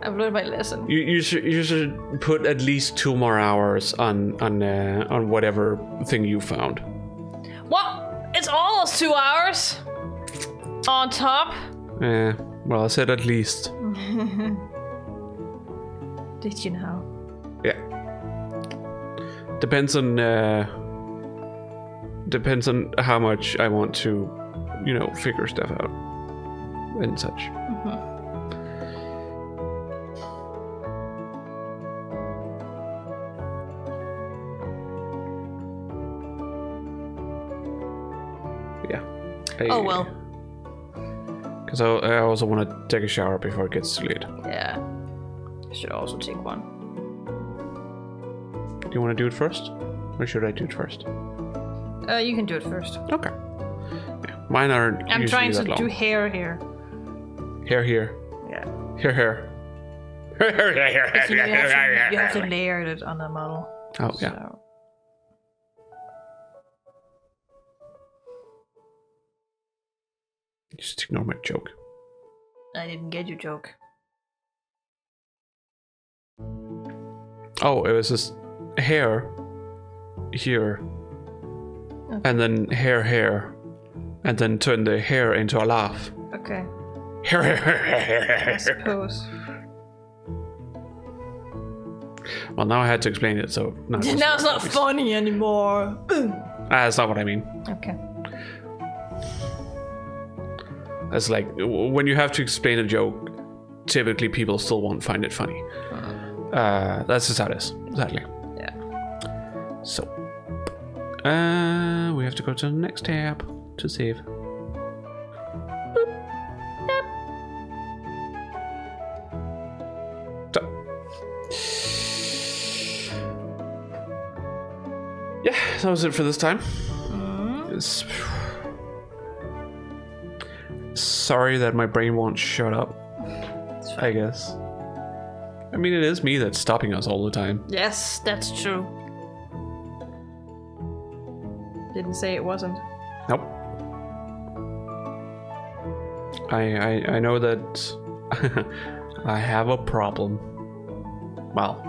I've learned my lesson. You should put at least 2 more hours on whatever thing you found. What? It's almost 2 hours. On top. Well, I said at least. Did you know? Yeah. Depends on how much I want to, figure stuff out and such. Yeah. Oh well. Because I also want to take a shower before it gets too late. Yeah. I should also take one. Do you want to do it first? Or should I do it first? You can do it first. Okay. Yeah. Mine aren't I'm usually trying to that long. do hair here. Hair here. Yeah. Hair. Because you have to layer it on the model. Oh, yeah. So. Just ignore my joke. I didn't get your joke. Oh, it was just hair here. Okay. And then hair. And then turn the hair into a laugh. Okay. Hair. I suppose. Well, now I had to explain it, so now Now it's not funny anymore. That's not what I mean. Okay. That's like when you have to explain a joke, typically people still won't find it funny. That's just how it is. Exactly. Yeah. So, we have to go to the next tab to save. So, yeah, that was it for this time. Sorry that my brain won't shut up. I guess. I mean, it is me that's stopping us all the time. Yes, that's true. Didn't say it wasn't. Nope. I know that I have a problem. Well,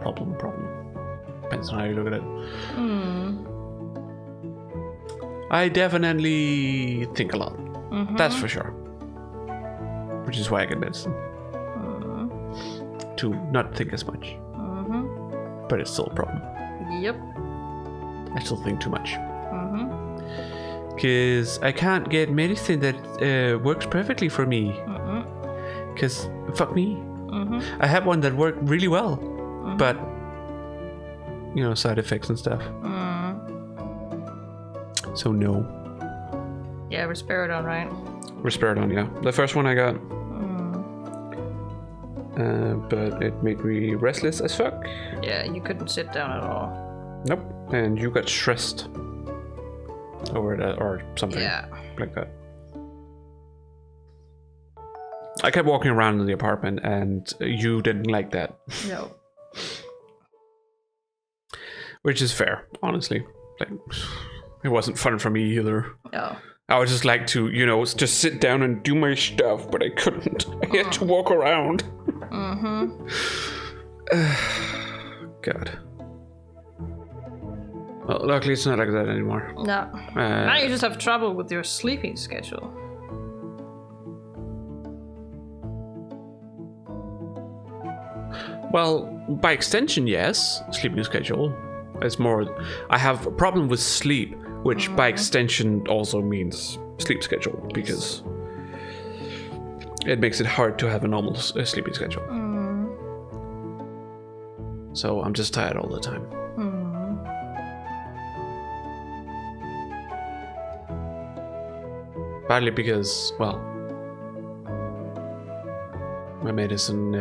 problem. Depends on how you look at it. I definitely think a lot. That's for sure. Which is why I get medicine. To not think as much. But it's still a problem. Yep. I still think too much. Because I can't get medicine that works perfectly for me. Because fuck me. I had one that worked really well. But, side effects and stuff. So no. Yeah, Risperidone, right? Risperidone, yeah. The first one I got. But it made me restless as fuck. Yeah, you couldn't sit down at all. Nope. And you got stressed over that or something like that. I kept walking around in the apartment, and you didn't like that. No. Which is fair, honestly. Like, it wasn't fun for me either. No. I would just like to, just sit down and do my stuff, but I couldn't. I had to walk around. Mm-hmm. God. Well, luckily it's not like that anymore. No. Now you just have trouble with your sleeping schedule. Well, by extension, yes. Sleeping schedule. It's more... I have a problem with sleep, which by extension also means sleep schedule, because it makes it hard to have a normal sleeping schedule. So I'm just tired all the time. Partly because, well, my medicine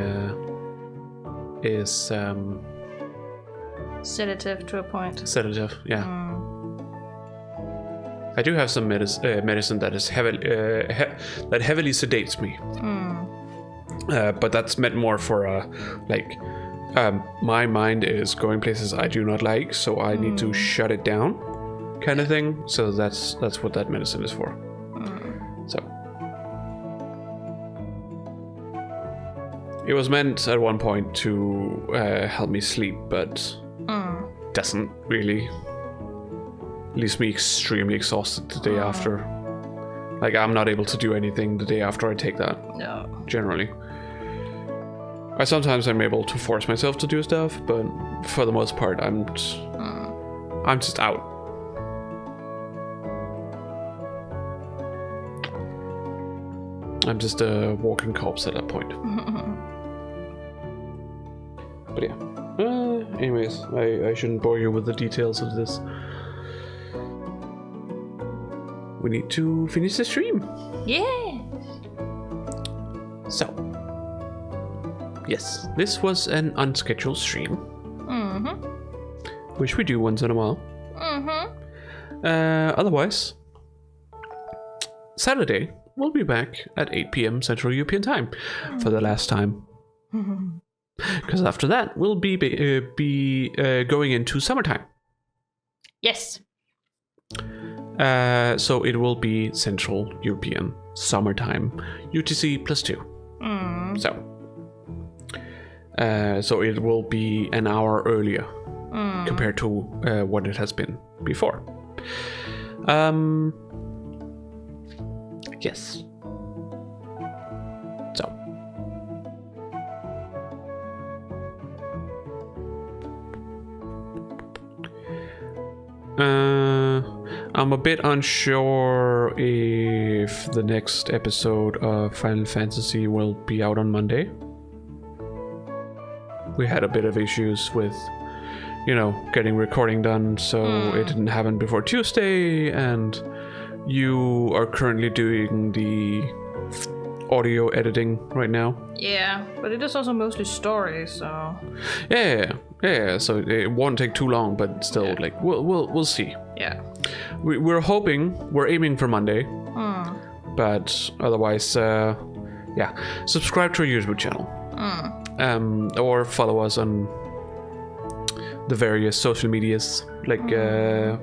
is Sedative to a point. sedative. Yeah, I do have some medicine that is heavily that heavily sedates me. But that's meant more for my mind is going places I do not like, so I need to shut it down, kind of thing. So that's what that medicine is for. So it was meant at one point to help me sleep, but doesn't really. Leaves me extremely exhausted the day after. Like, I'm not able to do anything the day after I take that. No. Generally. Sometimes I'm able to force myself to do stuff, but for the most part, I'm just out. I'm just a walking corpse at that point. But yeah. Anyways, I shouldn't bore you with the details of this. We need to finish the stream. Yeah. So, yes, this was an unscheduled stream. Which we do once in a while. Otherwise, Saturday, we'll be back at 8 p.m. Central European Time for the last time. Because after that, we'll be going into summertime. Yes. So it will be Central European Summertime, UTC +2. So it will be an hour earlier compared to what it has been before. Yes. So. I'm a bit unsure if the next episode of Final Fantasy will be out on Monday. We had a bit of issues with, getting recording done, so it didn't happen before Tuesday, and you are currently doing the audio editing right now. Yeah, but it is also mostly story, so... Yeah, so it won't take too long, but still, we'll see. Yeah. We're aiming for Monday, but otherwise, subscribe to our YouTube channel, or follow us on the various social medias like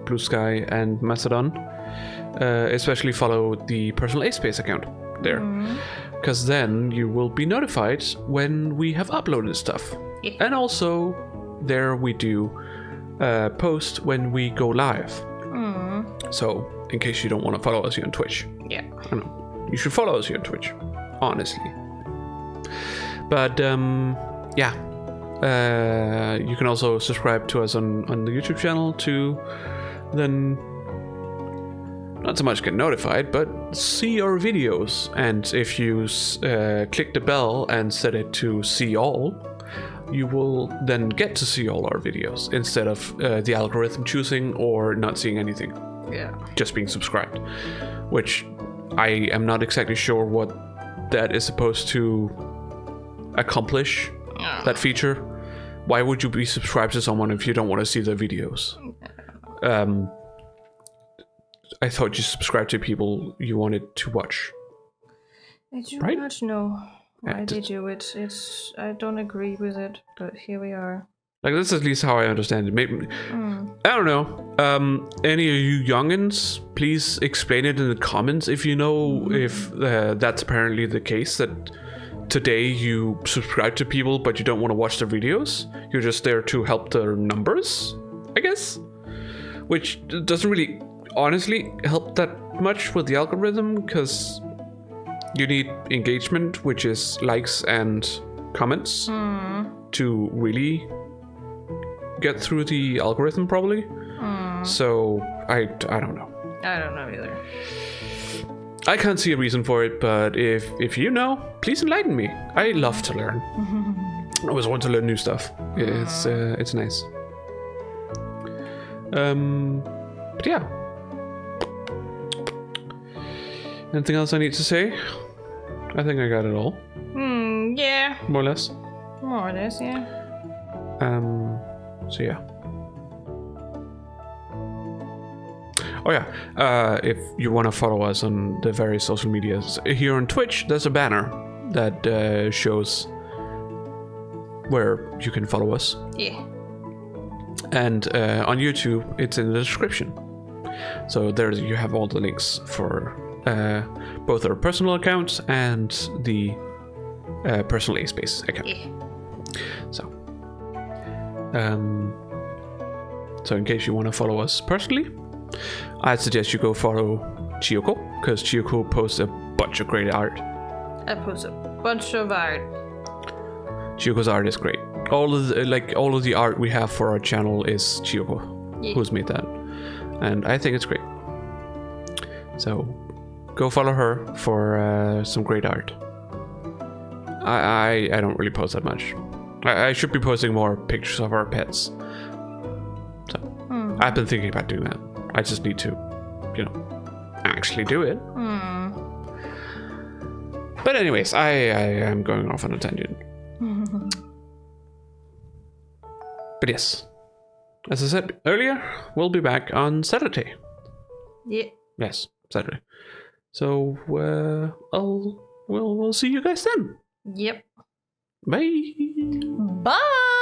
Blue Sky and Mastodon. Especially follow the personal A-Space account there, because then you will be notified when we have uploaded stuff. Yeah. And also, there we do post when we go live. So, in case you don't want to follow us here on Twitch. Yeah. I don't know. You should follow us here on Twitch, honestly. But, you can also subscribe to us on the YouTube channel to then not so much get notified, but see our videos. And if you click the bell and set it to see all, you will then get to see all our videos instead of the algorithm choosing or not seeing anything. Yeah. Just being subscribed, which I am not exactly sure what that is supposed to accomplish, that feature. Why would you be subscribed to someone if you don't want to see their videos? I thought you subscribed to people you wanted to watch. I do Right? not know why And- they do it. I don't agree with it, but here we are. Like, that's at least how I understand it. Maybe, I don't know. Any of you youngins, please explain it in the comments if you know if that's apparently the case, that today you subscribe to people but you don't want to watch their videos. You're just there to help their numbers, I guess. Which doesn't really, honestly, help that much with the algorithm, because you need engagement, which is likes and comments, to really get through the algorithm, probably. So I don't know. I don't know either. I can't see a reason for it, but if you know, please enlighten me. I love to learn. I always want to learn new stuff. It's nice. But yeah. Anything else I need to say? I think I got it all. Yeah. More or less. More or less, yeah. So yeah. Oh yeah, if you want to follow us on the various social medias, here on Twitch, there's a banner that shows where you can follow us. Yeah. And on YouTube, it's in the description. So there you have all the links for both our personal accounts and the personal A-Space account. Yeah. So in case you want to follow us personally, I'd suggest you go follow Chiyoko, because Chiyoko posts a bunch of great art. I post a bunch of art. Chiyoko's art is great. All of the art we have for our channel is Chiyoko, who's made that, and I think it's great. So go follow her for some great art. I don't really post that much. I should be posting more pictures of our pets. So I've been thinking about doing that. I just need to, actually do it. But anyways, I am going off on a tangent. But yes, as I said earlier, we'll be back on Saturday. Yeah. Yes, Saturday. So we'll see you guys then. Yep. Bye. Bye.